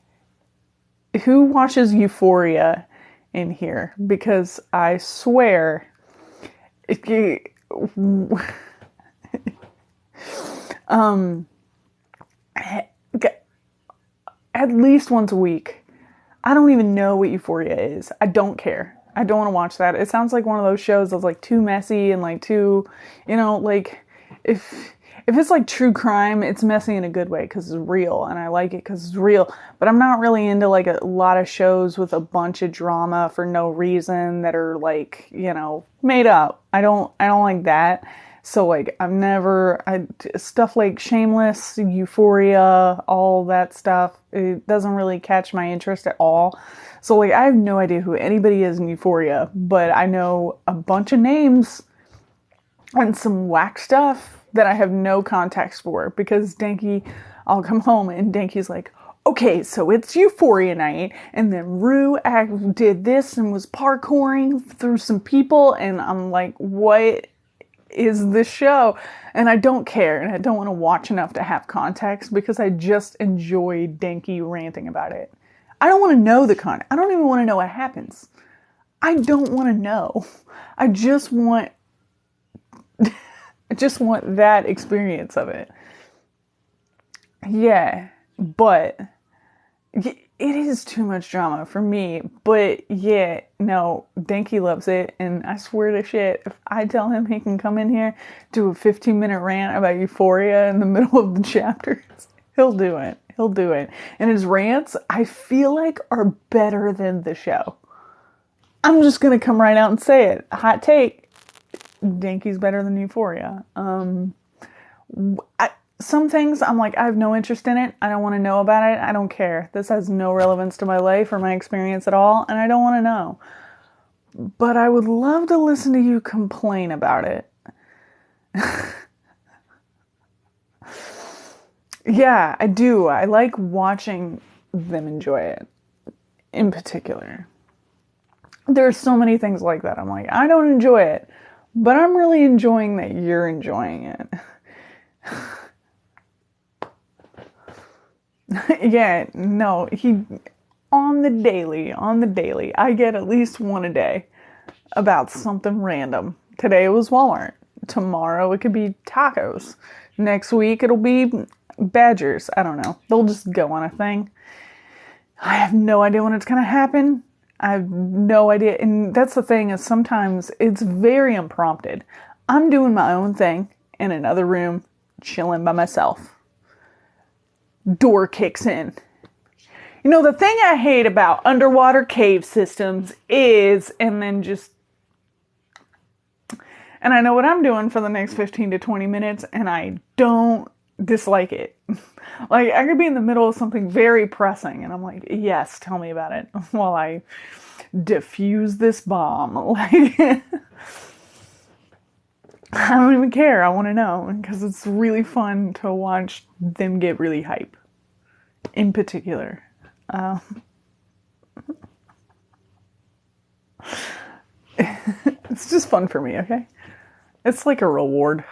Who watches Euphoria in here because I swear at least once a week. I don't even know what Euphoria is. I don't care. I don't want to watch that. It sounds like one of those shows that's like too messy and like too, like if it's like true crime, it's messy in a good way because it's real and I like it because it's real. But I'm not really into like a lot of shows with a bunch of drama for no reason that are like, made up. I don't like that. So like stuff like Shameless, Euphoria, all that stuff, it doesn't really catch my interest at all. So like I have no idea who anybody is in Euphoria, but I know a bunch of names and some whack stuff that I have no context for because I'll come home and Danky's like, okay, so it's Euphoria night, and then Rue did this and was parkouring through some people, and I'm like, what is this show? And I don't care, and I don't want to watch enough to have context because I just enjoy Danky ranting about it. I don't want to know the content. I don't even want to know what happens. I don't want to know. I just want that experience of it. Yeah, but it is too much drama for me. But yeah, no, Danky loves it, and I swear to shit, if I tell him he can come in here, do a 15-minute rant about Euphoria in the middle of the chapters, he'll do it. He'll do it. And his rants, I feel like, are better than the show. I'm just gonna come right out and say it. Hot take. Danky's better than Euphoria. Some things I'm like, I have no interest in it. I don't want to know about it. I don't care. This has no relevance to my life or my experience at all, and I don't want to know. But I would love to listen to you complain about it. Yeah, I do. I like watching them enjoy it, in particular. There are so many things like that. I'm like, I don't enjoy it, but I'm really enjoying that you're enjoying it. Yeah, no, on the daily, I get at least one a day about something random. Today it was Walmart. Tomorrow it could be tacos. Next week it'll be badgers. I don't know. They'll just go on a thing. I have no idea when it's going to happen. I have no idea. And that's the thing, is sometimes it's very unprompted. I'm doing my own thing in another room, chilling by myself. Door kicks in. The thing I hate about underwater cave systems is, and I know what I'm doing for the next 15 to 20 minutes, and I don't dislike it. Like, I could be in the middle of something very pressing, and I'm like, yes, tell me about it, while I defuse this bomb. Like, I don't even care. I want to know, because it's really fun to watch them get really hype. In particular. It's just fun for me, okay? It's like a reward.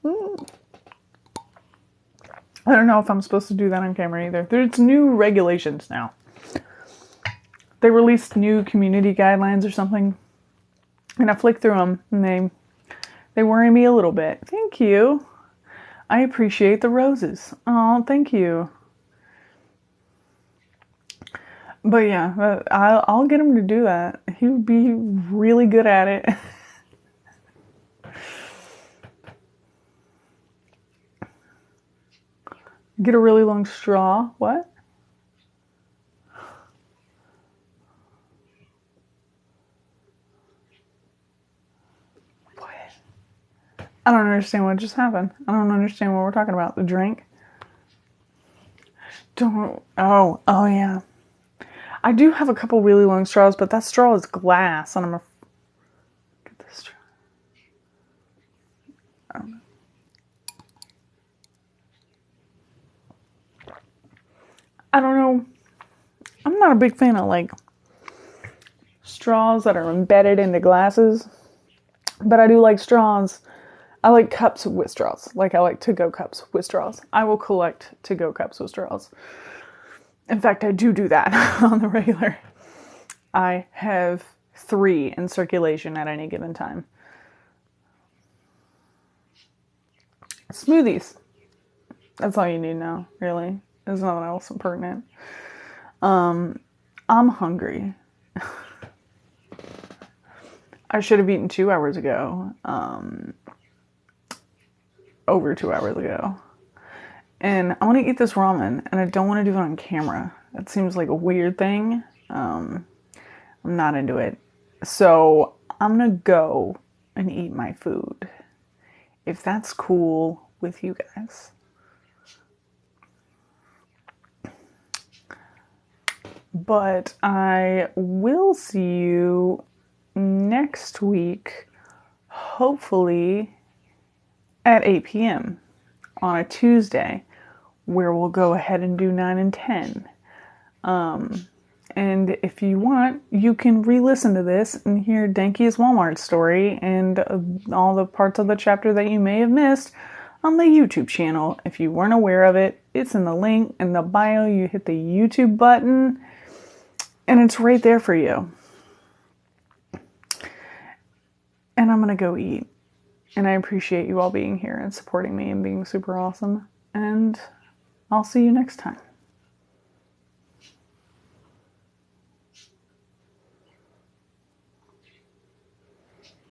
I don't know if I'm supposed to do that on camera either. There's new regulations now. They released new community guidelines or something. And I flicked through them, and they worry me a little bit. Thank you. I appreciate the roses. Oh, thank you. But yeah, I'll get him to do that. He would be really good at it. Get a really long straw. What? I don't understand what just happened. I don't understand what we're talking about. The drink? Oh yeah. I do have a couple really long straws, but that straw is glass, and get this straw. I don't know. I'm not a big fan of like straws that are embedded into glasses, but I do like straws. I like cups with straws. Like, I like to-go cups with straws. I will collect to-go cups with straws. In fact, I do that on the regular. I have 3 in circulation at any given time. Smoothies. That's all you need now, really. There's nothing else pertinent. I'm hungry. I should have eaten 2 hours ago. Over 2 hours ago. And I want to eat this ramen, and I don't want to do it on camera. That seems like a weird thing. I'm not into it. So I'm going to go and eat my food. If that's cool with you guys. But I will see you next week, hopefully at 8 p.m. on a Tuesday, where we'll go ahead and do 9 and 10. And if you want, you can re-listen to this and hear Denki's Walmart story and all the parts of the chapter that you may have missed on the YouTube channel. If you weren't aware of it, it's in the link in the bio. You hit the YouTube button and it's right there for you. And I'm going to go eat. And I appreciate you all being here and supporting me and being super awesome. And I'll see you next time.